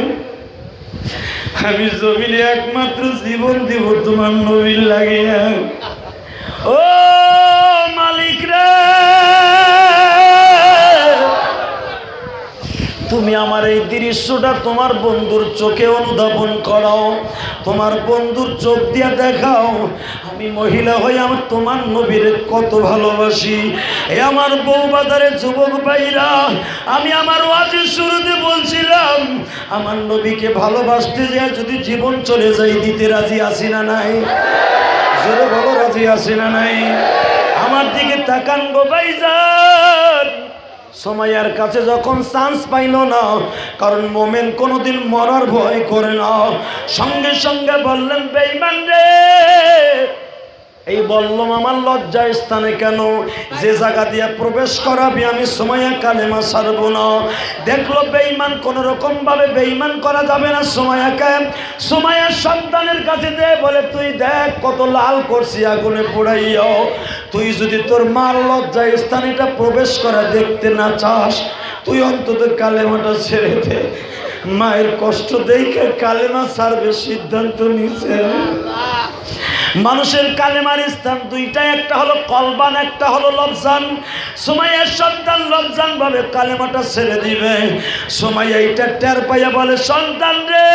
আমি জমিনে একমাত্র জীবন দিব তোমার নবীর লাগিয়া। ও মালিক রে, তুমি আমার এই দৃশ্যটা তোমার বন্ধুর চোখে অনুধাবন করাও, তোমার বন্ধুর চোখ দিয়া দেখাও আমি মহিলা হয়ে আমার তোমার নবীর কত ভালোবাসি। এ আমার বউ বাজারে যুবক ভাইরা, আমি আমার ওয়াজের শুরুতে বলছিলাম আমার নবীকে ভালোবাসতে যায় যদি জীবন চলে যায় দিতে রাজি আছি না নাই? জোরে বলো, রাজি আছি না নাই? আমার দিকে তাকান গো ভাইজান। সুমাইয়ার কাছে যখন চান্স পাইল না, কারণ মোমেন কোনোদিন মরার ভয় করে না, সঙ্গে সঙ্গে বললেন, বেঈমান রে, এই বললাম আমার লজ্জা স্থানে কেন? যে জায়গা দিয়ে প্রবেশ করাবি আমি সুমাইয়া কালেমা ছাড়ব না। দেখলো বেঈমান, কোন রকম ভাবে বেঈমান করা যাবে না সুমাইয়াকে। সুমাইয়ার সন্তানের কাছে দিয়ে বলে, তুই দেখ কত লাল করছি আগুনে পোড়াইয়া, তুই যদি তোর মার লজ্জা স্থানেটা প্রবেশ করা দেখতে না চাস, তুই অন্তত কালেমাটা ছেড়ে দে। মায়ের কষ্ট দেখে কালেমা ছাড়বে সিদ্ধান্ত নিছে। মানুষের কালেমার স্থান দুইটা, একটা হলো কলবান, একটা হলো লবজান। সুমাইয়ার সন্তান লবজান ভাবে কালেমাটা ছেড়ে দিবে। সুমাইয়া এইটা টের পাইয়া বলে, সন্তান রে,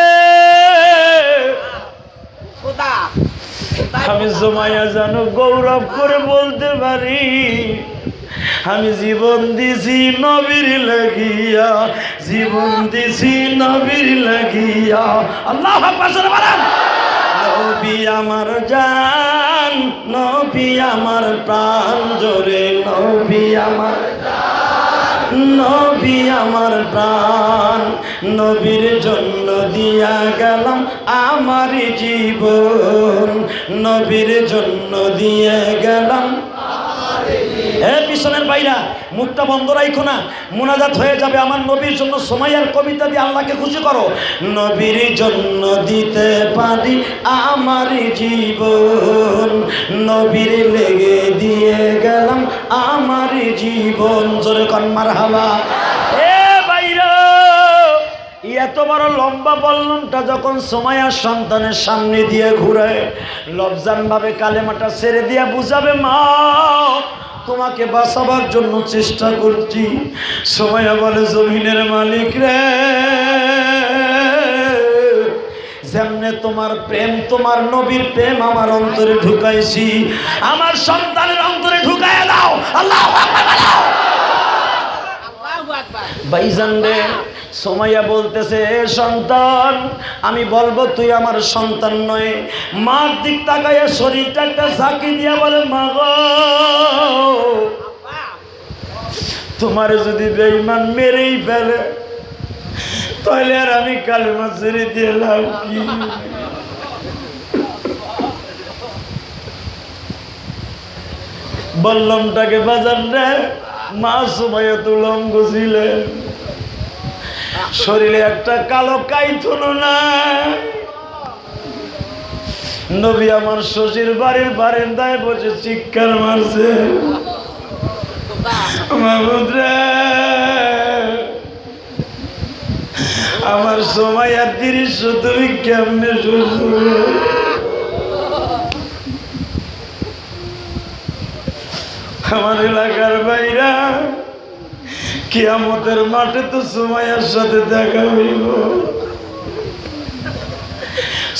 আমি সুমাইয়া জানো গৌরব করে বলতে পারি, আমি জীবন দিছি নবীর লাগিয়া, জীবন দিছি নবীর লাগিয়া। আল্লাহু আকবার বলেন। নবী আমার জান, নবী আমার প্রাণ, জোরে নবী আমার জান, নবী আমার প্রাণ, নবীর জন্য দিয়া গেলাম আমার জীবন, নবীর জন্য দিয়ে গেলাম। পিছনের বাইরা মুখটা বন্ধ রাখো না, মুনাজাত হয়ে যাবে। আমার নবীর জন্য সুমাইয়ার কবিতা দিয়ে আল্লাহকে খুশি করো। নবীর জন্য দিতে পারি আমার জীবন, নবীর লেগে দিয়ে গেলাম আমার জীবন। জোরে কন মারহাবা। এ বাইরা, এত বড় লম্বা বল্লমটা যখন সুমাইয়ার সন্তানের সামনে দিয়ে ঘুরায়, লবজান ভাবে কালেমাটা ছেড়ে দিয়া বুঝাবে, মা তোমাকে বাঁচাবার জন্য চেষ্টা করছি। সুমাইয়া বলে, জমিনের মালিক রে, যেমনে তোমার প্রেম, তোমার নবীর প্রেম আমার অন্তরে ঢুকাইছি, আমার সন্তানের অন্তরে ঢুকাইয়া দাও। আল্লাহু আকবার বলো। ভাইজান রে, সুমাইয়া বলতেছে, সন্তান, আমি বলবো তুই আমার সন্তান নয়। মার দিক তাকাইয়া শরীরটা একটা ঝাঁকি দিয়া বলে, মা গো, তোমার যদি বেঈমান মেরেই ফেলে তাহলে আর আমি কালেমা ছেড়ে দিয়ে লাভ কি? বল্লমটাকে বাজার দেয়। মা সুমাইয়া তুলঙ্গ ছিলেন, শরীরে একটা কালো কাইথুন নাই। নবী আমার শ্বশুর বাড়ির বারান্দায় বসে চিৎকার মারছে, মাহমুদ রে, আমার সময় আর দৃশ্য তুমি কেমনে সহ্য? আমার এলাকার বাইরা কিয়ামতের মাঠে তো সুমাইয়ার সাথে দেখা হইব।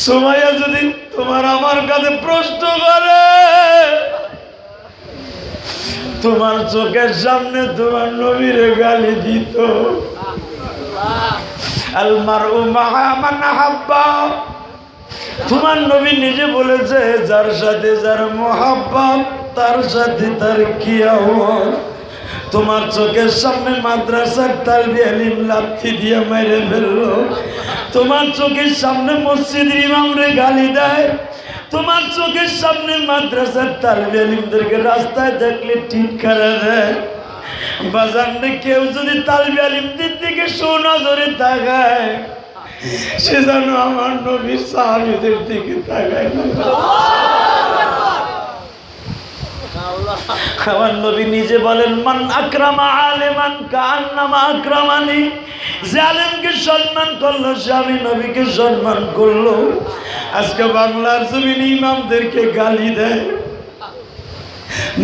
সুমাইয়া যদি তোমার আমার কাছে প্রশ্ন করে, তোমার চোখের সামনে তোমার নবীর গালি দিত। আল মারউ মাআ মান আহাব্বা, তোমার নবী নিজে বলেছে যার সাথে যার মোহাব্বত তার সাথে তার কিয়ামত। তোমার চোখের সামনে মাদ্রাসার তালবি আলিম লাথি দিয়ে মেরে ফেললো, তোমার চোখের সামনে মসজিদের ইমামরে গালি দেয়, তোমার চোখের সামনে মাদ্রাসার তালবি আলিমদেরকে রাস্তায় দেখলে টিটকারা দেয়। বাজারে কেউ যদি তালবি আলিমদের দিকে সুনজরে তাকায়, সে যেন আমার নবীর সাহাবীদের দিকে তাকায়। আমার নবী নিজে বলেন, মান আকরামা আলেমান কান্নামা আকরামানি, যে আলেমকে সম্মান করলো সে আমি নবীকে সম্মান করলো। আজকে বাংলার জমিনে ইমামদেরকে গালি দেয়,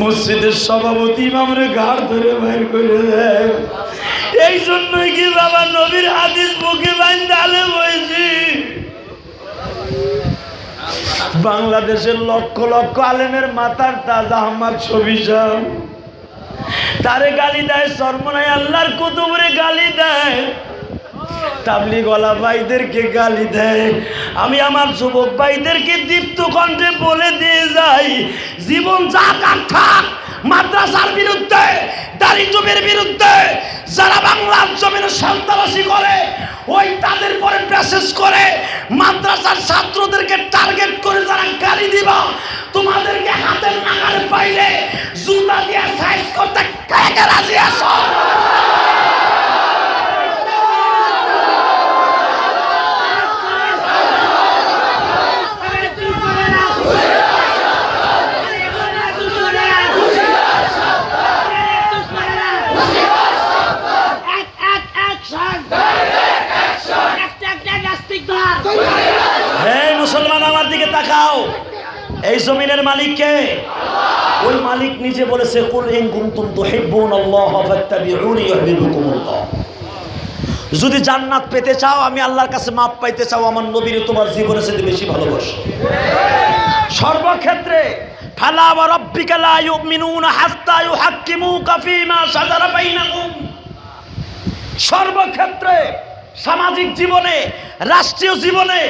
মসজিদের সভাপতি ইমামরে ঘাড় ধরে বাইর করে দেয়। এই জন্যই কি বাবা নবীর হাদিস বুকে বাইন্ধে আলেম হয়েছি। বাংলাদেশের লক্ষ লক্ষ আলেমের মাথার তাজ আহমদ শফি সাহেব, তারে গালি দেয়, সরমনায় আল্লাহর কুতুবরে গালি দেয়, তাবলীগ ওয়ালা ভাইদেরকে গালি দেয়। আমি আমার যুবক ভাইদেরকে দীপ্ত কণ্ঠে বলে দিয়ে যাই, জীবন যা কার থাক, মাদ্রাসার বিরুদ্ধে, দারিদ্র্যের বিরুদ্ধে যারা বাংলার জমিনে সন্ত্রাসী করে, ওই তাদের পরে প্রেসেস করে মাদ্রাসার ছাত্রদেরকে টার্গেট করে যারা গালি দিবা, তোমাদেরকে হাতের নাগালে পাইলে জুতা দিয়ে সাইজ করতে কে কে রাজি আছো? মুসলমান আমার দিকে তাকাও, এই জমিনের মালিক কে? ওই মালিক নিজে বলেছে, কুল ইন কুনতুম তুহিব্বুনাল্লাহ ফাত্তাবিউনি ইউহিব্বুকুমুল্লাহ। যদি জান্নাত পেতে চাও, আমি আল্লাহর কাছে মাপ পাইতে চাও, আমার নবীরে তোমার জীবনের সাথে বেশি ভালোবাসো। সর্বক্ষেত্রে ফালা ওয়া রাব্বিকা লা ইউমিনুনা হাত্তা ইউহাক্কিমুকা ফীমা শাজারা বাইনাহুম। সর্বক্ষেত্রে, সামাজিক জীবনে, রাষ্ট্রীয় জীবনে,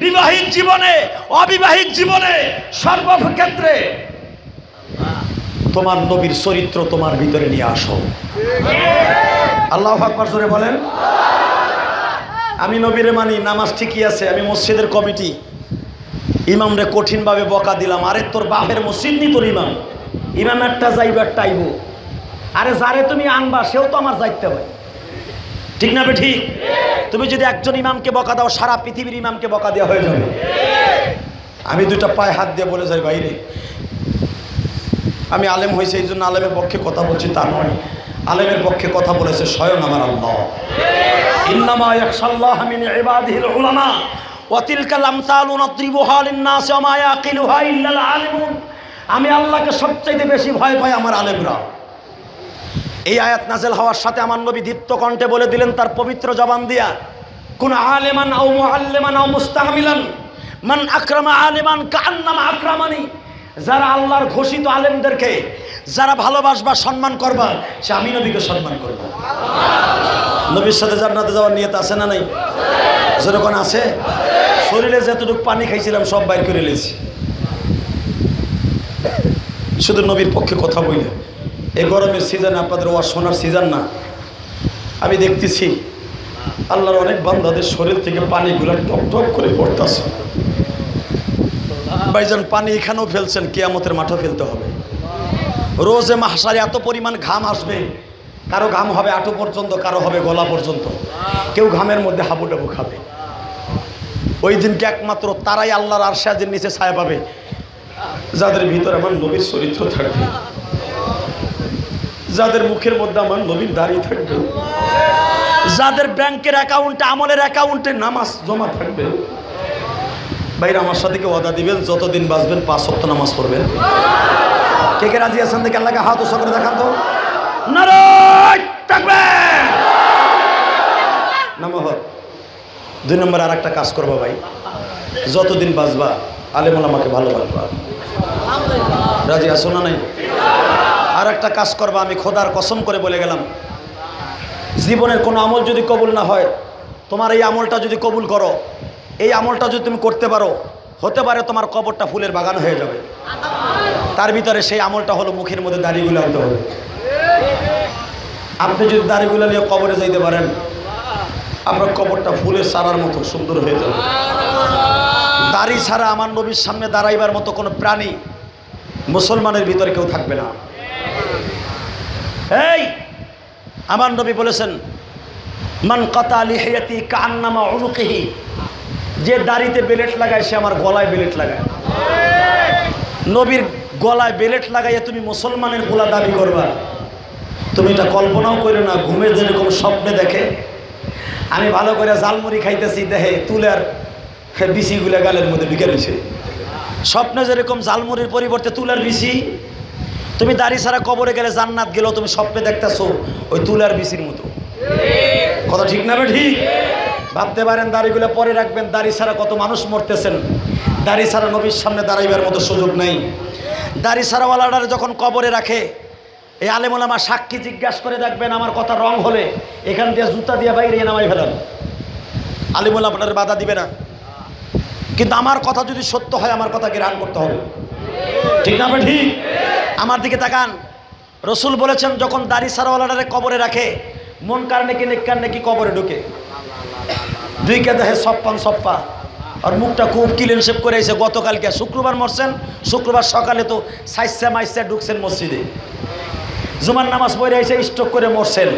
বিবাহিত জীবনে, অবিবাহিত জীবনে, সর্বক্ষেত্রে তোমার নবীর চরিত্র তোমার ভিতরে নিয়ে আসো। আল্লাহু আকবার জোরে বলেন। আমি নবীরে মানি, নামাজ ঠিকই আছে, আমি মসজিদের কমিটি, ইমামরে কঠিনভাবে বকা দিলাম, আরে তোর বাপের মসজিদ নি তোর ইমাম, ইমাম একটা যাইব একটা আইব, আরে যারে তুমি আনবা সেও তো আমার যাইতে হয়, ঠিক না? ঠিক। তুমি যদি একজন ইমামকে বকা দাও, সারা পৃথিবীর ইমামকে বকা দেওয়া হয়ে যাবে। আমি দুইটা পায়ে হাত দিয়ে বলে যাই, বাইরে আমি আলেম হয়েছে এই জন্য আলেমের পক্ষে কথা বলছি তা নয়, আলেমের পক্ষে কথা বলেছে স্বয়ং আমার আল্লাহ। ইন্নামা ইয়াখশাল্লাহ মিন ইবাদিহিল উলামা ওয়া তিলকাল আমসালু নাদরিবুহা লিন-নাসি ওয়া মা ইয়াকিলুহা ইল্লাল আলিমুন। আমি আল্লাহকে সবচেয়ে বেশি ভয় পাই আমার আলেমরা। এই আয়াত নাযিল হওয়ার সাথে আমার নবী দীপ্ত কণ্ঠে বলে দিলেন তার পবিত্র জবান দিয়া, কোন আলেমান আও মুআল্লিমান আও মুস্তাহমিলান মান আকরামা আলিমান কাআন্নামা আকরামানি। যারা আল্লাহর ঘোষিত আলেমদেরকে যারা ভালোবাসবা, সম্মান করবা, সে আমি নবীকে সম্মান করব। নবীর সাথে জান্নাতে যাওয়ার নিয়ত আছে না নাই? যেরকম আছে, শরীরে যতটুকু পানি খাইছিলাম সব বাইর করে নিয়েছি, শুধু নবীর পক্ষে কথা বলে। এই গরমের সিজনে আপনাদের ওয়াজ শোনার সিজন না। আমি দেখতেছি আল্লাহর অনেক বান্দাদের শরীর থেকে পানিগুলো টপ টপ করে পড়তেছে। ভাইজান, পানি এখানেও ফেলছেন, কিয়ামতের মাঠেও ফেলতে হবে। রোজে মাহশারে এত পরিমাণ ঘাম আসবে, কারো ঘাম হবে হাঁটু পর্যন্ত, কারো হবে গলা পর্যন্ত, কেউ ঘামের মধ্যে হাবুডাবু খাবে। ওই দিনকে একমাত্র তারাই আল্লাহর আরশের নিচে ছায়া পাবে যাদের ভিতরে আমার নবীর চরিত্র থাকবে, যাদের মুখের মধ্যে আমার নবীর দাড়ি থাকবে, যাদের ব্যাংকের অ্যাকাউন্টে, আমলের অ্যাকাউন্টে নামাজ জমা থাকবে, ভাইরা আমার সাথে কি ওয়াদা দিবেন যতদিন বাঁচবেন 5 ওয়াক্ত নামাজ পড়বেন? কে কে রাজি আছেন দেখে আল্লাহকে হাত উঁচু করে দেখান তো। নারায়ে তাকবীর। নামাজ 2 নম্বর আর একটা কাজ করবা ভাই, যতদিন বাঁচবা আলেম ওলামাকে ভালোবাসবা। রাজি আছো না নাই? আর একটা কাজ করবা, আমি খোদার কসম করে বলে গেলাম, জীবনের কোনো আমল যদি কবুল না হয়, তোমার এই আমলটা যদি কবুল করো, এই আমলটা যদি তুমি করতে পারো, হতে পারে তোমার কবরটা ফুলের বাগান হয়ে যাবে। তার ভিতরে সেই আমলটা হলো মুখের মধ্যে দাড়িগুলো আনতে হবে। আপনি যদি দাড়িগুলো নিয়ে কবরে যাইতে পারেন, আপনার কবরটা ফুলের চারার মতো সুন্দর হয়ে যাবে। দাড়ি ছাড়া আমার নবীর সামনে দাঁড়াইবার মতো কোনো প্রাণী মুসলমানের ভিতরে কেউ থাকবে না। এই আমার নবী বলেছেন, মান কাতা লিহিয়াতি কান্নামা উনুকিহি, যে দাড়িতে বেলেট লাগায় সে আমার গলায় বেলেট লাগায়। নবীর গলায় বেলেট লাগাইয়া তুমি মুসলমানের গোলা দাবি করবা, তুমি এটা কল্পনাও করো না। ঘুমে যেরকম স্বপ্নে দেখে আমি ভালো করে জালমুড়ি খাইতেছি, দেখে তুলার বিচিগুলা গালের মধ্যে ঢুকে রয়েছে। স্বপ্নে যেরকম জালমুড়ির পরিবর্তে তুলার বিচি, তুমি দাড়ি ছাড়া কবরে গেলে জান্নাত গেলেও তুমি স্বপ্নে দেখতেছো ওই তুলার বিচির মতো। কথা ঠিক না? ঠিক। ভাবতে পারেন দাড়িগুলো পরে রাখবেন, দাড়ি ছাড়া কত মানুষ মরতেছেন। দাড়ি ছাড়া নবীর সামনে দাঁড়াইবার মতো সুযোগ নেই। দাড়ি ছাড়াওয়ালারা যখন কবরে রাখে, এই আলেম ওলামা সাক্ষী জিজ্ঞাসা করে দেখবেন, আমার কথা রং হলে এখান দিয়ে জুতা দিয়ে বাইরে নামাই ফেলেন, আলেম ওলামা আপনার বাধা দিবে না। কিন্তু আমার কথা যদি সত্য হয়, আমার কথাকে রান করতে হবে। ঠিক না? ঠিক। আমার দিকে তাকান, রসুল বলেছেন যখন দাড়ি ছাড়াওয়ালারা কবরে রাখে, মন কার নেকি নেককার নেকি কবরে ঢুকে, দুইকে দেখে সপ্পান সপ্পা, আর মুখটা খুব ক্লিন শেভ করে এসে, গতকালকে শুক্রবার মরছেন, শুক্রবার সকালে তো সাইসা মাইসা ঢুকছেন মসজিদে, জুমার নামাজ পড়ে এসে স্ট্রোক করে মরছেন।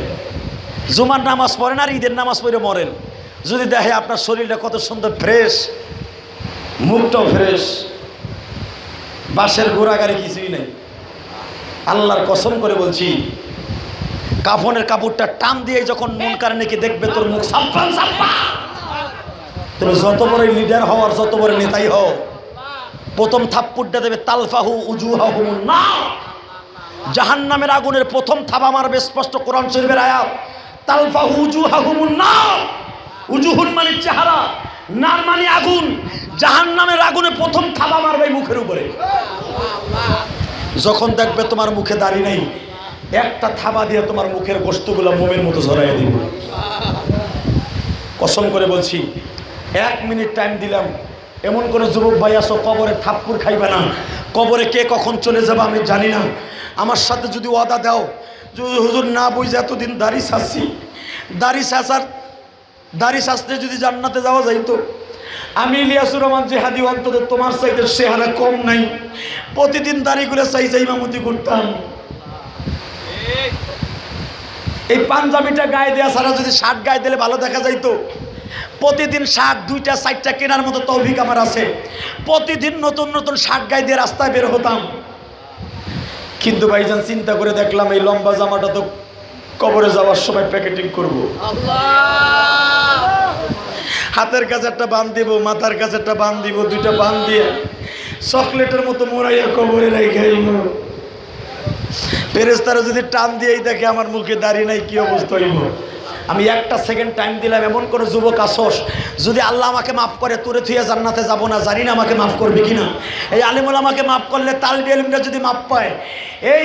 জুমার নামাজ পড়েন আর ঈদের নামাজ পড়ে মরেন। যদি দেখে আপনার শরীরটা কত সুন্দর ফ্রেশ, মুখটাও ফ্রেশ, বাসের ঘোরাগাড়ি কিছুই নেই, আল্লাহর কসম করে বলছি, কাফনের কাপড়টা টান দিয়ে যখন মন কার নাকি দেখবে তোর মুখ সাপ্পান সাপ্পা, তুমি যত বড় লিডার হও আর যত বড় নেতাই হও, প্রথম থাপ্পড়টা দেবে তালফাহু উজুহাহুমুন নার, জাহান্নামের আগুনের প্রথম থাবা মারবে। স্পষ্ট কোরআন শরীফের আয়াত, তালফাহু উজুহাহুমুন নার। উজুহুন মানে চেহারা, নার মানে আগুন। জাহান্নামের আগুনে প্রথম থাবা মারবে মুখের উপরে। যখন দেখবে তোমার মুখে দাড়ি নেই, একটা থাবা দিয়ে তোমার মুখের গোশতগুলো মোমের মতো ঝরাইয়া দিব। কসম করে বলছি, 1 মিনিট টাইম দিলাম, এমন কোনো যুবক ভাই আসো কবরে থাপ্পড় খাইবে না। কবরে কে কখন চলে যাবে আমি জানি না। আমার সাথে যদি ওয়াদা দাও, হুজুর না বুঝে এতদিন দাড়ি ছাড়ছি, দাড়ি ছাড়তে যদি জান্নাতে যাওয়া যাইতো, আমি ইলিয়াসুর রহমান জেহাদি অন্তত তোমার চাইতে চেহারা কম নাই, প্রতিদিন দাড়িগুলো চাই ইমামতি করতাম। এই পাঞ্জাবিটা গায়ে দেওয়া ছাড়া যদি শার্ট গায়ে দিলে ভালো দেখা যাইতো। প্রতিদিন শার্ট 2টা 4টা কেনার মতো তৌফিক আমার আছে। প্রতিদিন নতুন নতুন শার্ট গায়ে দিয়ে রাস্তায় বের হতাম। কিন্তু ভাইজান চিন্তা করে দেখলাম, এই লম্বা জামাটা তো কবরে যাওয়ার সময় প্যাকেটিং করব। হাতের কাছে একটা বান দিব, মাথার কাছে একটা বান দিব, 2টা বান দিয়ে চকলেটের মতো মোড়াইয়া কবরে রাখাইব। ফেরেশতারা যদি টান দিয়েই দেখে আমার মুখে দাড়ি নাই, কি অবস্থা হইব? আমি 1টা সেকেন্ড টাইম দিলাম, এমন কোনো যুবক আসোস, যদি আল্লাহ আমাকে মাফ করে তোরে থুয়ে জান্নাতে যাব না, জানি না আমাকে মাফ করবে কিনা। এই আলিমুল আমাকে মাফ করলে তালবি আলিমরা যদি মাফ পায়, এই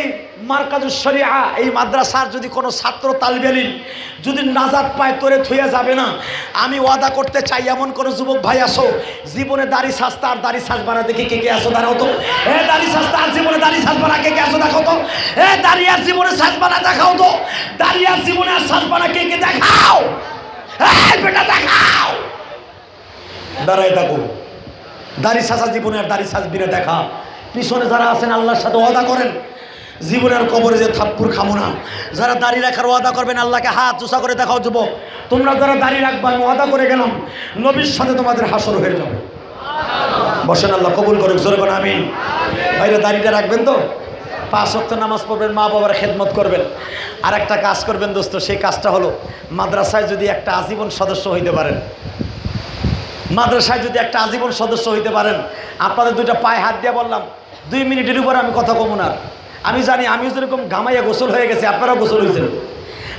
মারকাজুস শরিয়া এই মাদ্রাসার যদি কোনো ছাত্র তালবি আলিম যদি নাজাত পায়, তোরে থুয়ে যাবে না। আমি ওয়াদা করতে চাই, এমন কোনো যুবক ভাই আসো জীবনে দাড়ি সাজতা আর দাড়ি সাজবা না, দেখি কে কে আসো দাঁড়াও তো। দাড়ি সাজতা আর জীবনে দাড়ি সাজবা না, কে কে আসো দেখাও তো। দাড়ি আর জীবনে সাজবা না, দেখাও তো। দাড়ি আর জীবনে আর সাজবা না, কে কে দেখাও। বেটা দেখাও, দাঁড়াই থাকো। দাড়ি সাজা জীবনে আর দাড়ি সাজবি না, দেখা। পিছনে যারা আছেন আল্লাহর সাথে ওয়াদা করেন, জীবনের কবরে যে থাপ্পুর খামো না। যারা দাড়ি রাখার ওয়াদা করবেন, আল্লাহকে হাত উঁচা করে দেখাও যুবক, তোমরা যারা দাড়ি রাখবা, আমি ওয়াদা করে গেলাম নবীর সাথে তোমাদের হাসর হয়ে যাবে। বসেন, আল্লাহ কবুল করুক, জোরে বলেন আমিন। ভাইরা দাড়িটা রাখবেন তো? 5 ওয়াক্ত নামাজ পড়বেন, মা বাবার খেদমত করবেন। আর একটা কাজ করবেন দোস্ত, সেই কাজটা হলো মাদ্রাসায় যদি একটা আজীবন সদস্য হইতে পারেন, মাদ্রাসায় যদি একটা আজীবন সদস্য হইতে পারেন, আপনাদের দুইটা পায়ে হাত দিয়ে বললাম 2 মিনিটের উপর আমি কথা কমু না। আমি জানি আমিও যেরকম ঘামাইয়া গোসল হয়ে গেছে, আপনারাও গোসল হয়েছেন।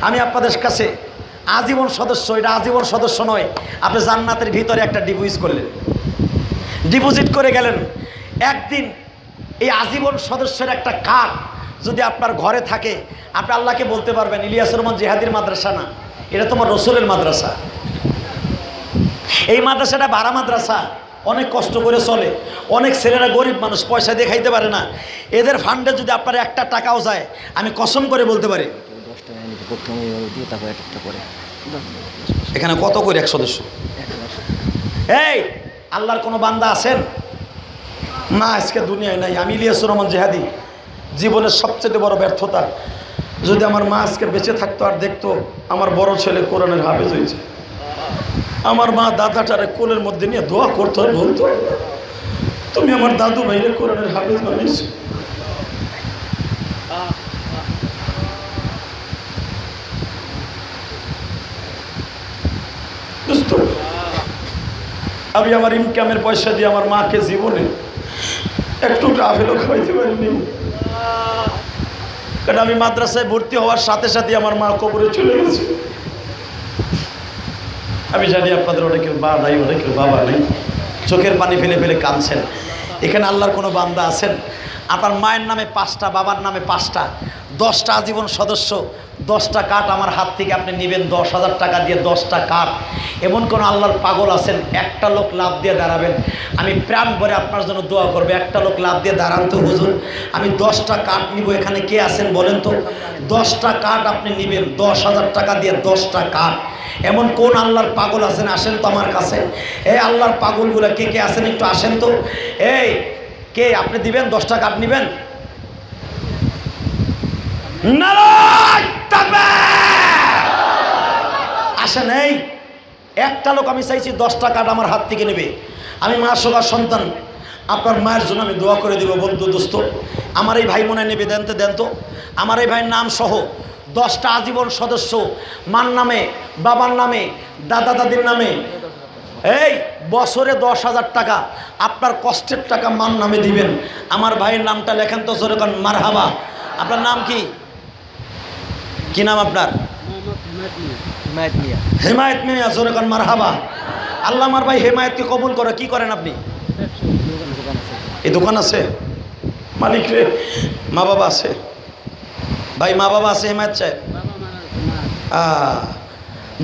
আমি আপনাদের কাছে আজীবন সদস্য, এটা আজীবন সদস্য নয়, আপনি জান্নাতের ভিতরে একটা ডিপোজিট করলেন, ডিপোজিট করে গেলেন। একদিন এই আজীবন সদস্যের একটা কার্ড যদি আপনার ঘরে থাকে, আপনি আল্লাহকে বলতে পারবেন ইলিয়াসুর রহমান জিহাদির মাদ্রাসা না, এটা তোমার রসুলের মাদ্রাসা। এই মাদ্রাসাটা ভাড়া মাদ্রাসা, অনেক কষ্ট করে চলে, অনেক ছেলেরা গরিব মানুষ, পয়সা দিয়ে খাইতে পারে না। এদের ফান্ডে যদি আপনার একটা টাকাও যায়, আমি কসম করে বলতে পারি। এখানে কত করে এক সদস্য? এই আল্লাহর কোনো বান্দা আছেন? মা আজকে দুনিয়ায় নাই। আমি ইলিয়াসুর রহমান জিহাদি, জীবনের সবচেয়ে বড় ব্যর্থতা, যদি আমার মা আজকে বেঁচে থাকতো আর দেখতো আমার বড় ছেলে কোরআনের হাফেজ হয়েছে, আমার মা দাদাটারে কোলের মধ্যে নিয়ে দোয়া করতো আর বলতো, তুমি আমার দাদু ভাইরে কোরআনের হাফেজ বানিয়েছো। আমি আমার ইনকামের পয়সা দিয়ে আমার মাকে জীবনে একটু আপেলও খাওয়াইতে পারিনি, কারণ আমি মাদ্রাসায় ভর্তি হওয়ার সাথে সাথে আমার মা কবরে চলে গেছে। আমি জানি আপনাদের অনেকের মা নাই, অনেকের বাবা নেই, চোখের পানি ফেলে ফেলে কাঁদছেন। এখানে আল্লাহর কোনো বান্দা আছেন আপনার মায়ের নামে 5টা, বাবার নামে 5টা, 10টা আজীবন সদস্য, 10টা কার্ড আমার হাত থেকে আপনি নেবেন 10,000 টাকা দিয়ে 10টা কার্ড। এমন কোনো আল্লাহর পাগল আছেন, একটা লোক লাভ দিয়ে দাঁড়াবেন, আমি প্রাণ ভরে আপনার জন্য দোয়া করবো। একটা লোক লাভ দিয়ে দাঁড়ান তো হুজুর, আমি 10টা কার্ড নিব। এখানে কে আছেন বলেন তো? 10টা কার্ড আপনি নেবেন 10,000 টাকা দিয়ে 10টা কার্ড। এমন কোন আল্লাহর পাগল আছেন? আসেন তো আমার কাছে। এই আল্লাহর পাগলগুলো কে কে আছেন একটু আসেন তো। এই কে আপনি দিবেন 10টা কার্ড নেবেন? আসেন। এই একটা লোক আমি চাইছি 10টা কার্ড আমার হাত থেকে নেবে। আমি মা সবার সন্তান, আপনার মায়ের জন্য আমি দোয়া করে দেব। বন্ধু দোস্ত, আমার এই ভাই মনে নেবে দেন তো, আমার এই ভাইয়ের নাম সহ 10টা আজীবন সদস্য, মার নামে, বাবার নামে, দাদা দাদির নামে, এই বছরে 10,000 টাকা আপনার কষ্টের টাকা মার নামে দিবেন। আমার ভাইয়ের নামটা লেখেন তো জোরে কারণ মারহাবা। আপনার নাম কি? কি নাম আপনার? হেমায়েত মিয়া। জোরে কারণ মারহাবা। আল্লাহ আমার ভাই হেমায়েতকে কবুল করে। কি করেন আপনি? এই দোকান আছে? মালিক রে, মা বাবা আছে? ভাই মা বাবা আছে হেমায়েত সাহেব?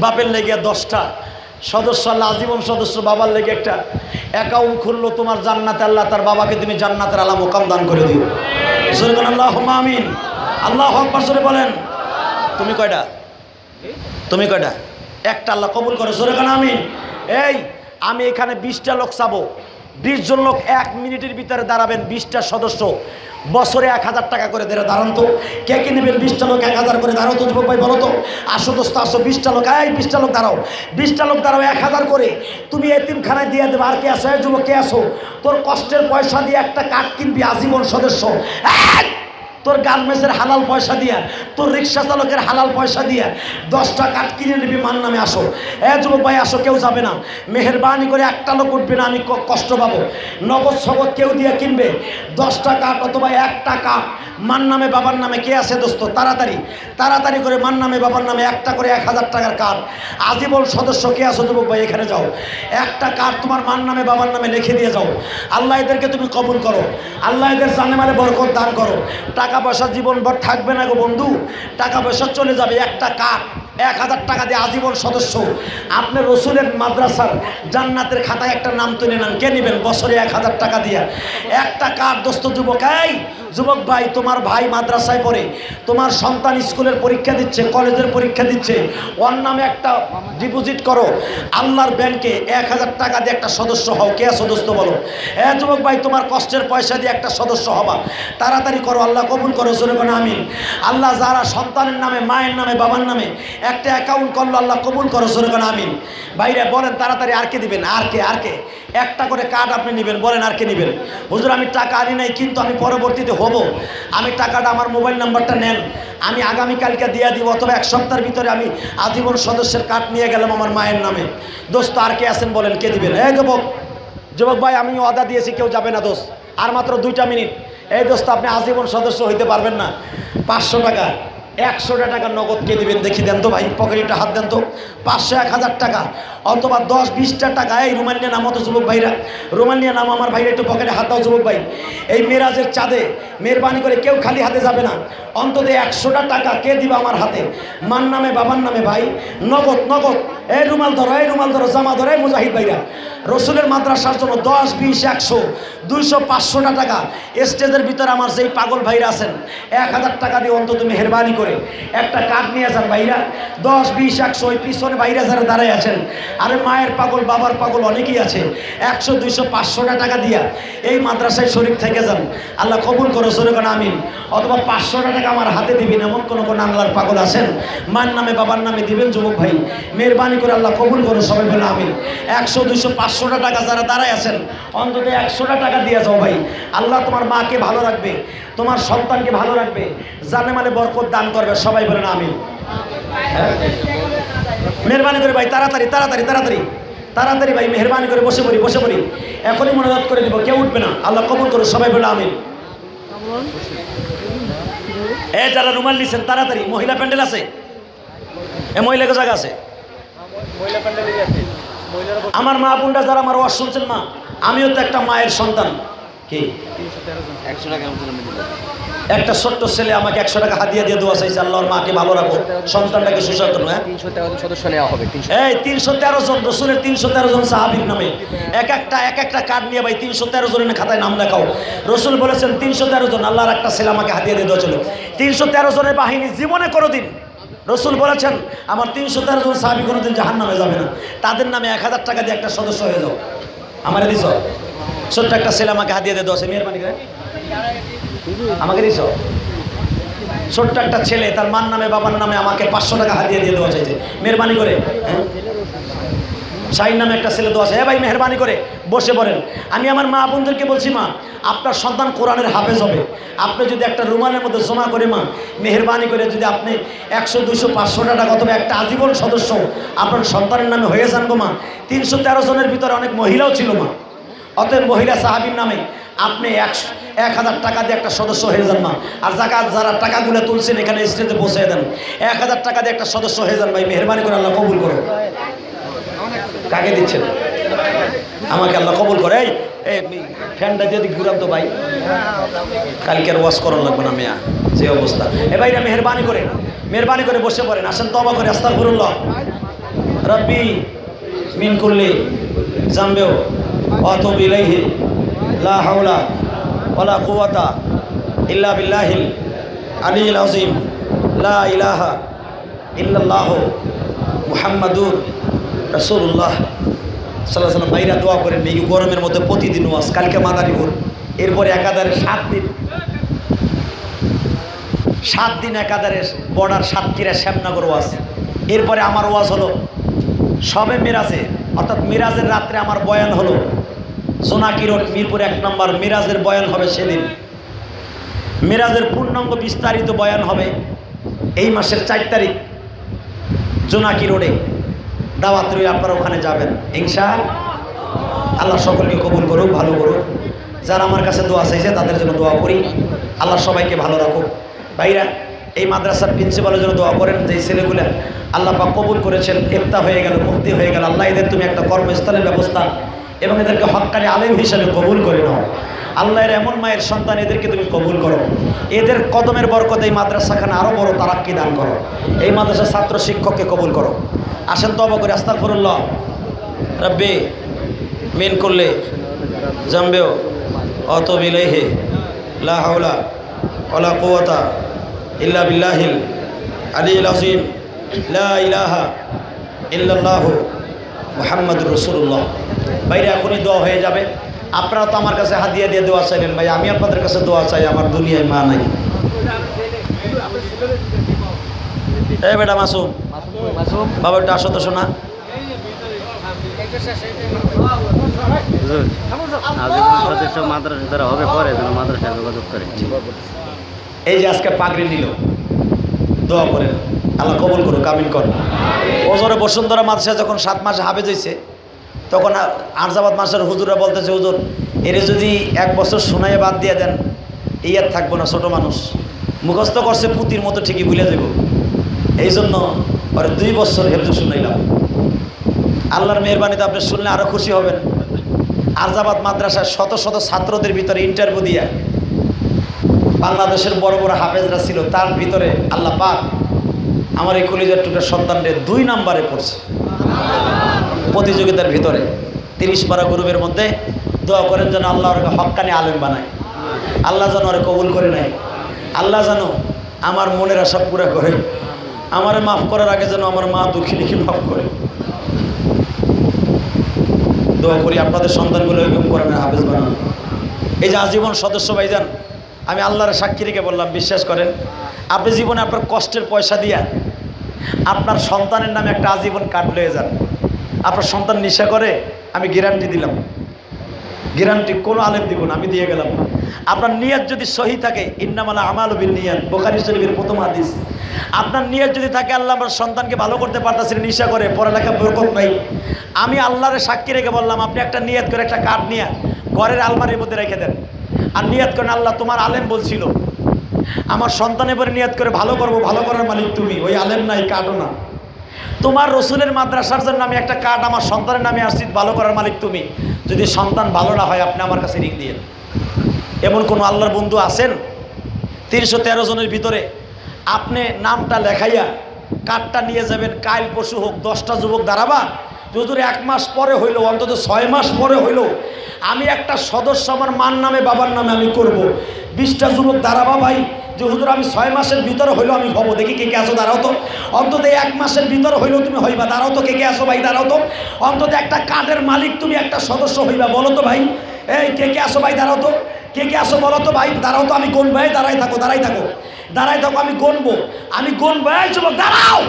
বাপের লেগে 10টা সদস্য, আল্লাহ আজীবন সদস্য, বাবার লেগে একটা অ্যাকাউন্ট খুললো তোমার জান্নাতে। আল্লাহ তার বাবাকে তুমি জান্নাতের আলা মোকাম দান করে দিও। জোরে বলেন আল্লাহুম্মা আমিন। আল্লাহু আকবার জোরে বলেন। তুমি কয়টা? তুমি কয়টা? একটা। আল্লাহ কবুল করে। জোরে বলেন আমিন। এই আমি এখানে 20টা লোক চাবো, 20 জন লোক 1 মিনিটের ভিতরে দাঁড়াবেন। 20টা সদস্য বছরে 1000 টাকা করে দেড়ে দাঁড়ান তো। কে কে নেবেন? 20টা লোক 1000 করে দাঁড়াও তো যুবক ভাই, বলো তো। আসো দোস্ত আসো, 20টা লোক। এই 20টা লোক দাঁড়াও, 20টা লোক দাঁড়াও, 1000 করে তুমি এতিমখানায় দিয়ে দেবে। আর কে আসো? এই যুবক কে আসো? তোর কষ্টের পয়সা দিয়ে একটা কার্ড কিনবি আজীবন সদস্য। তোর গার্মেন্টসের হালাল পয়সা দিয়া, তোর রিক্সা চালকের হালাল পয়সা দিয়া 10টা কার্ড কিনে নিবি, মান নামে আসো। যুবক ভাই আসো, কেউ যাবে না, মেহেরবানি করে একটা লোক উঠবে না, আমি কষ্ট পাবো। নগদ সগদ কেউ দিয়ে কিনবে 10টা কার্ড অথবা 1টা কার্ড মান নামে বাবার নামে। কে আছে দোস্ত? তাড়াতাড়ি করে মান নামে বাবার নামে একটা করে 1000 টাকার কার্ড আজীবন সদস্য। কে আছো যুবক ভাই? এখানে যাও, একটা কার্ড তোমার মান নামে বাবার নামে লিখে দিয়ে যাও। আল্লাহ এদেরকে তুমি কবুল করো, আল্লাহ এদের জানে মানে বরকত দান করো। টাকা পয়সা জীবনভর থাকবে না গো বন্ধু, টাকা পয়সা চলে যাবে। একটা কার্ড 1000 টাকা দিয়ে আজীবন সদস্য। আপনি রসুলের মাদ্রাসার জান্নাতের খাতায় একটা নাম তুলে নেন। কে নেবেন? বছরে 1000 টাকা দিয়ে একটা কার্ড দোস্ত। যুবক, এই যুবক ভাই, তোমার ভাই মাদ্রাসায় পড়ে, তোমার সন্তান স্কুলের পরীক্ষা দিচ্ছে, কলেজের পরীক্ষা দিচ্ছে, ওর নামে একটা ডিপোজিট করো আল্লাহর ব্যাংকে। 1000 টাকা দিয়ে একটা সদস্য হও। কে সদস্য বলো? যুবক ভাই, তোমার কষ্টের পয়সা দিয়ে একটা সদস্য হবা। তাড়াতাড়ি করো, আল্লাহ কবুল করো। জোরে বলেন আমিন। আল্লাহ যারা সন্তানের নামে, মায়ের নামে, বাবার নামে একটা অ্যাকাউন্ট করলো, আল্লাহ কবুল করো, সুরগান আমিন। ভাইরা বলেন তাড়াতাড়ি আর কে দিবেন? আর কে একটা করে কার্ড আপনি নেবেন, বলেন আর কে নেবেন? হুজুর আমি টাকা আনি নাই, কিন্তু আমি পরবর্তীতে হব, আমি টাকাটা আমার মোবাইল নাম্বারটা নেন, আমি আগামীকালকে দিয়ে দিব, অথবা এক সপ্তাহের ভিতরে আমি আজীবন সদস্যের কার্ড নিয়ে গেলাম আমার মায়ের নামে। দোস্ত আর কে আছেন বলেন, কে দিবেন? এই যুবক ভাই, আমি ওয়াদা দিয়েছি কেউ যাবে না দোস্ত, আর মাত্র 2টা মিনিট। এই দোস্ত আপনি আজীবন সদস্য হইতে পারবেন না। 500 টাকা 100টা টাকা নগদ কে দিবেন দেখি? দেন তো ভাই, পকেটে হাত দেন তো। 500, 1000 টাকা অথবা 10-20টা টাকা। এই রুমাল নিয়ে নামো তো যুবক ভাইরা, রুমাল নিয়ে নামো আমার ভাইরা, একটু পকেটে হাত দাও যুবক ভাই। এই মেরাজের চাঁদে মেহরবানি করে কেউ খালি হাতে যাবে না, অন্তত 100টা টাকা কে দিবা আমার হাতে, মার নামে বাবার নামে ভাই, নগদ। এই রুমাল ধরো, জামা ধরো, এই মুজাহিদ ভাইরা। রসুলের মাদ্রাসার জন্য 10, 20, 100, 200, 500টা টাকা। স্টেজের ভিতরে আমার যেই পাগল ভাইরা আছেন 1000 টাকা দিয়ে অন্তত মেহরবানি করে একটা কার্ড নিয়ে যান ভাইরা। 10, 20, 100 ওই পিছনে ভাইরা যারা দাঁড়ায় আছেন, আরে মায়ের পাগল, বাবার পাগল অনেকেই আছে, 100, 200, 500টা টাকা দিয়া এই মাদ্রাসায় শরীক থেকে যান, আল্লাহ কবুল করো, সুরগান আমিন। অথবা 500টা টাকা আমার হাতে দিবেন, এমন কোন আল্লাহর পাগল আছেন মায়ের নামে বাবার নামে দিবেন যুবক ভাই, মেহরবানি করে আল্লাহ কবুল করো, সবাই বলে আমিন। 100, 200, 500টা টাকা যারা দাঁড়ায় আছেন অন্তত 100টা টাকা দিয়ে যাও ভাই। আল্লাহ তোমার মাকে ভালো রাখবে, তোমার সন্তানকে ভালো রাখবে, জানে মানে বরকত দান করবে, সবাই বলেন আমিন। মেহরবানি করে ভাই, তাড়াতাড়ি ভাই, মেহরবানি করে বসে পড়ি, এখনই মনোজাত করে দিব, কেউ উঠবে না, আল্লাহ কবুল করো, সবাই বলে আমিন। যারা রুমাল নিছেন তাড়াতাড়ি, মহিলা প্যান্ডেল আছে, মহিলাকে জায়গা আছে, আমার মা বোনরা যারা আমার ওয়াজ শুনছেন, মা আমিও তো একটা মায়ের সন্তান। কি 100 টাকা একটা ছোট্ট ছেলে আমাকে 100 টাকা হাদিয়া দিয়ে দোয়া চাইছে, আল্লাহর মাকে ভালো রাখো, সন্তানটাকে সুস্বাস্থ্য। 313 সদস্য নেওয়া হবে। 313 জন, রসুলের 313 জন সাহাবীর নামে এক একটা কার্ড নিয়ে ভাই 313 জনের খাতায় নাম লেখাও। রসুল বলেছেন 313 জন, আল্লাহর একটা ছেলে আমাকে হাদিয়া দিয়ে দেওয়া ছিল। 313 জনের বাহিনী জীবনে কোনোদিন, রসুল বলেছেন আমার 313 জন সাহাবী কোনোদিন জাহান্নামে যাবে না, তাদের নামে 1000 টাকা দিয়ে একটা সদস্য হয়ে যাও। আমার দিছ ছোট্ট একটা ছেলে আমাকে হাদিয়া দিয়ে দেওয়া আছে, মেহরবানি করে আমাকে দিছ। ছোট্ট একটা ছেলে তার মার নামে বাবার নামে আমাকে 500 টাকা হাদিয়া দিয়ে দেওয়া চাইছে, মেহরবানি করে। শাহিন নামে একটা ছেলে দেওয়া আছে, ভাই মেহরবানি করে বসে পড়েন। আমি আমার মা বোনদেরকে বলছি, মা আপনার সন্তান কোরআনের হাফেজ হবে, আপনি যদি একটা রুমালের মধ্যে জমা করে মা মেহরবানি করে যদি আপনি 100, 200, 500 টাকা অথবা একটা আজীবন সদস্য আপনার সন্তানের নামে হয়ে যান গো মা। 313 জনের ভিতরে অনেক মহিলাও ছিল মা, অতএব মহিলা সাহাবীর নামে আপনি 1000 টাকা দিয়ে একটা সদস্য হয়ে যান মা। আর যারা টাকাগুলো তুলছেন এখানে স্টেজে পৌঁছে দেন, 1000 টাকা দিয়ে একটা সদস্য হয়ে যান ভাই, মেহরবানি করে আল্লাহ কবুল করো। কাকে দিচ্ছেন? আমাকে আল্লাহ কবুল করে। এই ফ্যানটা যদি ঘুরান তো ভাই, কালকের ওয়াশ করার লাগবে না মেয়া, যে অবস্থা। ভাইরা মেহরবানি করে বসে পড়েন, আসেন তওবা করে, আস্তাগফিরুল্লাহ রব্বি মিন কুল্লি জামবিও ওয়া আতুবু ইলাইহি লা হাওলা ওয়ালা কুওয়াতা ইল্লা বিল্লাহিল আলিয়্যিল আযীম লা ইলাহা ইল্লাল্লাহু মুহাম্মাদুর রাসূলুল্লাহ সাল্লাল্লাহু আলাইহি ওয়াসাল্লাম। ভাইরা দোয়া করেন, এই গরমের মধ্যে প্রতিদিন ওয়াজ, কালকে মাদারীপুর, এরপরে একাধারে 7 দিন একাধারে বর্ডার সাতক্ষীরা শ্যামনগর ওয়াজ, এরপরে আমার ওয়াজ হলো সবে মিরাজে, অর্থাৎ মিরাজের রাত্রে আমার বয়ান হলো জোনাকি রোড মিরপুর 1 নম্বর, মিরাজের বয়ান হবে সেদিন। মিরাজের পূর্ণাঙ্গ বিস্তারিত বয়ান হবে এই মাসের 4 তারিখ জোনাকি রোডে। দাওয়াত রইল, আপনারা ওখানে যাবেন ইনশাআল্লাহ। সকলকে কবুল করুক, ভালো করুক। যারা আমার কাছে দোয়া চাইছে তাদের জন্য দোয়া করি, আল্লাহ সবাইকে ভালো রাখুক। ভাইরা এই মাদ্রাসার প্রিন্সিপালের জন্য দোয়া করেন, যে ছেলেগুলো আল্লাহ পাক কবুল করেছেন, ইফতা হয়ে গেল, মুফতি হয়ে গেল, আল্লাহ এদের তুমি একটা কর্মস্থলের ব্যবস্থা এবং এদেরকে হক্কানি আলেম হিসাবে কবুল করে নাও। আল্লাহর এমন মায়ের সন্তান, এদেরকে তুমি কবুল করো, এদের কদমের বরকতে এই মাদ্রাসাখানে আরও বড় তারাক্কি দান করো, এই মাদ্রাসার ছাত্র শিক্ষককে কবুল করো। আসেন তওবা করে, আস্তাগফিরুল্লাহ রব্বি মিন কুল্লি জামবিও ওয়া আতুবু ইলাইহি লা হাওলা ওয়ালা কুওয়াতা ইল্লা বিল্লাহিল আলিয়্যিল আযীম লা ইলাহা ইল্লাল্লাহু মুহাম্মাদুর রাসূলুল্লাহ। ভাইরা এখনই দোয়া হয়ে যাবে। আপনারা তো আমার কাছে হাদিয়া দিয়ে দোয়া চাইলেন, ভাই আমি আপনাদের কাছে দোয়া চাই, আমার দুনিয়ায় মা নাই। এই বেটা মাসুম বাবা একটু আসো তো শোনা। সদস্য মাদ্রাসা যারা হবে পরে যেন মাদ্রাসায় যোগাযোগ করে। এই যে আজকে পাগড়ি নিল, দোয়া করেন আল্লাহ কবুল করুক, আমিন কর। ওজরে বসুন্ধরা মাদ্রাসা যখন 7 মাস হাফেজ হয়েছে, তখন আরজাবাদ মাসের হুজুররা বলতেছে, হুজুর এরে যদি 1 বছর শোনাইয়ে বাদ দিয়ে দেন, এই আর থাকবো না, ছোট মানুষ মুখস্থ করছে পুতির মতো, ঠিকই ভুলে যাব। এই জন্য ওর 2 বছর হেফজ শুনাইলাম। আল্লাহর মেহরবানিতে আপনি শুনলে আরও খুশি হবেন। আরজাবাদ মাদ্রাসার শত শত ছাত্রদের ভিতরে ইন্টারভিউ দিয়ে বাংলাদেশের বড় বড় হাফেজরা ছিল, তার ভিতরে আল্লাহ পাক আমার এই কলিজার টুকরা সন্তানদের 2 নম্বরে পড়ছে প্রতিযোগিতার ভিতরে। 30 পারা গ্রুপের মধ্যে দোয়া করেন যেন আল্লাহ ওকে হক্কানি আলেম বানায়, আল্লাহ যেন ওরে কবুল করে নেয়, আল্লাহ যেন আমার মনের আশা পুরা করে, আমার মাফ করার আগে যেন আমার মা দুঃখিনীকে মাফ করে। দোয়া করি আপনাদের সন্তানগুলো এরকম করেন, হাফেজ বানান। এই যে আজীবন সদস্য ভাইজান, আমি আল্লাহর সাক্ষী রেখে বললাম, বিশ্বাস করেন আপনি জীবনে আপনার কষ্টের পয়সা দিয়া আপনার সন্তানের নামে একটা আজীবন কার্ড লয়ে যান। আপনার সন্তান নেশা করে, আমি গ্যারান্টি দিলাম, গ্যারান্টি কোনো আলেম দিব না, আমি দিয়ে গেলাম। আপনার নিয়ত যদি সহি থাকে, ইন্নামাল আমালু বিন্নিয়াত, বুখারী শরীফের প্রথম হাদিস। আপনার নিয়ত যদি থাকে আল্লাহ আমার সন্তানকে ভালো করতে পারতেছেন, নেশা করে, পড়ালেখা বরকত নাই, আমি আল্লাহর সাক্ষী রেখে বললাম, আপনি একটা নিয়ত করে একটা কার্ড নিয়ে ঘরের আলমারির মধ্যে রেখে দেন, আর নিয়ত করেন আল্লাহ তোমার আলেম বলছিল আমার সন্তানের পরে নিয়ত করে ভালো করবো, ভালো করার মালিক তুমি, ওই আলেম নাই, কার্ডও না। তোমার রসুলের মাদ্রাসার জন্য আমি একটা কার্ড আমার সন্তানের নামে আসছি, ভালো করার মালিক তুমি। যদি সন্তান ভালো না হয় আপনি আমার কাছে রিং দিয়েন। এমন কোনো আল্লাহর বন্ধু আছেন 313 জনের ভিতরে আপনি নামটা লেখাইয়া কার্ডটা নিয়ে যাবেন, কাল পশু হোক 10টা যুবক দাঁড়াবা, যদি 1 মাস পরে হইল, অন্তত 6 মাস পরে হইল, আমি একটা সদস্য আমার মার নামে বাবার নামে আমি করব। 20টা যুবক দাঁড়াবা ভাই, যে হুজুর আমি 6 মাসের ভিতরে হইলো আমি হবো, দেখি কে কে আসো, দাঁড়াও তো। অন্তত 1 মাসের ভিতরে হইলো তুমি হইবা, দাঁড়াও তো, কে কে আসো ভাই, দাঁড়াও তো। অন্তত একটা কার্ডের মালিক তুমি, একটা সদস্য হইবা, বলো তো ভাই। এই কে কে আসো ভাই, দাঁড়াও তো, কে কে আসো বলো তো ভাই, দাঁড়াও তো, আমি গুনবো, ভাই দাঁড়াই থাকো, দাঁড়াই থাকো, দাঁড়াই থাকো, আমি গুনবো, আমি গুনবো। এই যুবক দাঁড়াও,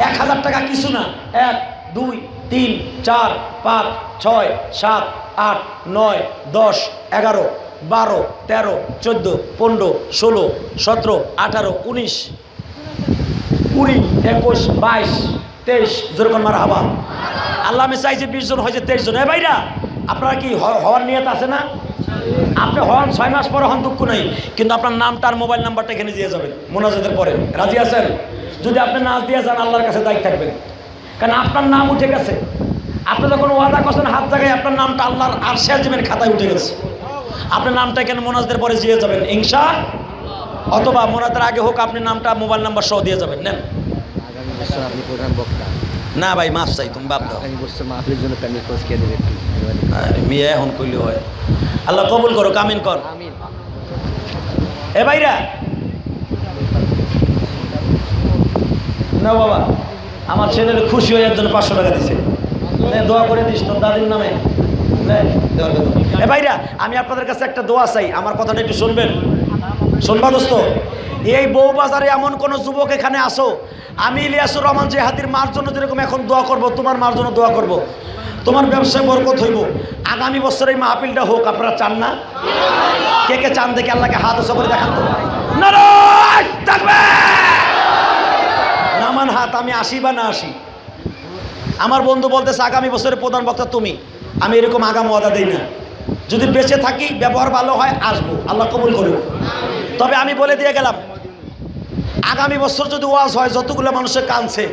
1000 টাকা কিছু না। 1 2 3 4 5 6 7 8 9 10 11 12 13 14 15 16 17 18 19 20 21 22 23 যেরকম মার হাবা। আল্লাহ আমি চাই যে 20 জন হয়েছে 23 জন। ভাইরা আপনারা কি হওয়ার নিয়ত আছে না? আপনি হন 6 মাস পরে হন, দুঃখ নাই, কিন্তু আপনার নামটা আর মোবাইল নাম্বারটা এখানে দিয়ে যাবেন মোনাজাতের পরে। রাজি আছেন? যদি আপনি না দিয়ে যান আল্লাহর কাছে দায়িত্ব থাকবেন, কারণ আপনার নাম উঠে গেছে। আপনি যখন ওয়াদা করছেন হাত জায়গায়, আপনার নামটা আল্লাহর আরশের জীবনের খাতায় উঠে গেছে। আপনার নামটা এখানে মোনাজাতের পরে দিয়ে যাবেন ইনশাআল্লাহ, অথবা মোনাজাতের আগে হোক, আপনি নামটা মোবাইল নাম্বার সহ দিয়ে যাবেন। নেন। আগামী বছর আপনি প্রধান বক্তা। না ভাই মাফ চাই, তুমি বাপ দাও। আগামী বছর মাহফিলের জন্য প্যান্ডেল খোঁজ কে দেবে? আরে মেয়ে এখন কইলে হয়। আল্লাহ কবুল করো, আমিন কর। আমিন। এ ভাইরা না বাবা, আমার ছেলের খুশি হয়ে একজন 500 টাকা দিছে, দোয়া করে দিস তোর দাদির নামে। এ ভাইরা আমি আপনাদের কাছে একটা দোয়া চাই, আমার কথাটা একটু শুনবেন, শুনবা দোস্ত। এই বউবাজারে এমন কোন যুবক এখানে আসো, আমি ইলিয়াসুর রহমান জেহাদির মার জন্য যেরকম এখন দোয়া করব, তোমার মার জন্য দোয়া করব, তোমার ব্যবসায় বরকত হইব। আগামী বছর এই মাহফিলটা হোক, আপনারা চান না? কে কে চান দেখে আল্লাহকে হাত উঁচু করে দেখান তো। নারায়ে তাকবীর, নামান হাত। আমি আসি বা না আসি, আমার বন্ধু বলতেছে আগামী বছরের প্রধান বক্তা তুমি। আমি এরকম আগাম ওয়াদা দেই না, যদি বেঁচে থাকি ব্যবহার ভালো হয় আসবো, আল্লাহ কবুল করুন। তবে আমি বলে দিয়ে গেলাম, আগামী বছর যদি ওয়াজ হয়, যতগুলো মানুষের কানছে,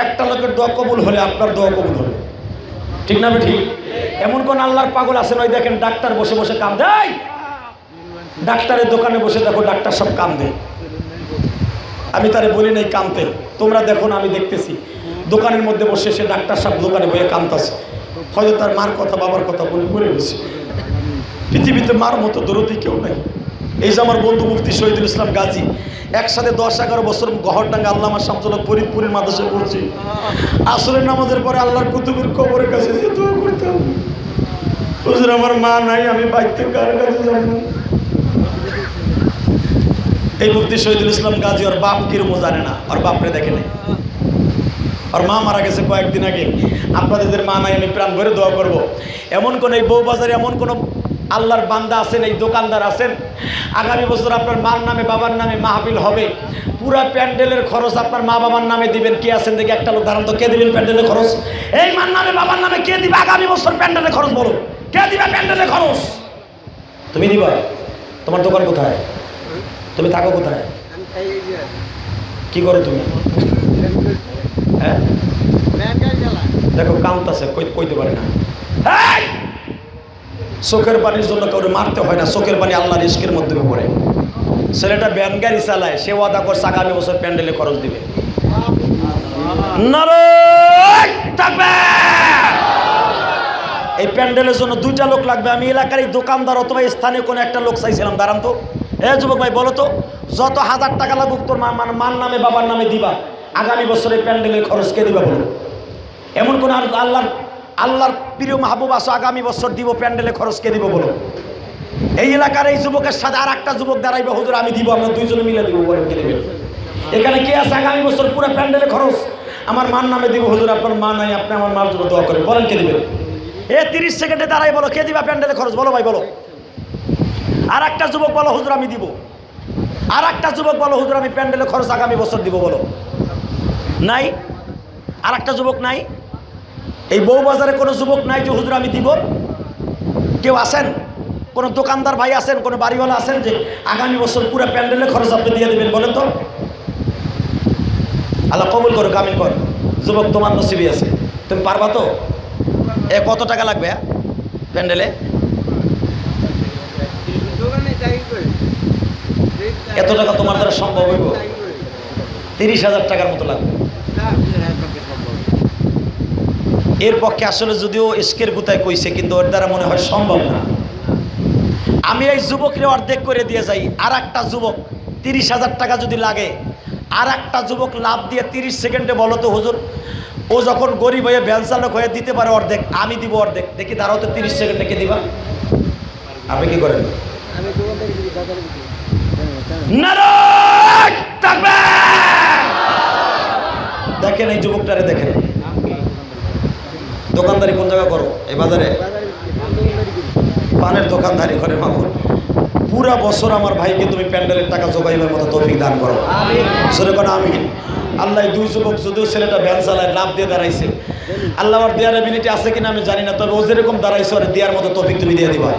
একটা লোকের দোয়া কবুল হলে আপনার দোয়া কবুল হবে, ঠিক না? ঠিক। এমন কোন আল্লাহর পাগল আছেন, ওই দেখেন ডাক্তার বসে বসে কান্দে, ডাক্তারের দোকানে বসে দেখো ডাক্তার সব কান্দে, আমি তারে বলি নাই কান্দতে, তোমরা দেখো না, আমি দেখতেছি। দোকানের মধ্যে বসে সে ডাক্তার সব দোকানে বসে কান্দতেছে, হয়তো তার মার কথা বাবার কথা বলে পড়ে গেছে। পৃথিবীতে মার মতো দরদি কেউ নাই। এই যে আমার বন্ধু মুফতি শহীদুল ইসলাম গাজী, একসাথে 10-11 বছর গহরডাঙ্গা আল্লামা শামসুল হক ফরিদপুরের মাদ্রাসায় পড়ছি। আসরের নামাজের পরে আল্লাহর কুতুবের কবরের কাছে যে দোয়া করতাম, হুজুর আমার মা নাই, আমি বাইতে কার কাছে যাব? এই মুফতি শহীদুল ইসলাম গাজী ওর বাপ কিরকম জানে না, ওর বাপরে দেখে নাই। আর মা মারা গেছে কয়েকদিন আগে। আপনাদের মা নাই, আমি প্রাণ ভরে দোয়া করব। এমন কোন এই বউবাজারে এমন কোন আল্লাহর বান্দা আছেন, এই দোকানদার আছেন, আগামী বছর আপনার মার নামে বাবার নামে মাহফিল হবে, পুরা প্যান্ডেলের খরচ আপনার মা বাবার নামে দিবেন? কে আছেন দেখি একটা লোক দাঁড়ান তো, কে দিবেন প্যান্ডেলের খরচ? এই মার নামে বাবার নামে কে দিবে আগামী বছর প্যান্ডেলের খরচ? বলো, কে দিবে প্যান্ডেলের খরচ? তুমি দিবা? তোমার দোকান কোথায়? তুমি থাকো কোথায়? কি করো তুমি? হ্যাঁ দেখো কাউন্ট আছে, কইতে পারে না। চোখের পানির জন্য কাউকে মারতে হয় না, চোখের পানি আল্লাহর ইশকের মধ্যে পড়ে। ছেলেটা ভ্যান গাড়ি চালায়, সে ওয়াদা করছে আগামী বছর প্যান্ডেলে খরচ দিবে। এই প্যান্ডেলের জন্য 2টা লোক লাগবে। আমি এলাকার এই দোকানদার অথবা স্থানীয় কোনো একটা লোক চাইছিলাম। দাঁড়ান তো, যুবক ভাই বলো তো, যত 1000 টাকা লাগুক তোর মার নামে বাবার নামে দিবা, আগামী বছরে প্যান্ডেলের খরচ কে দিবা বলো? এমন কোন আল্লাহর প্রিয় মাহবুব আসো আগামী বছর দিব প্যান্ডেলে খরচ কে দিব বলো? এই এলাকার এই যুবকের সাথে আর একটা যুবক দাঁড়াইবে, হুজুর আমি দিব, আমরা দুইজনে মিলে দিব, বলেন কে দেবেন? এখানে কে আছে আগামী বছর পুরো প্যান্ডেলে খরচ আমার মার নামে দিব? হুজুর আপনার মা নাই, আপনি আমার মার জন্য দোয়া করেন, বলেন কে দিবেন? 30 সেকেন্ডে দাঁড়াই বলো, কে দিবা প্যান্ডেলে খরচ? বলো ভাই বলো। আর একটা যুবক বলো, হুজুর আমি দিব। আর একটা যুবক বলো, হুজুর আমি প্যান্ডেলে খরচ আগামী বছর দিব, বলো। নাই? আর একটা যুবক নাই? এই বউবাজারে কোনো যুবক নাই যে হুজুর আমি দিব? কেউ আছেন? কোনো দোকানদার ভাই আছেন, কোনো বাড়িওয়ালা আছেন যে আগামী বছর পুরো প্যান্ডেলে খরচ আপনি দিয়ে দেবেন? বলেন তো। আল্লাহ কবুল করো, কামিল কর। যুবক তোমার নসিবই আছে, তুমি পারবা তো? কত টাকা লাগবে প্যান্ডেলে? এত টাকা তোমার দ্বারা সম্ভব হইব? 30,000 টাকার মতো লাগবে। এর পক্ষে আসলে যদিও ইশকের গুতায় কইছে, কিন্তু ওর দ্বারা মনে হয় সম্ভব না। আমি এই যুবকরে অর্ধেক করে দিয়ে যাই, আর একটা যুবক 30,000 টাকা যদি লাগে, আর একটা যুবক লাভ দিয়ে 30 সেকেন্ডে বলো তো হুজুর, ও যখন গরিব হয়ে ভ্যান চালক হয়ে দিতে পারে অর্ধেক, আমি দিব অর্ধেক। দেখি তারাও তো 30 সেকেন্ডে কে দিবা? আপনি কি করেন? দেখেন এই যুবকটারে, দেখেন দোকানদারি কোন জায়গা করো? এই বাজারে পানের দোকানদারি করে মামুন। পুরা বছর আমার ভাইকে তুমি প্যান্ডেলের টাকা জোগাইবার মতো তৌফিক দান করো, সেরে কোনো আমি। আল্লাহ দুই যুবক, যদিও ছেলেটা ভ্যান চালায়, লাভ দিয়ে দাঁড়াইছে, আল্লাহ আমার দেওয়ার এবিলিটি আছে কিনা আমি জানি না, তবে ও যেরকম দাঁড়াইছে ওর দেওয়ার মতো তৌফিক তুমি দিয়ে দিবা।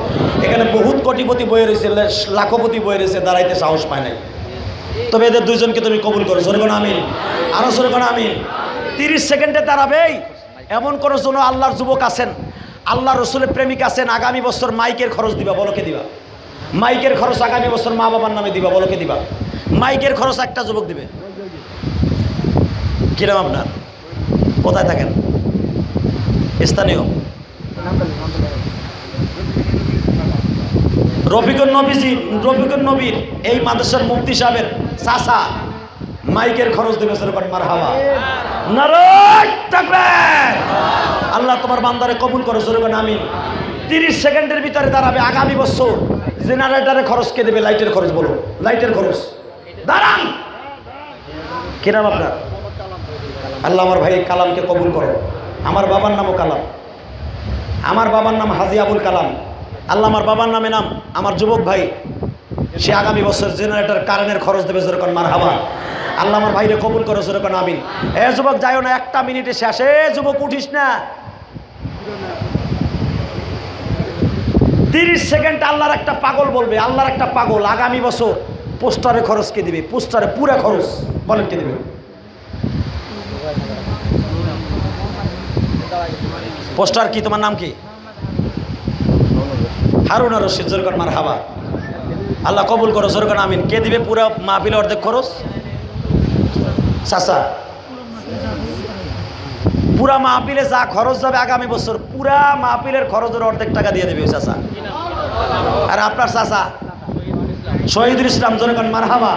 এখানে বহুত কোটিপতি বয়ে রয়েছে, লাখপতি বয়ে রয়েছে, দাঁড়াইতে সাহস পায় নাই, তবে এদের দুইজনকে তুমি কবুল করো, সরে কোনো আমি। আরো সরে কোনো আমি। 30 সেকেন্ডে দাঁড়াবেই এমন কোন জন আল্লাহর যুবক আছেন, আল্লাহ রসুলের প্রেমিক আছেন, আগামী বছর মাইকের খরচ দিবা, বলো কে দিবা? মাইকের খরচ আগামী বছর মা বাবার নামে দিবা, বলো কে দিবা? মাইকের খরচ একটা যুবক দিবে। কিরাম আপনার? কোথায় থাকেন? স্থানীয়? রফিকুল নবীর এই মাদ্রাসার মুফতি সাহেবের চাচা মাইকের খরচ দেবে, সেরকম মারহাবা। নারায়ে তাকবীর। আল্লাহ তোমার বান্দারে কবুল করো, সেরকম আমিন। 30 সেকেন্ডের ভিতরে দাঁড়াবে, আগামী বছর জেনারেটরের খরচ কে দেবে? লাইটের খরচ, বলো লাইটের খরচ। দাঁড়ান, কি নাম আপনার? আল্লাহ আমার ভাই কালামকে কবুল করো। আমার বাবার নামও কালাম, আমার বাবার নাম হাজি আবুল কালাম। আল্লাহ আমার বাবার নামে নাম, আমার যুবক ভাই সে আগামী বছর জেনারেটর কারেন্টের খরচ দেবে, যেরকম মারহাবা। আল্লাহ আমার ভাইরে কবুল করো, যেরকম আমিন। যুবক যাইও না, 1 মিনিটে শেষে। যুবক উঠিস না। 30 সেকেন্ড আল্লাহর একটা পাগল বলবে, আল্লাহর একটা পাগল আগামী বছর পোস্টারে খরচ কে দিবে? পোস্টারে পুরা খরচ, বলেন কে দিবে? পোস্টার কি? তোমার নাম কি? হারুন রশিদ, যেরকম মারহাবা। আল্লাহ কবুল করো, যেরকম আমিন। কে দিবে পুরা মাহফিলে অর্ধেক খরচ? চাচা, পুরা মাহফিলে যা খরচ যাবে আগামী বছর, পুরা মাহফিলের খরচের অর্ধেক টাকা দিয়ে দেবে ওই চাচা। আর আপনার চাচা শহীদুল ইসলাম, যেরকম মারহাবা।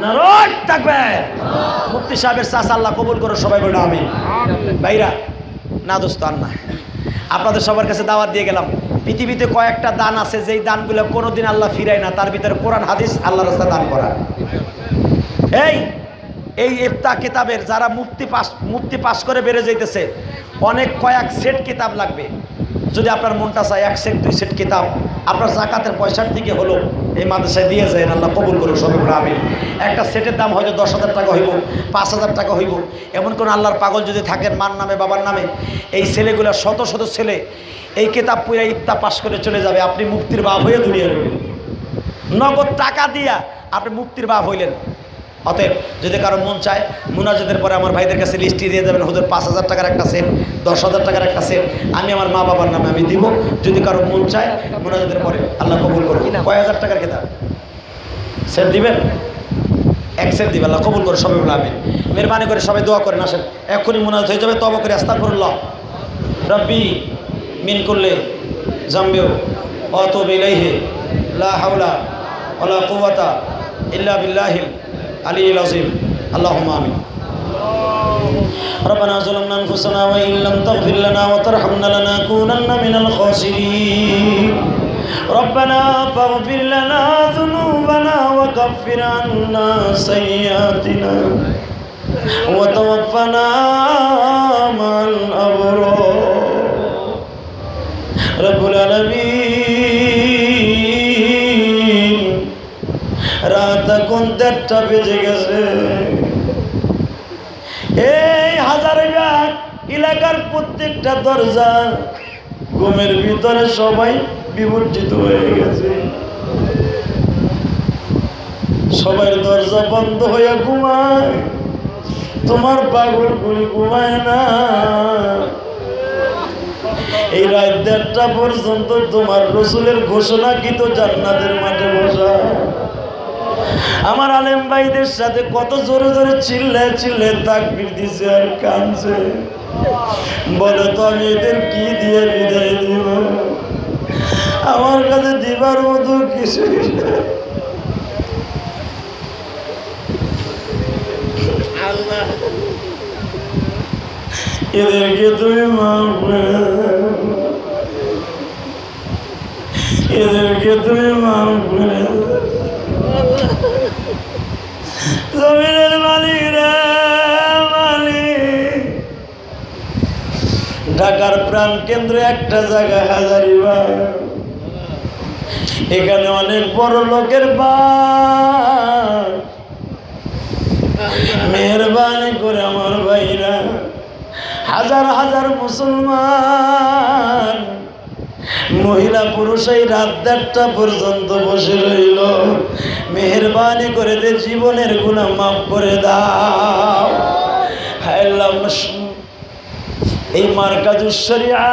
নারায়ে তাকবীর। মুফতি সাহেবের চাচা, আল্লাহ কবুল করো, সবাই বলে আমিন। ভাইরা না দোস্ত, আর না, আপনাদের সবার কাছে দাওয়াত দিয়ে গেলাম। পৃথিবীতে কয়েকটা দান আছে যেই দানগুলো কোনোদিন আল্লাহ ফিরায় না, তার ভিতরে কোরআন হাদিস আল্লাহর রাস্তায় দান করা। এই এই ইফতা কিতাবের যারা মুফতি পাস করে বেড়ে যাইতেছে, অনেক কয়েক সেট কিতাব লাগবে। যদি আপনার মনটা চায় 1 সেট 2 সেট কিতাব আপনার জাকাতের পয়সার থেকে হলো এই মাদ্রাসায় দিয়ে যায়, আল্লাহ কবুল করুন সবাই বলে আমিন। একটা সেটের দাম হয়তো 10,000 টাকা হইব, 5,000 টাকা হইব। এমন কোন আল্লাহর পাগল যদি থাকেন মার নামে বাবার নামে, এই ছেলেগুলো শত শত ছেলে এই কিতাব পড়ে ইফতা পাস করে চলে যাবে, আপনি মুফতির বাপ হয়ে দুনিয়া রইলেন। নগদ টাকা দিয়া আপনি মুফতির বাপ হইলেন। অতএব যদি কারো মন চায় মুনাজাতের পরে আমার ভাইদের কাছে লিস্টি দিয়ে যাবেন, হুজুর 5,000 টাকার একটা সেট, 10,000 টাকার একটা সেট আমি আমার মা বাবার নামে আমি দিব। যদি কারো মন চায় মুনাজাতের পরে আল্লাহ কবুল করুন। কয় হাজার টাকার কিতাব সেট দিবেন? 1 সেট দিবেন, আল্লাহ কবুল করে সবাই বলে আমিন। মেহরবানি করে সবাই দোয়া করেন। আসেন এক্ষুনি মুনাজাত হয়ে যাবে, তওবা করে আস্তাগফিরুল্লাহ রব্বি মিন কুল্লি জামবিও ওয়া আতুবু ইলাইহি লা হাওলা ওয়ালা কুওয়াতা ইল্লা বিল্লাহিল আলিয়্যিল আযীম। আল্লাহুম্মা আমিন। ربنا ظلمنا انفسنا وان لم تغفر لنا وترحمنا لنكونن من الخاسرين. ربنا فاغفر لنا ذنوبنا وكفر عنا سيئاتنا وتوفنا مع الابرار. رب العالمين রাত এখন 1:30 বেজে গেছে। এই হাজারীবাগ এলাকার প্রত্যেকটা দরজা ঘুমের ভিতরে সবাই বিবর্জিত হয়ে গেছে। সবাই দরজা বন্ধ হয়ে ঘুমায়, তোমার পাগল গুলি ঘুমায় না। এই রাত 1:30 পর্যন্ত তোমার রসুলের ঘোষণা কি তো জান্নাতের মাঠে বসা। আমার আলেম ভাইদের সাথে কত জোরে জোরে চিল্লে তাকবীর দিছে আর কাঁদছে। বলে তো আমি এদের কি দিয়ে বিদায় দিব? আমার কাছে দিবার মতো কিছুই না। এদেরকে তুমি মাফ করে দাও, এদেরকে তুমি মাফ করে দাও। জমিনের মালিক রে মালিক, ঢাকার প্রাণ কেন্দ্রে একটা জায়গা হাজারীবাগ, এখানে অনেক বড় লোকের বাস। মেহরবানি করে আমার ভাইরা, হাজার হাজার মুসলমান মহিলা পুরুষ এই রাত 1:30 পর্যন্ত বসে রইল। মেহরবানি করে দে, জীবনের গুনাহ মাফ করে দাও। আল্লাহ এই মারকাজুস শরিয়া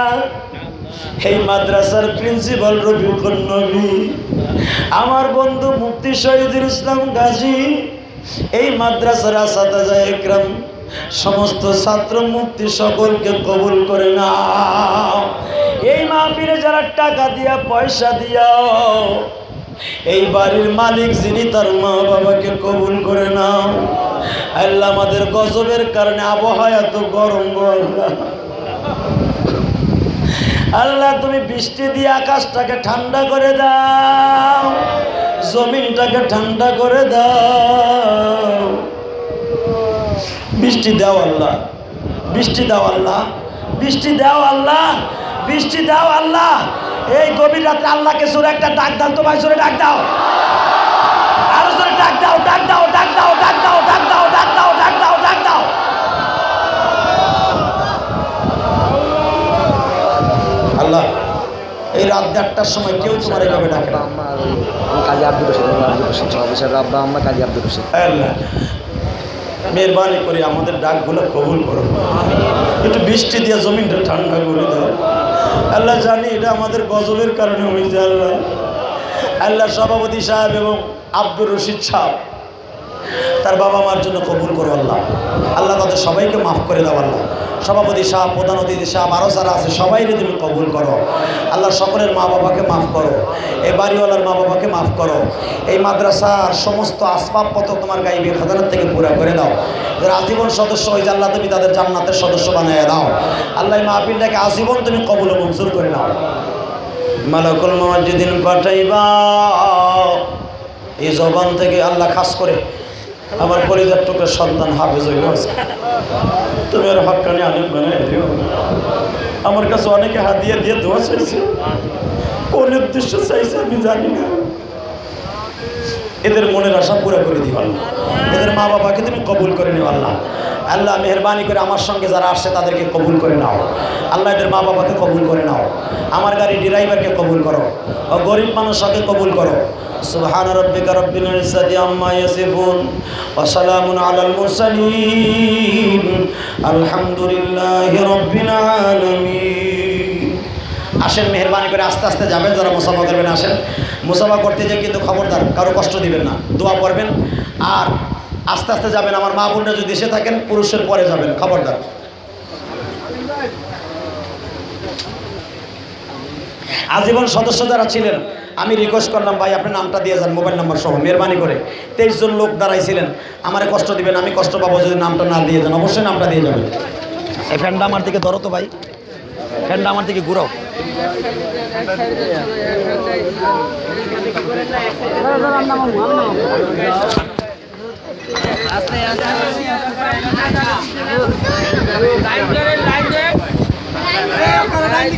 এই মাদ্রাসার প্রিন্সিপাল রফিকুল নবী, আমার বন্ধু মুফতি শহীদুল ইসলাম গাজী, এই মাদ্রাসার আসাতাজা ইকরাম, সমস্ত ছাত্র মুফতি সকলকে কবুল করে নাও। এই মাহফিলে যারা টাকা দিয়া পয়সা দিয়াও, এই বাড়ির মালিক যিনি তার মা বাবাকে কবুল করে নাও। আল্লাহ আমাদের গজবের কারণে আবহাওয়া এত গরম, আল্লাহ তুমি বৃষ্টি দিয়ে আকাশটাকে ঠান্ডা করে দাও, জমিনটাকে ঠান্ডা করে দাও। বৃষ্টি দাও আল্লাহ, বৃষ্টি দাও আল্লাহ, বৃষ্টি দাও আল্লাহ, বৃষ্টি দাও আল্লাহ। এই গভীর রাত্রে আল্লাহকে জোরে একটা ডাক দাও, তোমায় জোরে ডাক দাও, আরো জোরে ডাক দাও, ডাক দাও, ডাক দাও, ডাক দাও, ডাক দাও, ডাক দাও, ডাক দাও, ডাক দাও। আল্লাহ এই রাত 1:30টার সময় কেউ তোমার এইভাবে ডাকে না। কাজী আব্দুল রশিদ আব্বা আম্মা কাজী আব্দুল রশিদ, আল্লাহ মেহরবানি করে আমাদের ডাকগুলো কবুল করো, একটু বৃষ্টি দিয়ে জমিনটা ঠান্ডা করে দাও। আল্লাহ জানি এটা আমাদের গজবের কারণে হয়েছে। আল্লাহ আল্লাহ সভাপতি সাহেব এবং আব্দুর রশিদ সাহেব তার বাবা মার জন্য কবুল করো আল্লাহ। আল্লাহ তাদের সবাইকে মাফ করে দাও আল্লাহ। সভাপতি সাহেব, প্রধান অতিথি সাহেব, আরও যারা আছে সবাইকে তুমি কবুল করো আল্লাহ। সকলের মা বাবাকে মাফ করো, এই বাড়িওয়ালার মা বাবাকে মাফ করো। এই মাদ্রাসার সমস্ত আসবাবপত্র তোমার গাইবী খাজানার থেকে পুরা করে দাও। যারা আজীবন সদস্য হয়েছে আল্লাহ তুমি তাদের জান্নাতের সদস্য বানিয়ে দাও আল্লাহ। এই মাহফিলটাকে আজীবন তুমি কবুল ও মঞ্জুর করে নাও। মালাকুল মওত যেদিন পাঠাইবা এই জবান থেকে আল্লাহ খাস করে আমার কলিজার টুকরা সন্তান হাফেজ হইল তুমি আর হক্কানি আলেম বানাই দিও। আমার কাছে অনেকে হাদিয়া দিয়ে দোয়া চাইছে, কোন উদ্দেশ্য চাইছে আমি জানি না। এদের মনের আশা পুরো করে দিও আল্লাহ, এদের মা বাবাকে তুমি কবুল করে নিও আল্লাহ। আল্লাহ মেহরবানি করে আমার সঙ্গে যারা আসছে তাদেরকে কবুল করে নাও আল্লাহ, এদের মা বাবাকে কবুল করে নাও, আমার গাড়ি ড্রাইভারকে কবুল করো, ও গরিব মানুষকে কবুল করো। সুবহান রাব্বিকা রাব্বিল ইজ্জাতি আম্মা ইয়াসিফুন ওয়া সালামুন আলাল মুরসালিন আলহামদুলিল্লাহি রাব্বিল আলামিন। আসেন, মেহরবানি করে আস্তে আস্তে যাবেন, যারা মুসাফা করবেন আসেন। মুসাফা করতে যে কিন্তু খবরদার কারো কষ্ট দিবেন না, দোয়া করবেন আর আস্তে আস্তে যাবেন। আমার মা বোনরা যদি এসে থাকেন পুরুষের পরে যাবেন, খবরদার। আজীবন সদস্য যারা ছিলেন আমি রিকোয়েস্ট করলাম, ভাই আপনি নামটা দিয়ে যান মোবাইল নাম্বার সহ, মেহরবানি করে। 23 জন লোক দাঁড়াইছিলেন, আমারে কষ্ট দিবেন, আমি কষ্ট পাবো যদি নামটা না দিয়ে যান। অবশ্যই নামটা দিয়ে যাবেন। এই ফ্যানটা আমার দিকে ধরো তো ভাই, ফ্যানটা আমার দিকে ঘুরাও। লাইন